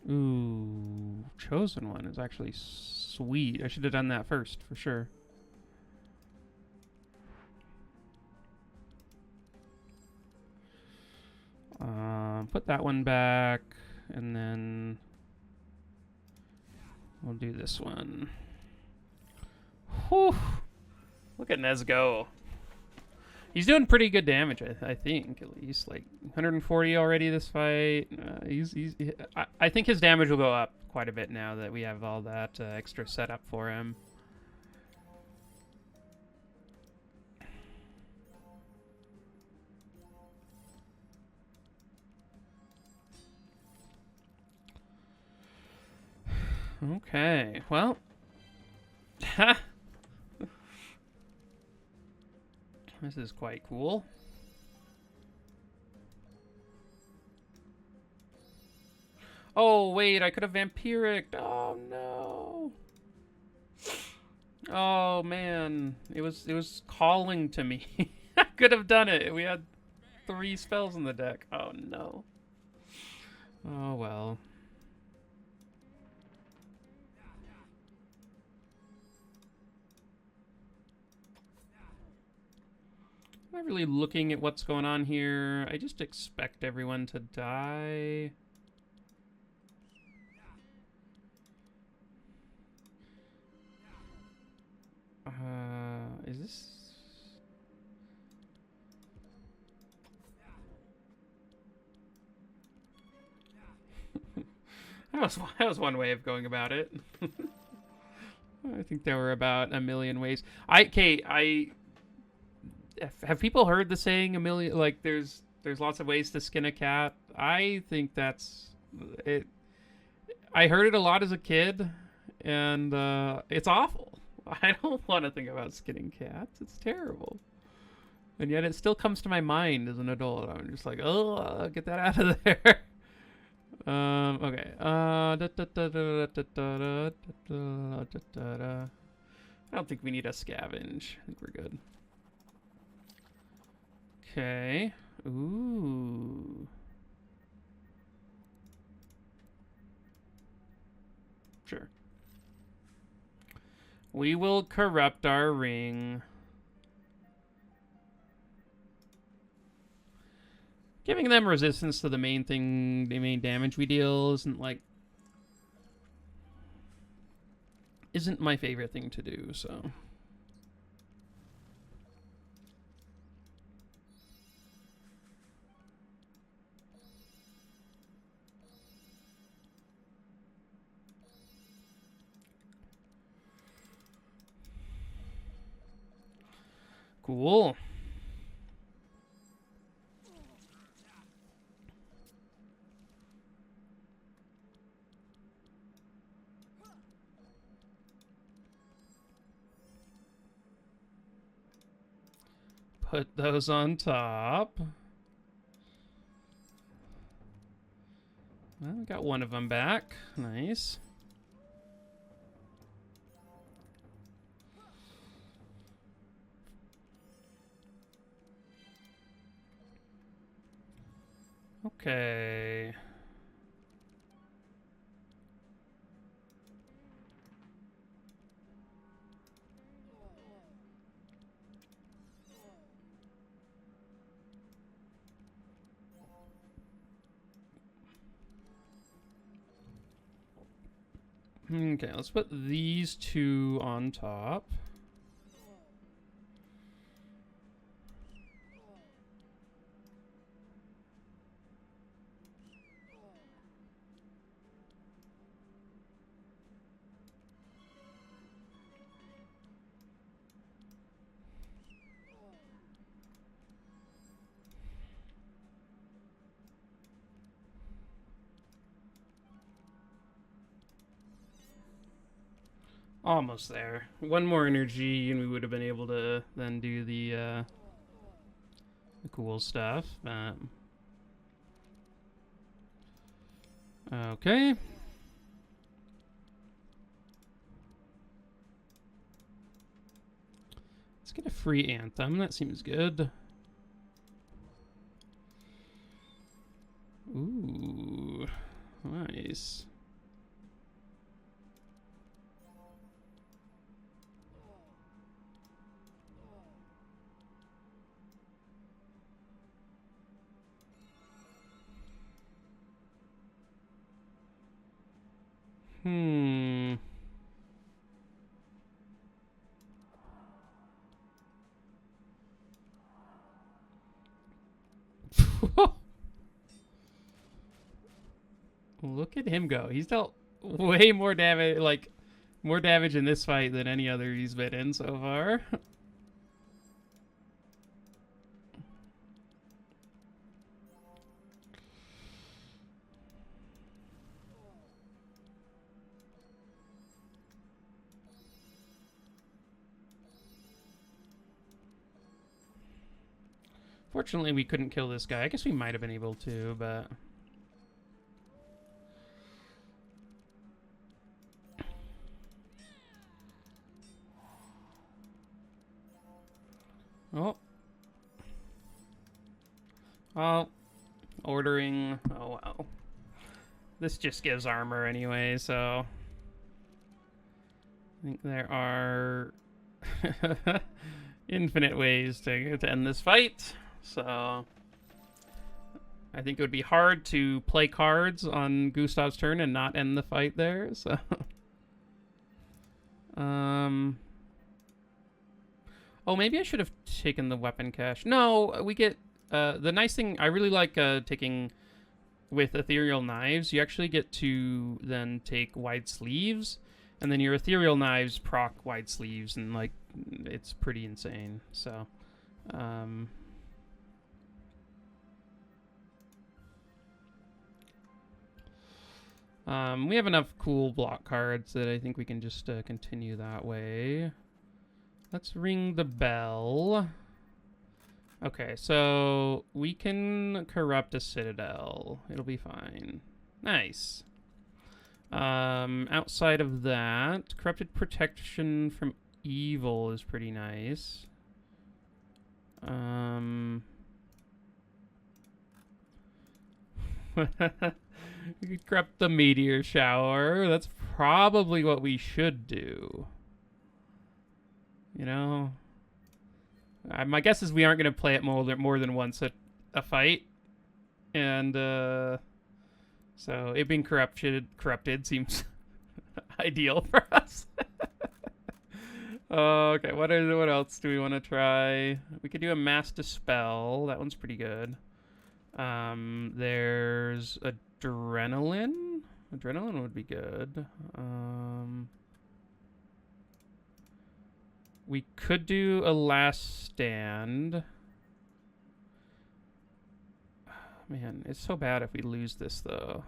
Ooh, Chosen One is actually sweet. I should have done that first, for sure. Put that one back, and then we'll do this one. Whew! Look at Nez go. He's doing pretty good damage, I think, at least. Like, 140 already this fight. I think his damage will go up quite a bit now that we have all that extra setup for him. Okay, well, This is quite cool. Oh, wait, I could have vampiric. Oh, no. Oh, man. It was calling to me. I could have done it. We had 3 spells in the deck. Oh, no. Oh, well. I'm not really looking at what's going on here. I just expect everyone to die. Is this... that was one way of going about it. I think there were about a million ways. I have people heard the saying a million, like there's lots of ways to skin a cat. I think that's it. I heard it a lot as a kid, and it's awful. I don't want to think about skinning cats. It's terrible. And yet it still comes to my mind as an adult. I'm just like, oh, get that out of there. Okay. I don't think we need a scavenge. I think we're good. Okay. Ooh. Sure. We will corrupt our ring. Giving them resistance to the main thing, the main damage we deal isn't my favorite thing to do, so. Cool. Put those on top. Well, we got one of them back. Nice. Okay. Okay, let's put these 2 on top. Almost there. One more energy, and we would have been able to then do the cool stuff. Okay. Let's get a free anthem. That seems good. Ooh. Nice. Look at him go. He's dealt way more damage, more damage in this fight than any other he's been in so far. Fortunately, we couldn't kill this guy. I guess we might have been able to, but... Oh. Oh. Ordering. Oh, wow. This just gives armor anyway, so... I think there are... infinite ways to end this fight, so... I think it would be hard to play cards on Gustav's turn and not end the fight there, so... Oh, maybe I should have taken the weapon cache. No, we get... the nice thing... I really like taking... With ethereal knives, you actually get to then take wide sleeves, and then your ethereal knives proc wide sleeves, and, like, it's pretty insane, so... we have enough cool block cards that I think we can just continue that way. Let's ring the bell. Okay, so we can corrupt a citadel. It'll be fine. Nice. Outside of that, corrupted protection from evil is pretty nice. We could corrupt the meteor shower. That's probably what we should do. You know? My guess is we aren't going to play it more than once a fight. And, so it being corrupted seems ideal for us. Okay, what else do we want to try? We could do a mass dispel. That one's pretty good. There's adrenaline. Adrenaline would be good. We could do a last stand. Man, it's so bad if we lose this, though.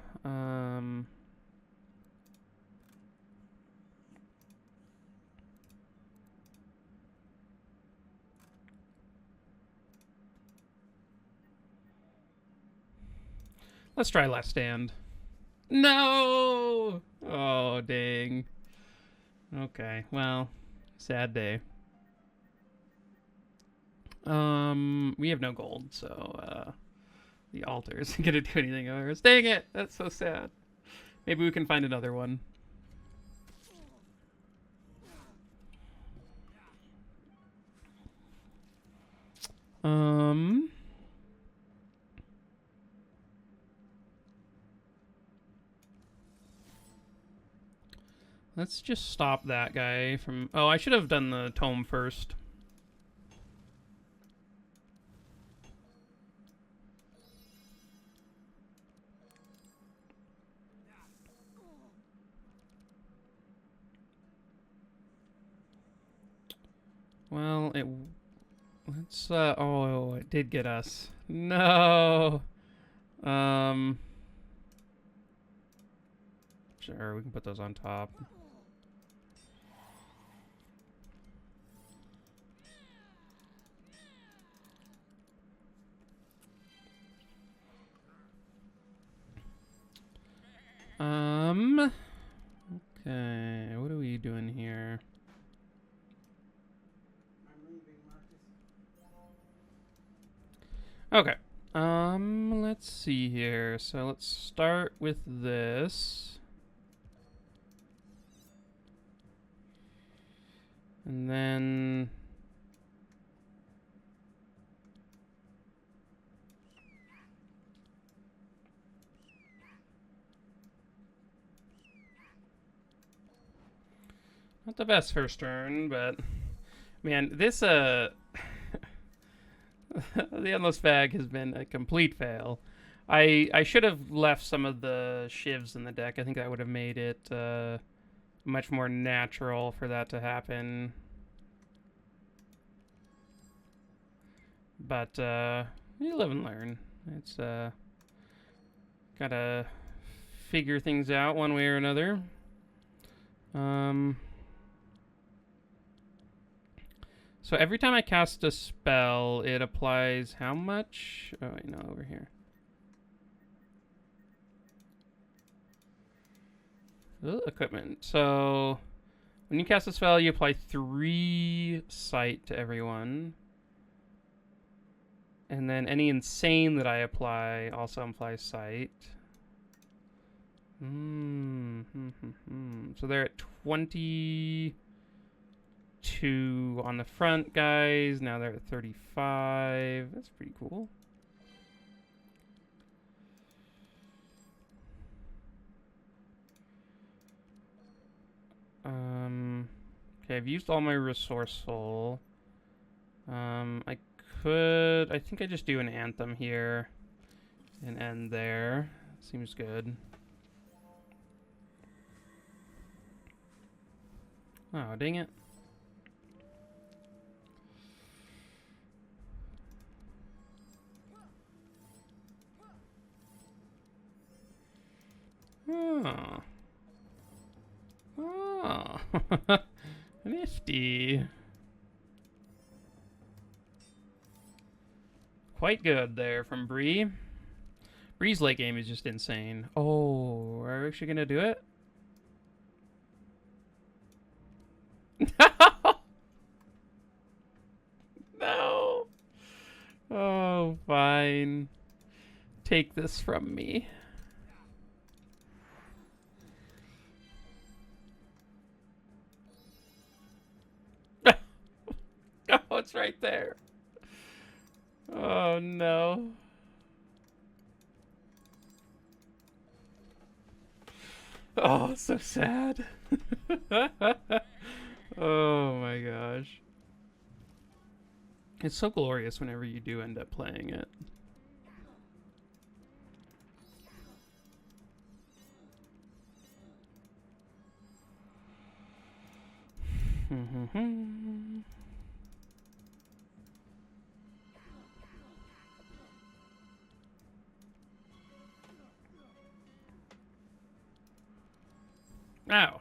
Let's try last stand. No! Oh, dang. Okay, well, sad day. We have no gold, so, the altar isn't gonna do anything over us. Dang it! That's so sad. Maybe we can find another one. Let's just stop that guy from... Oh, I should have done the tome first. Well, let's, oh, it did get us. No! Sure, we can put those on top. Okay, what are we doing here? Okay. Let's see here. So let's start with this. And then... Not the best first turn, but... Man, this, the Endless Bag has been a complete fail. I should have left some of the shivs in the deck. I think that would have made it much more natural for that to happen. But you live and learn. It's gotta figure things out one way or another. So every time I cast a spell, it applies how much? Oh, wait, no, over here. Ooh, equipment. So when you cast a spell, you apply 3 sight to everyone. And then any insane that I apply also applies sight. So they're at 22 on the front, guys. Now they're at 35. That's pretty cool. Okay, I've used all my resourceful. I think I just do an anthem here and end there. Seems good. Oh, dang it. Oh. Oh. Nifty. Quite good there from Bree. Bree's late game is just insane. Oh, are we actually gonna do it? No! No! Oh, fine. Take this from me. Oh, it's right there. Oh, no. Oh, so sad. Oh my gosh. It's so glorious whenever you do end up playing it. Ow.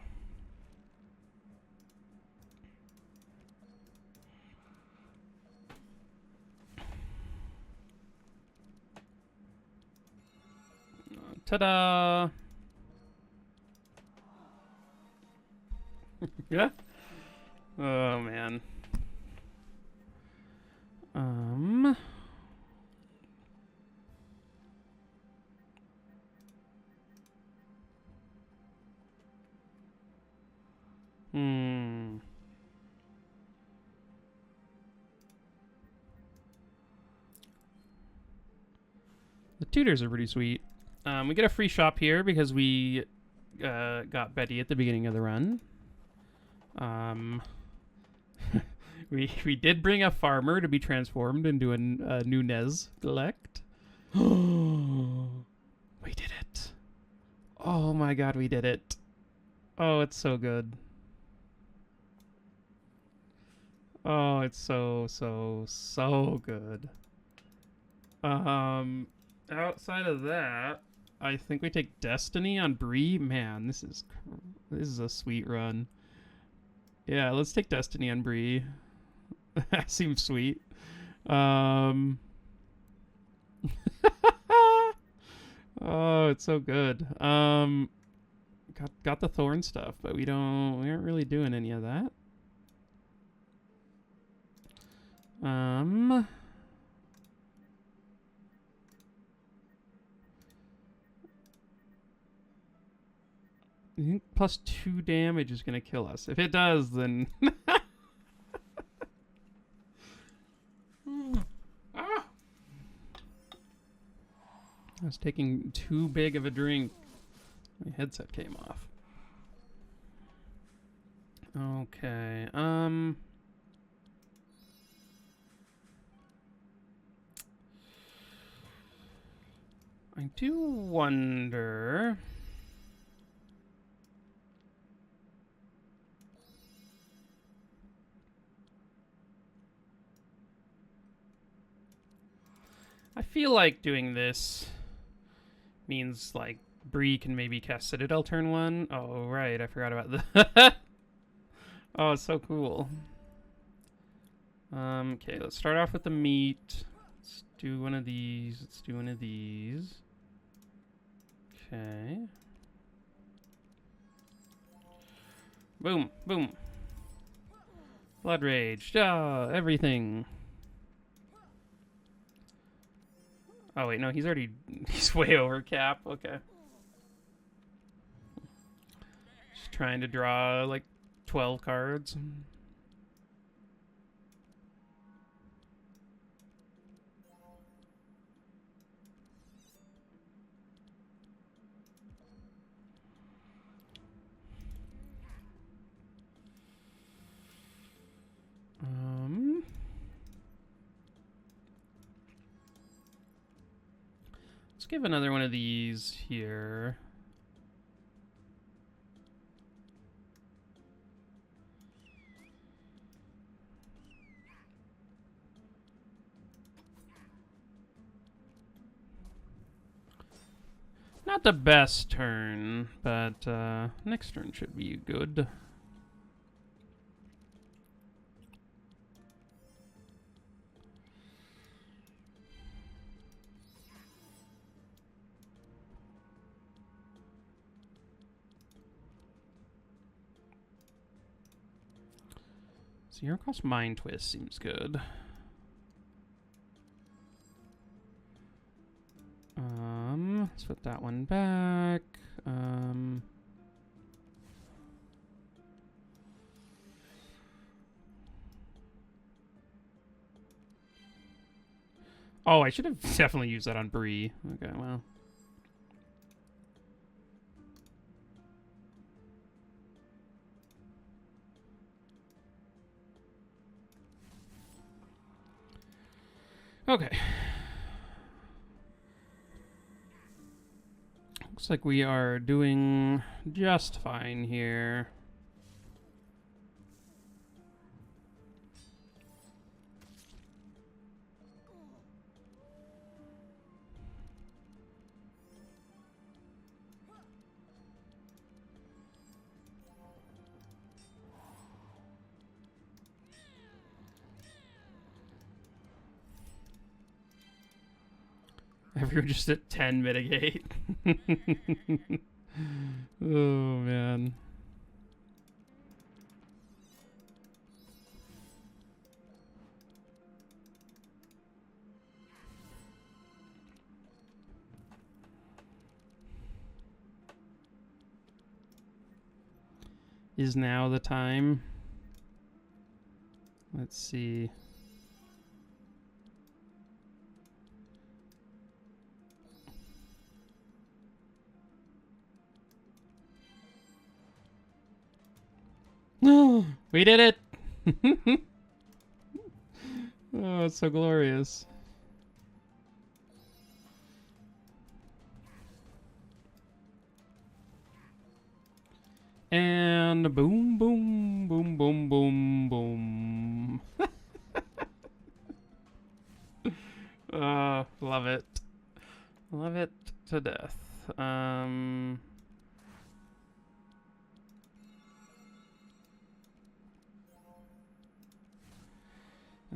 Ta-da! Yeah? Oh, man. The tutors are pretty sweet. We get a free shop here because we got Betty at the beginning of the run. We did bring a farmer to be transformed into a Nunez elect. We did it. Oh my god, we did it. Oh, it's so good. Oh, it's so good. Outside of that, I think we take Destiny on Bree. Man, this is a sweet run. Yeah, let's take Destiny on Bree. That seems sweet. Oh, it's so good. Got the thorn stuff, but we aren't really doing any of that. I think +2 damage is going to kill us. If it does, then... I was taking too big of a drink. My headset came off. Okay, I do wonder... I feel like doing this means, like, Bree can maybe cast Citadel turn 1. Oh, right, I forgot about that. Oh, it's so cool. Okay, let's start off with the meat. Let's do one of these. Let's do one of these. Okay. Boom, boom. Blood rage. Everything. Oh, wait, no, he's already... He's way over cap. Okay. Just trying to draw, like, 12 cards. Let's give another one of these here. Not the best turn, but next turn should be good. Zero cost Mind Twist seems good. Let's put that one back. Oh, I should have definitely used that on Bree. Okay, well. Okay. Looks like we are doing just fine here. Everyone just at 10 mitigate. Oh, man. Is now the time? Let's see. No, we did it. Oh, it's so glorious. And boom, boom, boom, boom, boom, boom. Love it. Love it to death. And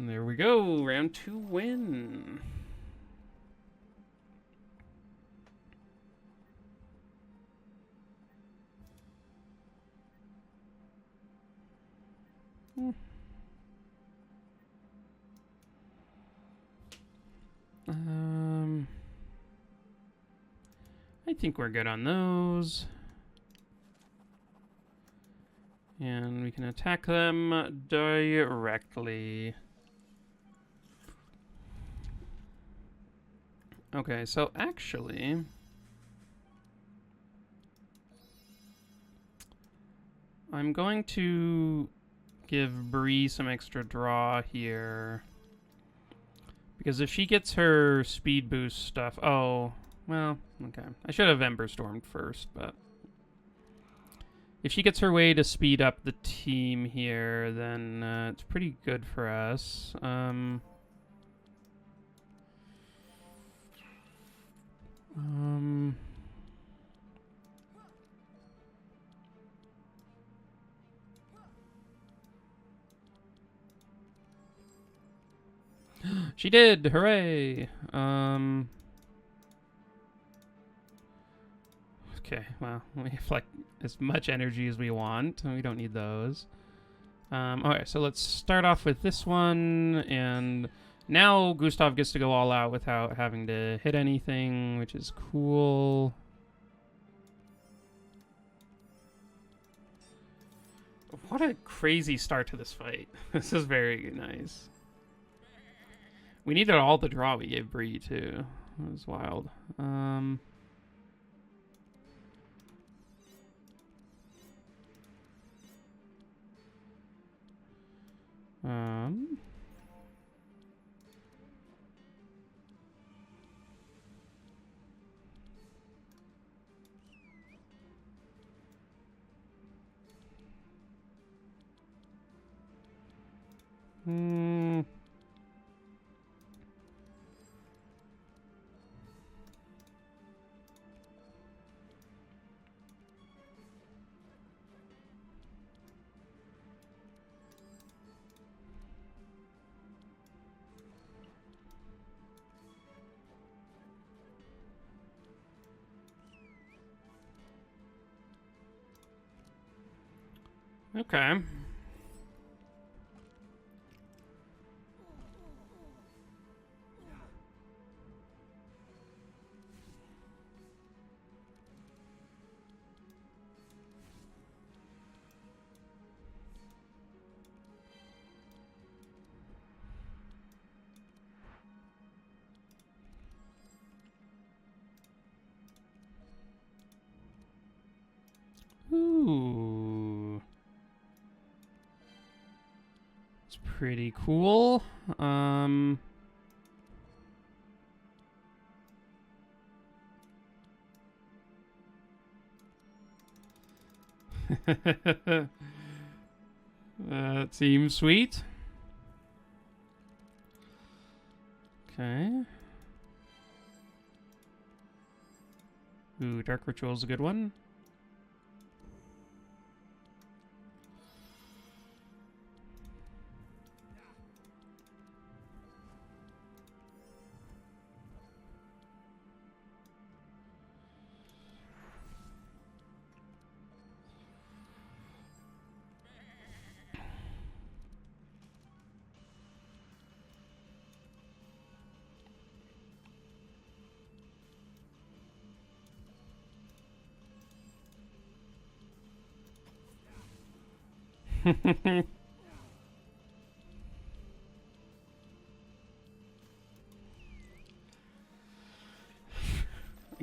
there we go. Round 2 win. I think we're good on those. And we can attack them directly. Okay, so actually... I'm going to give Bree some extra draw here. Because if she gets her speed boost stuff... Oh, well, okay. I should have Ember Stormed first, but... If she gets her way to speed up the team here, then it's pretty good for us. She did! Hooray! Okay, well, we have like as much energy as we want. We don't need those. Alright, so let's start off with this one, and now Gustav gets to go all out without having to hit anything, which is cool. What a crazy start to this fight. This is very nice. We needed all the draw we gave Bree, too. That was wild. Okay. Ooh. It's pretty cool. That seems sweet. Okay. Ooh, Dark Ritual's a good one.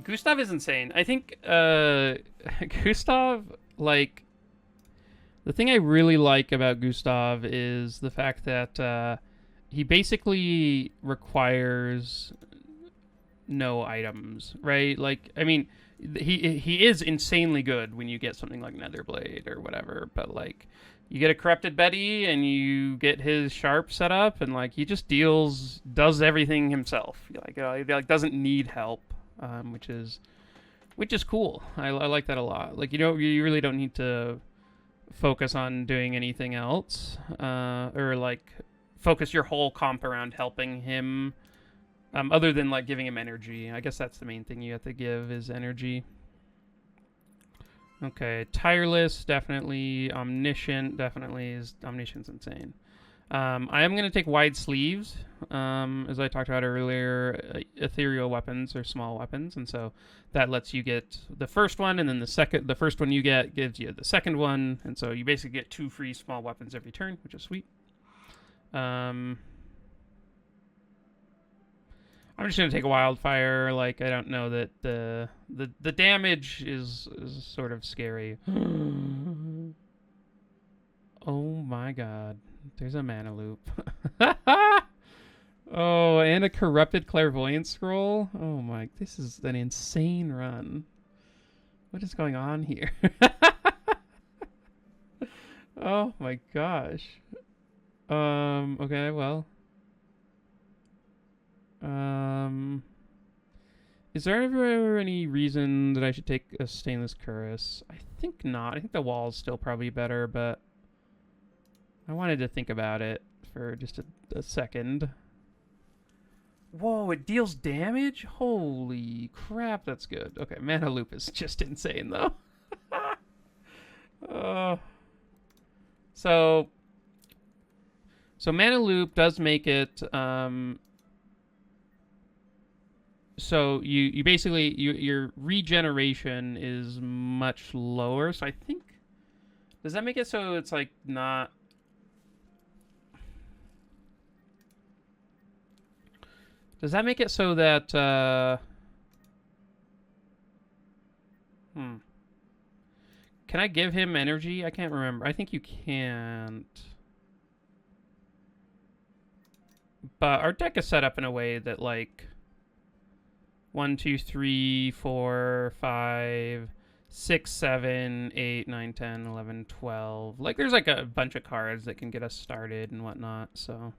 Gustav is insane. I think Gustav, like, the thing I really like about Gustav is the fact that he basically requires no items, right? Like, I mean, he is insanely good when you get something like Netherblade or whatever, but like, you get a Corrupted Betty and you get his Sharp set up, and like, he just does everything himself. He like doesn't need help, which is cool. I like that a lot. Like, you really don't need to focus on doing anything else, or like focus your whole comp around helping him, other than like giving him energy. I guess that's the main thing you have to give is energy. Okay, tireless, definitely. Omniscient, definitely. Omniscient's insane. I am going to take wide sleeves, as I talked about earlier. Ethereal weapons are small weapons, and so that lets you get the first one, and then the first one you get gives you the second one, and so you basically get 2 free small weapons every turn, which is sweet. I'm just gonna take a wildfire. Like, I don't know that the damage is sort of scary. Oh my god. There's a mana loop. Oh, and a corrupted clairvoyance scroll. Oh my, this is an insane run. What is going on here? Oh my gosh. Okay, well. Is there ever any reason that I should take a stainless cuirass? I think not. I think the wall's still probably better, but I wanted to think about it for just a second. Whoa, it deals damage? Holy crap, that's good. Okay, Mana Loop is just insane, though. uh, so, so Mana Loop does make it, so you basically, your regeneration is much lower, so I think, does that make it so it's, like, not... Does that make it so that, Can I give him energy? I can't remember. I think you can't. But our deck is set up in a way that, like, 1, 2, 3, 4, 5, 6, 7, 8, 9, 10, 11, 12. Like, there's, like, a bunch of cards that can get us started and whatnot, so...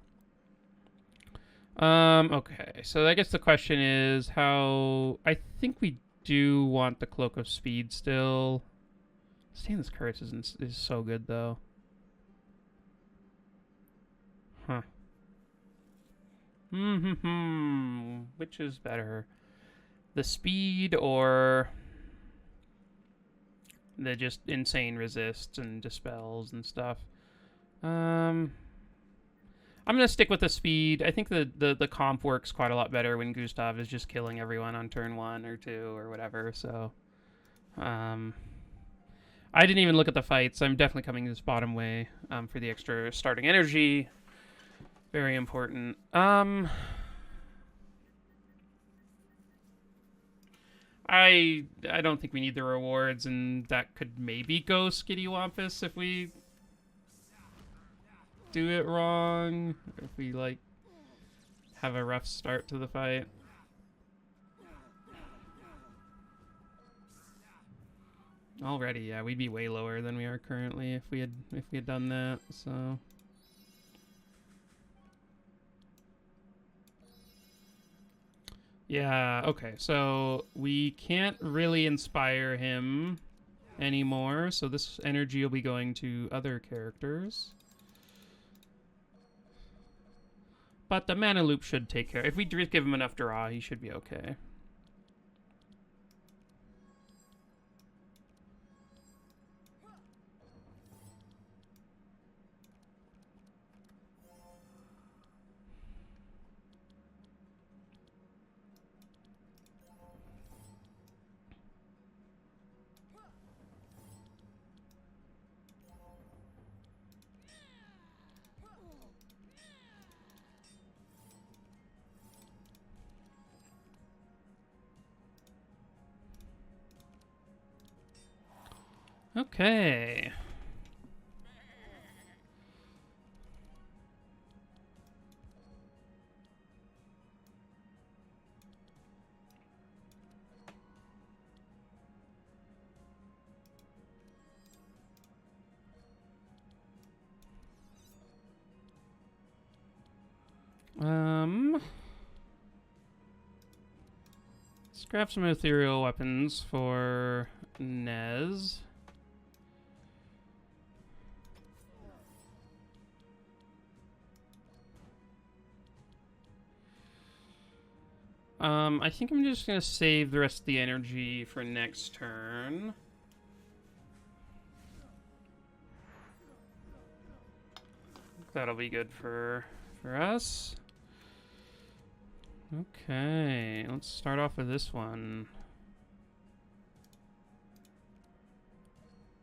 okay. So I guess the question is how... I think we do want the Cloak of Speed still. Stainless Curse is so good, though. Huh. Which is better? The speed or the just insane resists and dispels and stuff? I'm gonna stick with the speed. I think the comp works quite a lot better when Gustav is just killing everyone on turn 1 or 2 or whatever, so... I didn't even look at the fights. I'm definitely coming this bottom way for the extra starting energy. Very important. I don't think we need the rewards, and that could maybe go Skittywampus if we do it wrong. Or if we, like, have a rough start to the fight. Already, yeah, we'd be way lower than we are currently if we had done that, so... Yeah, okay, so we can't really inspire him anymore, so this energy will be going to other characters. But the Mana Loop should take care. If we just give him enough draw, he should be okay. Okay. Let's grab some ethereal weapons for Nez. I think I'm just gonna save the rest of the energy for next turn. That'll be good for us. Okay, let's start off with this one.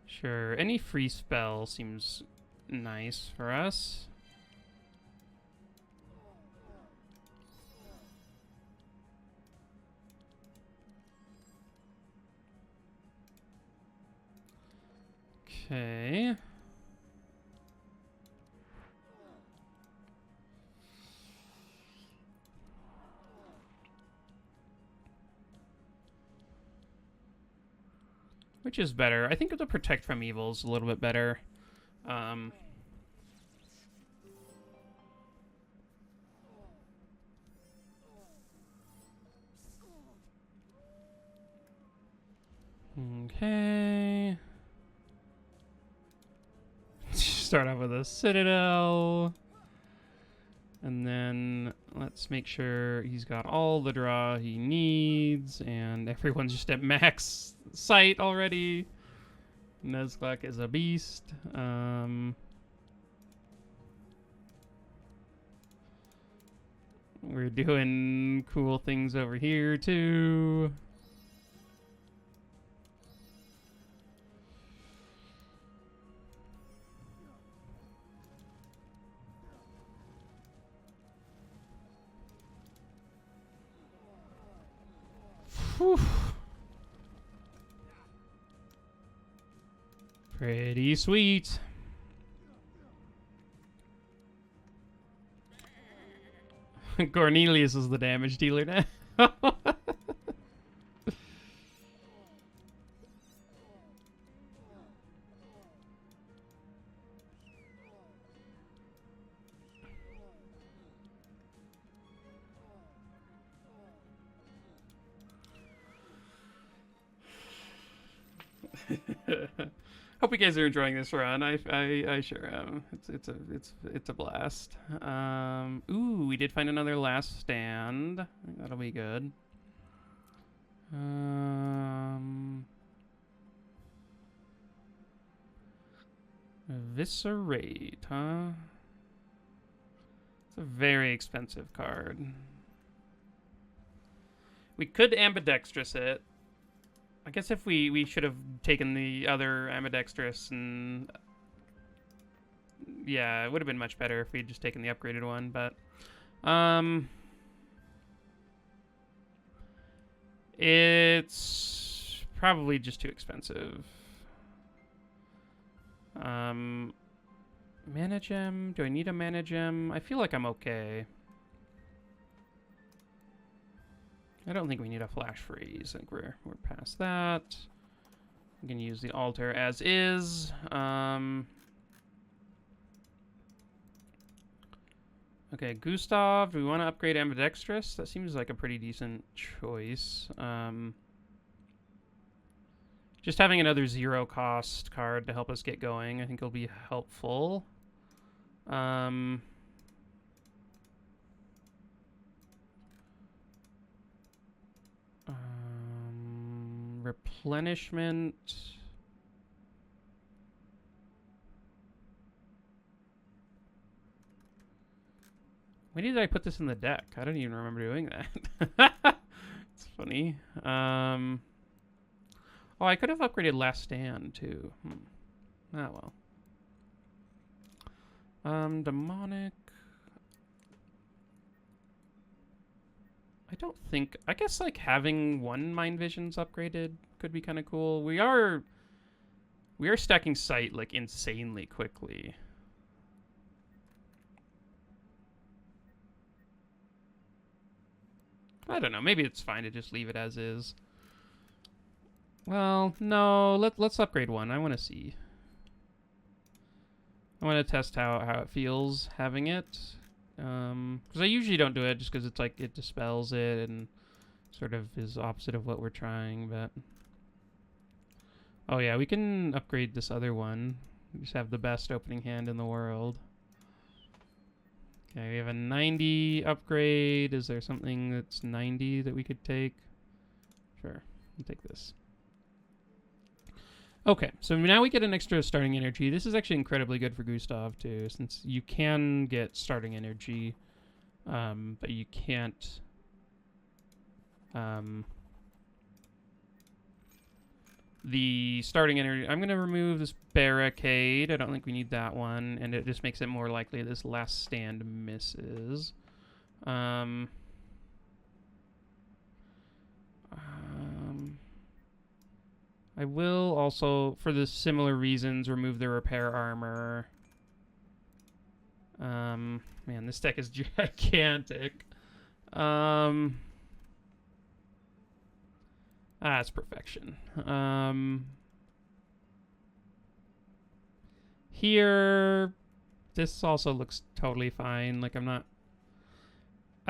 Sure, any free spell seems nice for us. Okay. Which is better? I think the Protect from Evil is a little bit better. Okay. Start off with a Citadel. And then let's make sure he's got all the draw he needs, and everyone's just at max sight already. Nuzlocke is a beast. We're doing cool things over here too. Whew. Pretty sweet. Cornelius is the damage dealer now. Hope you guys are enjoying this run. I sure am. It's a blast. Ooh, we did find another last stand. I think that'll be good. Eviscerate, huh? It's a very expensive card. We could ambidextrous it. I guess if we should have taken the other ambidextrous, and yeah, it would have been much better if we'd just taken the upgraded one, but it's probably just too expensive. Mana gem? Do I need a mana gem? I feel like I'm okay. I don't think we need a flash freeze. I think we're past that. We can use the altar as is. Okay, Gustav. Do we want to upgrade ambidextrous? That seems like a pretty decent choice. Just having another 0 cost card to help us get going, I think will be helpful. Replenishment. When did I put this in the deck? I don't even remember doing that. It's funny. Oh, I could have upgraded Last Stand too. Oh well. Demonic. I don't think. I guess like having one Mind Visions upgraded could be kind of cool. We are stacking sight like insanely quickly. I don't know. Maybe it's fine to just leave it as is. Well, no. Let's upgrade one. I want to see. I want to test how it feels having it. Because I usually don't do it just because it's like it dispels it and sort of is opposite of what we're trying, but oh yeah, we can upgrade this other one. We just have the best opening hand in the world. Okay, we have a 90 upgrade. Is there something that's 90 that we could take? Sure, we'll take this. Okay, so now we get an extra starting energy. This is actually incredibly good for Gustav, too, since you can get starting energy, but you can't... the starting energy... I'm going to remove this barricade. I don't think we need that one, and it just makes it more likely this last stand misses. I will also, for the similar reasons, remove the repair armor. Man, this deck is gigantic. It's perfection. Here, this also looks totally fine. Like, I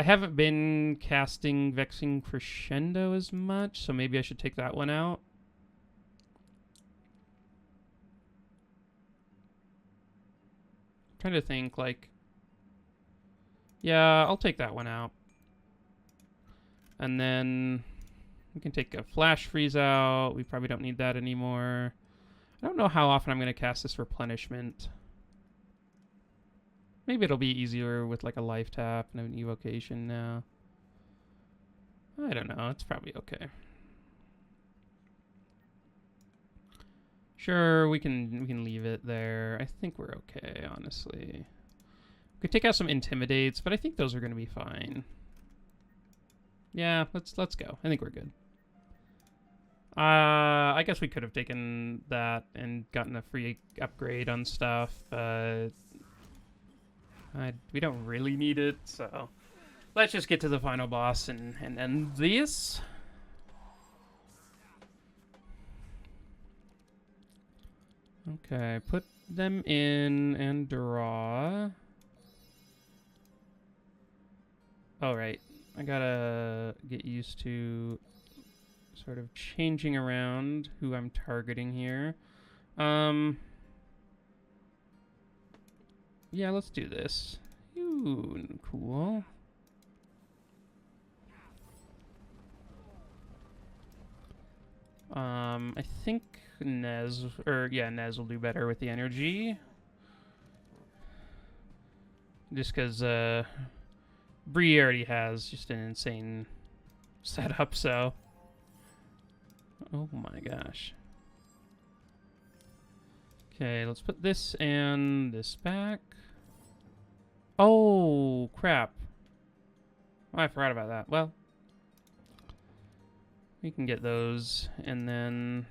haven't been casting Vexing Crescendo as much, so maybe I should take that one out. Trying to think, like, Yeah, I'll take that one out. And then we can take a flash freeze out. We probably don't need that anymore. I don't know how often I'm going to cast this replenishment. Maybe it'll be easier with like a life tap and an evocation now. I don't know. It's probably okay. Sure, we can leave it there. I think we're okay, honestly. We could take out some intimidates, but I think those are going to be fine. Yeah, let's go. I think we're good. I guess we could have taken that and gotten a free upgrade on stuff, but we don't really need it, so let's just get to the final boss and end this. Okay, put them in and draw. Oh, right. I gotta get used to sort of changing around who I'm targeting here. Yeah, let's do this. Ooh, cool. I think Nez will do better with the energy. Just because, Bree already has just an insane setup, so. Oh my gosh. Okay, let's put this and this back. Oh, crap. Oh, I forgot about that. Well, we can get those, and then...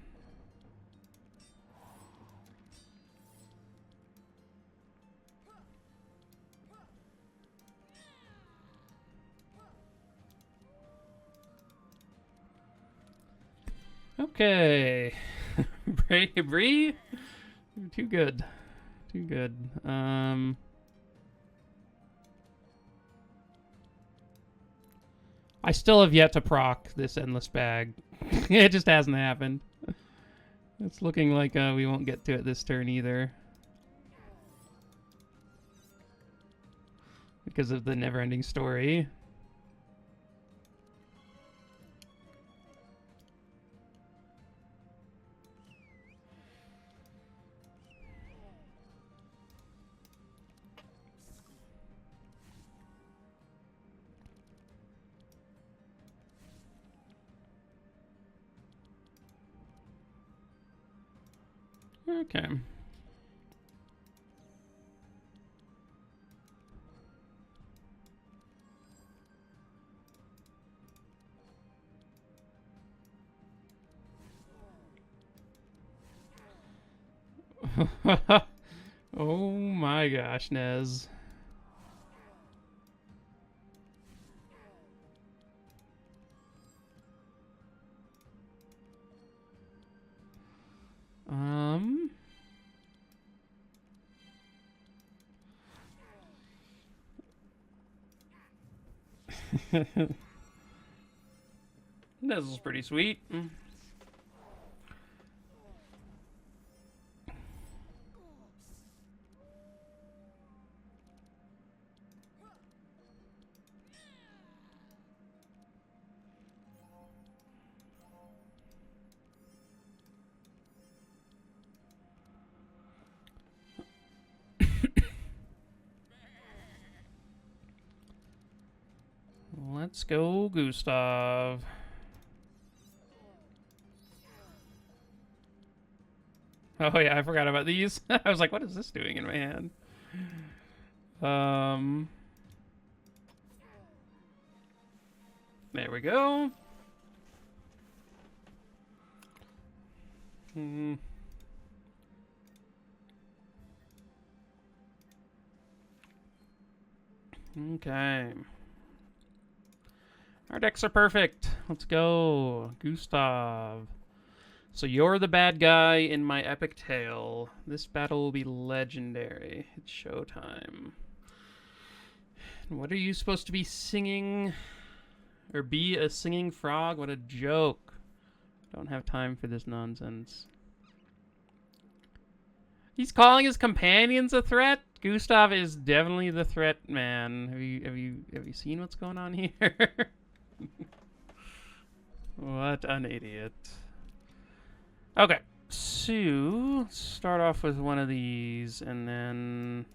Okay. Bree? Too good. Too good. I still have yet to proc this endless bag. It just hasn't happened. It's looking like we won't get to it this turn either. Because of the never-ending story. Okay. Oh my gosh, Nez. This is pretty sweet. Let's go, Gustav. Oh yeah, I forgot about these. I was like, what is this doing in my hand? There we go. Okay. Our decks are perfect. Let's go, Gustav. So you're the bad guy in my epic tale. This battle will be legendary. It's showtime. What are you supposed to be singing? Or be a singing frog? What a joke. Don't have time for this nonsense. He's calling his companions a threat? Gustav is definitely the threat man. Have you seen what's going on here? What an idiot. Okay, so start off with one of these, and then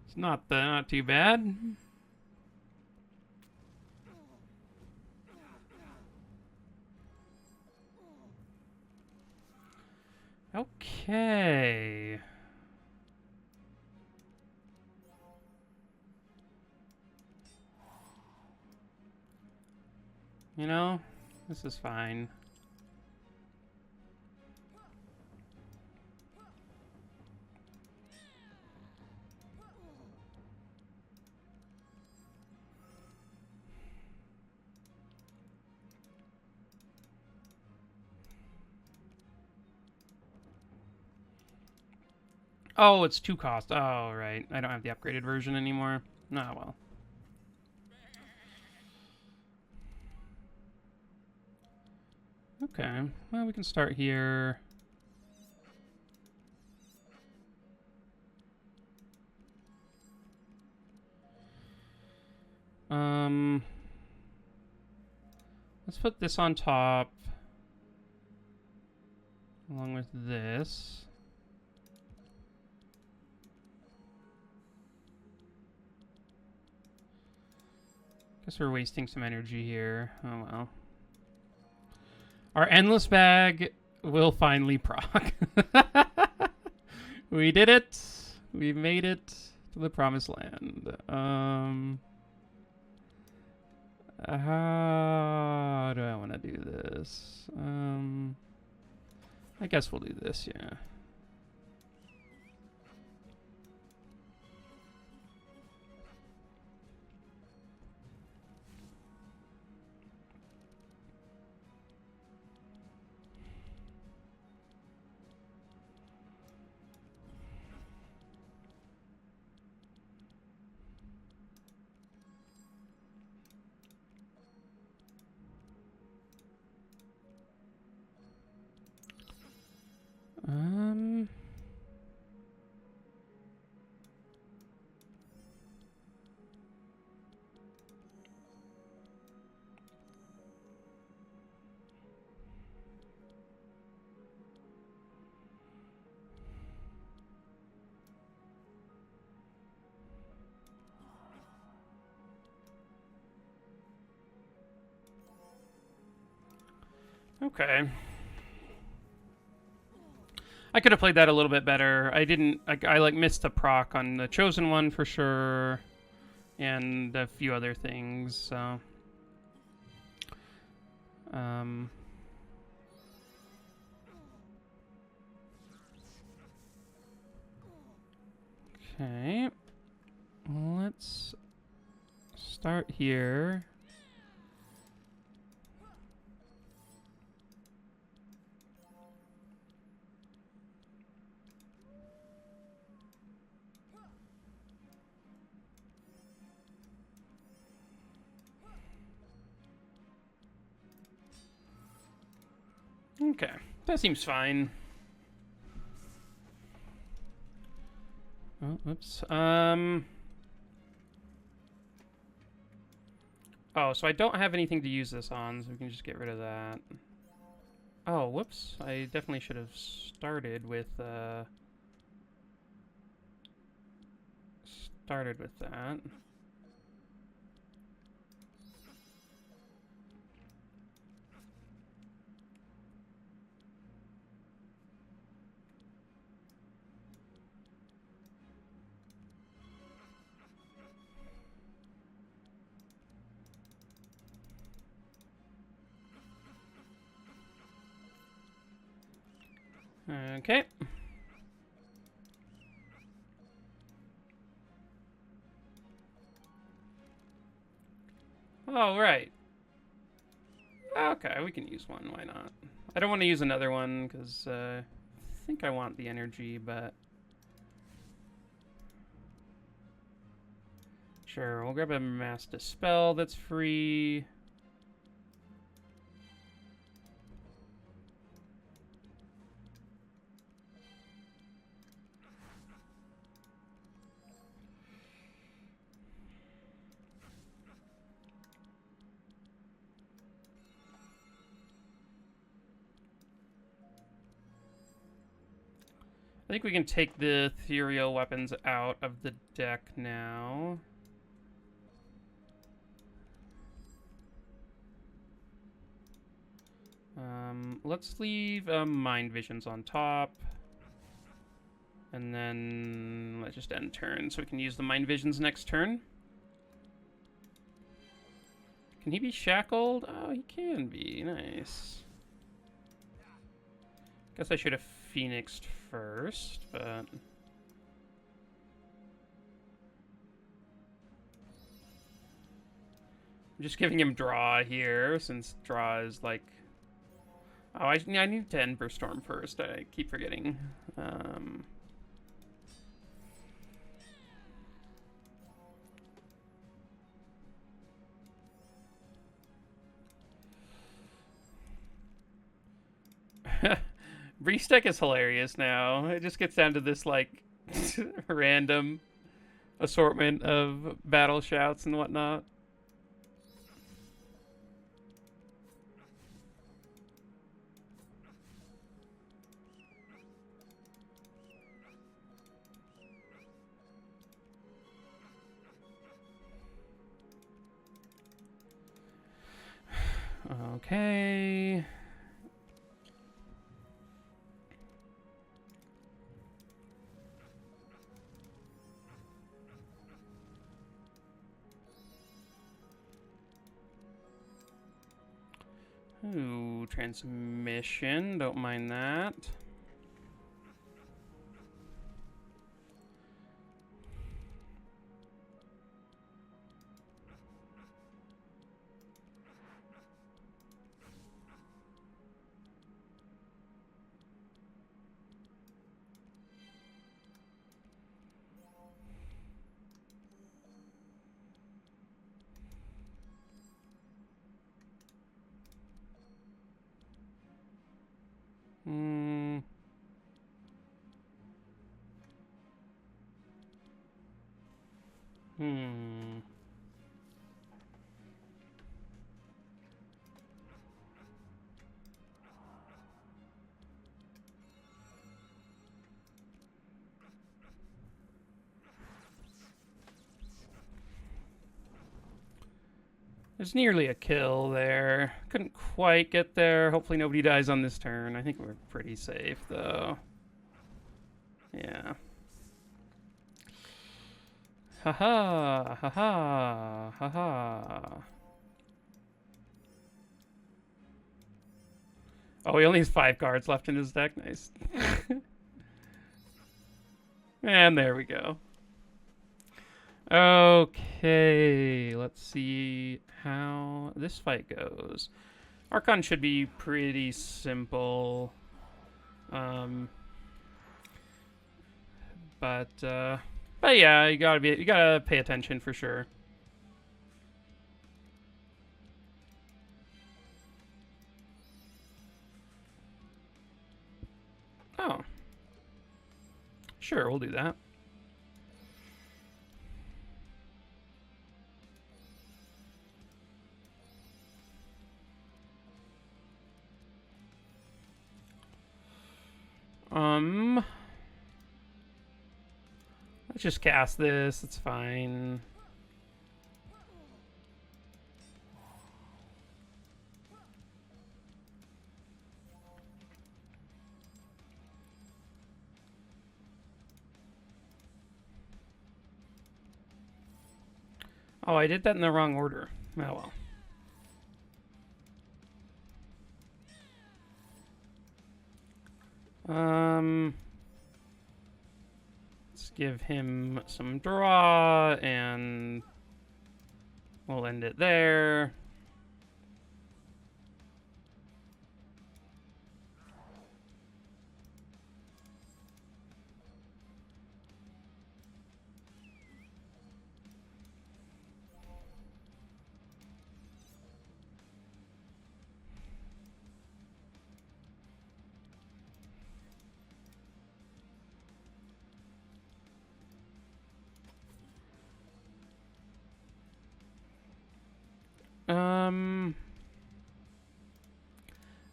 it's not too bad. Okay. You know, this is fine. Oh, it's 2 cost. Oh, right. I don't have the upgraded version anymore. Oh, well. Okay. Well, we can start here. Let's put this on top. Along with this. Guess we're wasting some energy here. Oh well. Our endless bag will finally proc. We did it. We made it to the promised land. How do I want to do this? I guess we'll do this, yeah. Okay. I could have played that a little bit better. I didn't. I like missed a proc on the chosen one for sure, and a few other things. So, okay. Let's start here. Okay, that seems fine. Oh, whoops. Oh, so I don't have anything to use this on, so we can just get rid of that. Oh, whoops. I definitely should have started with that. Okay. Oh, right. Okay, we can use one. Why not? I don't want to use another one because I think I want the energy, but sure, we'll grab a mass dispel that's free. I think we can take the ethereal weapons out of the deck now. Let's leave mind visions on top. And then let's just end turn so we can use the mind visions next turn. Can he be shackled? Oh, he can be. Nice. Guess I should have phoenixed first, but I'm just giving him draw here since draw is like. Oh, I need to end for storm first. I keep forgetting. Bree's deck is hilarious now. It just gets down to this like random assortment of battle shouts and whatnot. Okay. Ooh, transmission. Don't mind that. Hmm. Hmm. There's nearly a kill there. Couldn't quite get there. Hopefully nobody dies on this turn. I think we're pretty safe, though. Yeah. Haha. Haha. Haha. Oh, he only has 5 cards left in his deck. Nice. And there we go. Okay, let's see how this fight goes. Archon should be pretty simple. But yeah, you gotta pay attention for sure. Oh. Sure, we'll do that. Let's just cast this. It's fine. Oh, I did that in the wrong order. Oh well. Let's give him some draw and We'll end it there.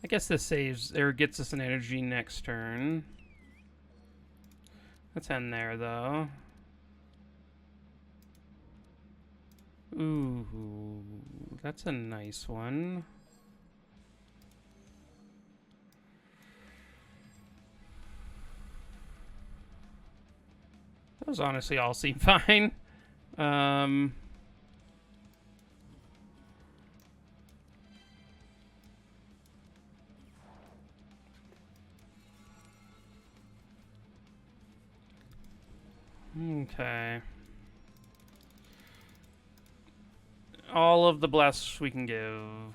I guess this saves or gets us an energy next turn. Let's end there though. Ooh, that's a nice one. Those honestly all seem fine. Okay. All of the blasts we can give.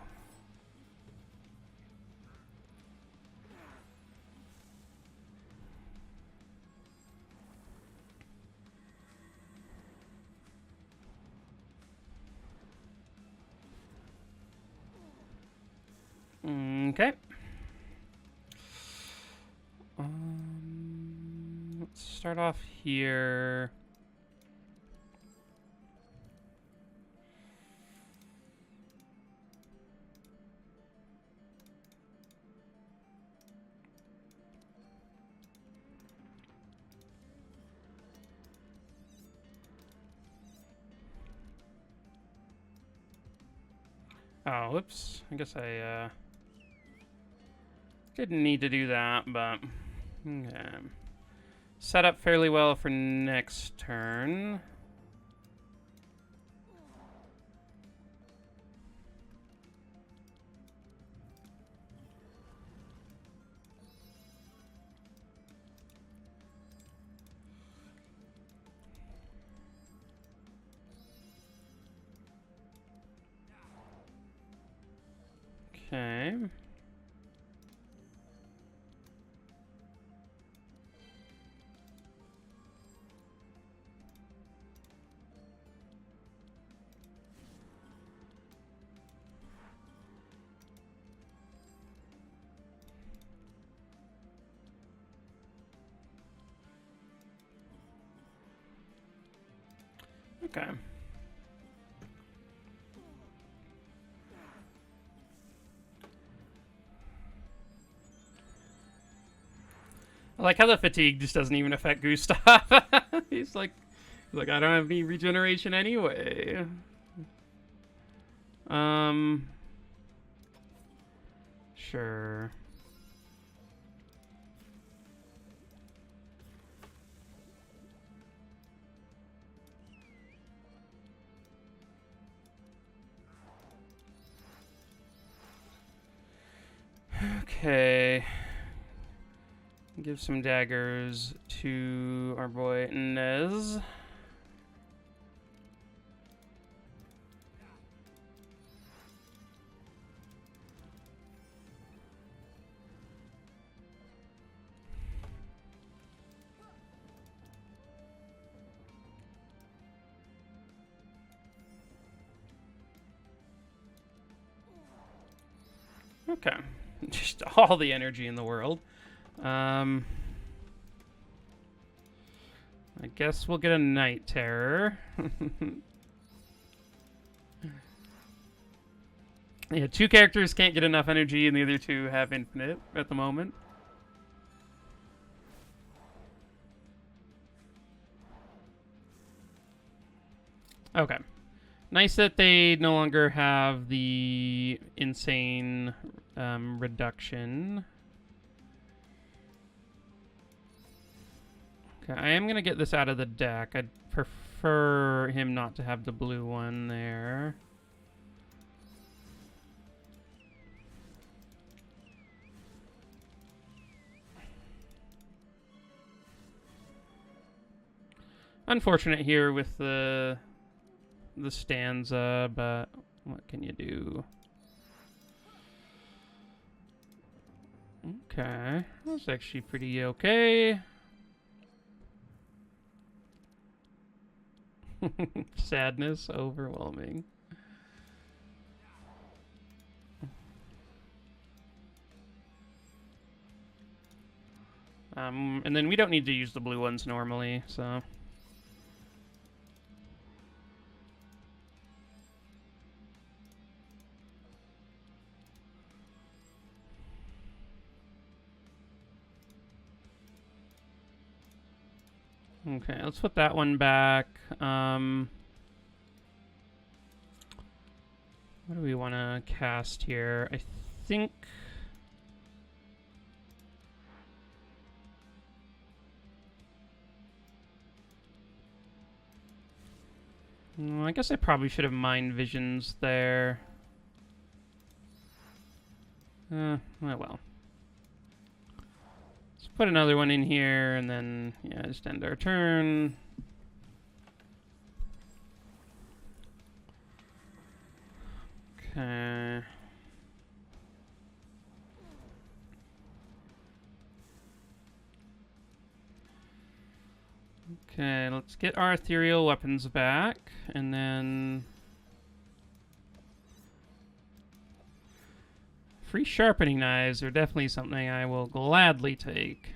Okay. Let's start off here. Oh, whoops. I guess I didn't need to do that, but okay. Set up fairly well for next turn. Okay. Okay. I like how the fatigue just doesn't even affect Gustav. He's like, I don't have any regeneration anyway. Sure. Okay. Give some daggers to our boy Nez. Okay. Just all the energy in the world. I guess we'll get a Night Terror. Yeah, two characters can't get enough energy, and the other two have infinite at the moment. Okay. Nice that they no longer have the insane reduction. Okay, I am going to get this out of the deck. I'd prefer him not to have the blue one there. Unfortunate here with the the stanza, but what can you do? Okay, that's actually pretty okay. Sadness overwhelming. And then we don't need to use the blue ones normally, so. Okay, let's put that one back. What do we want to cast here? I think... I guess I probably should have mind visions there. Oh well. Let's put another one in here, and then, yeah, just end our turn. Okay. Okay, let's get our ethereal weapons back, and then... Free sharpening knives are definitely something I will gladly take.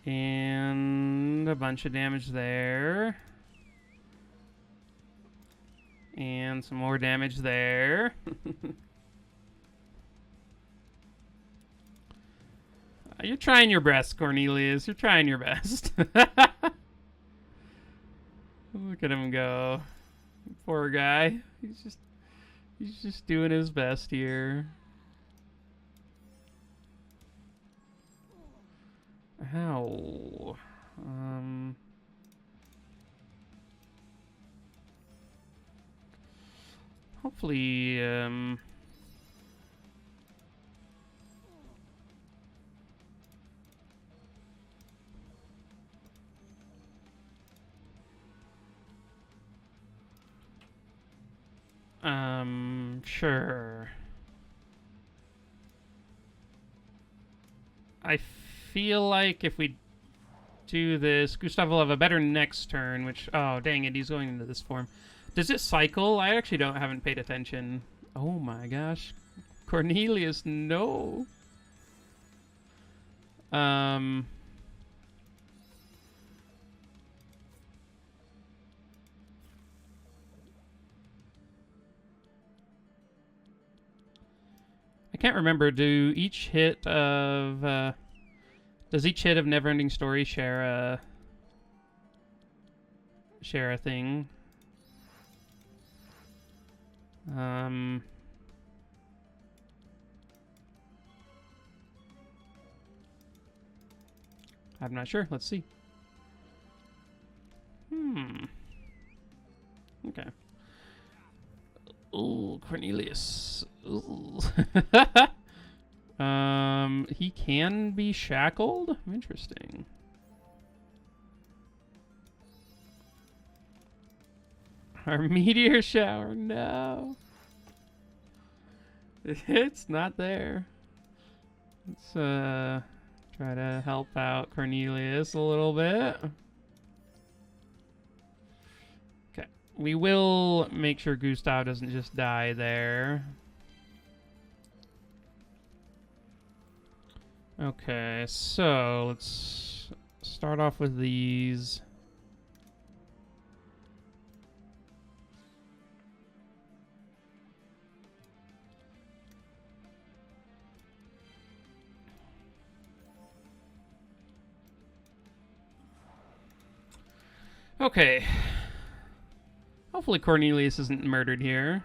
And a bunch of damage there. And some more damage there. You're trying your best, Cornelius. You're trying your best. Look at him go. Poor guy. He's just doing his best here. Ow. Hopefully, sure. I feel like if we do this, Gustav will have a better next turn, which, oh, dang it, he's going into this form. Does it cycle? I actually haven't paid attention. Oh my gosh. Cornelius, no. I can't remember. Does each hit of Neverending Story share a thing? I'm not sure. Let's see. Okay. Ooh, Cornelius. Ooh. He can be shackled? Interesting. Our meteor shower, no. It's not there. Let's try to help out Cornelius a little bit. Okay. We will make sure Gustav doesn't just die there. Okay, so let's start off with these. Okay. Hopefully Cornelius isn't murdered here.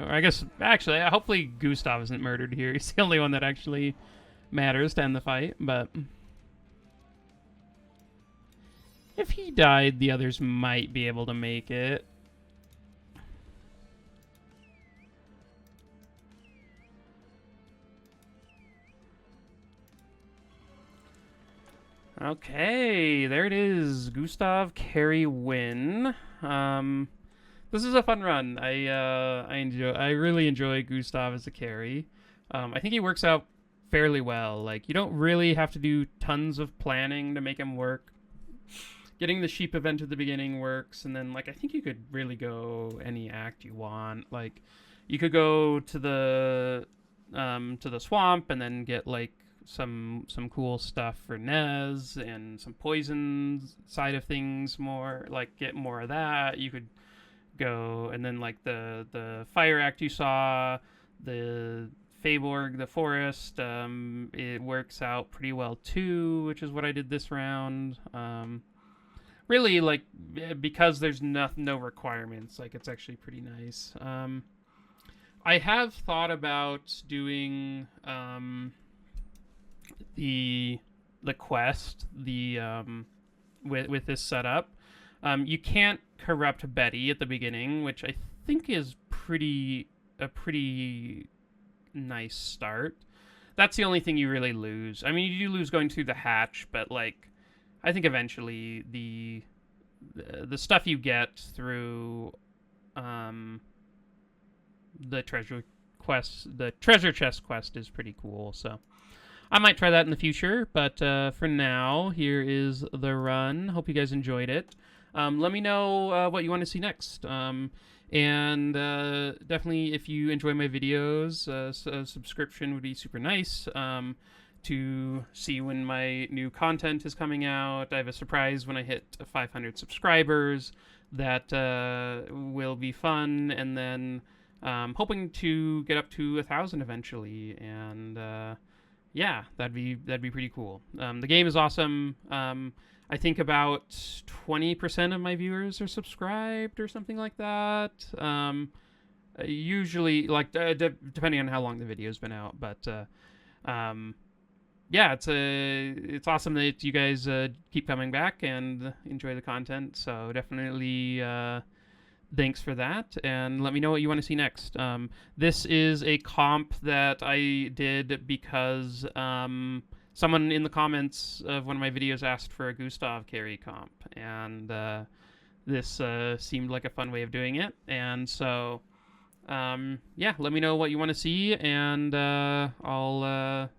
I guess, actually, hopefully Gustav isn't murdered here. He's the only one that actually matters to end the fight, but... If he died, the others might be able to make it. Okay, there it is. Gustav Carry win. Um, this is a fun run. I really enjoy Gustav as a carry. I think he works out fairly well. Like you don't really have to do tons of planning to make him work. Getting the sheep event at the beginning works, and then like I think you could really go any act you want. Like you could go to the swamp and then get like some cool stuff for Nez and some poison side of things, more like get more of that. You could go and then like the fire act you saw, the Faborg, the forest, it works out pretty well too, which is what I did this round. Really like because there's no requirements, like it's actually pretty nice. I have thought about doing the quest with this setup. You can't corrupt Betty at the beginning, which I think is a pretty nice start. That's the only thing you really lose. I mean, you do lose going through the hatch, but like I think eventually the stuff you get through the treasure chest quest is pretty cool. So I might try that in the future, but for now, here is the run. Hope you guys enjoyed it. Let me know what you want to see next. And definitely, if you enjoy my videos, a subscription would be super nice to see when my new content is coming out. I have a surprise when I hit 500 subscribers that will be fun, and then hoping to get up to 1,000 eventually, and yeah, that'd be pretty cool. The game is awesome. I think about 20% of my viewers are subscribed or something like that. Usually, like depending on how long the video's been out, but yeah, it's awesome that you guys keep coming back and enjoy the content. So definitely thanks for that, and let me know what you want to see next. This is a comp that I did because someone in the comments of one of my videos asked for a Gustav Carry comp, and this seemed like a fun way of doing it. And so, yeah, let me know what you want to see, and I'll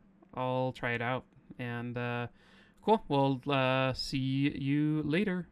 try it out. And cool. We'll see you later.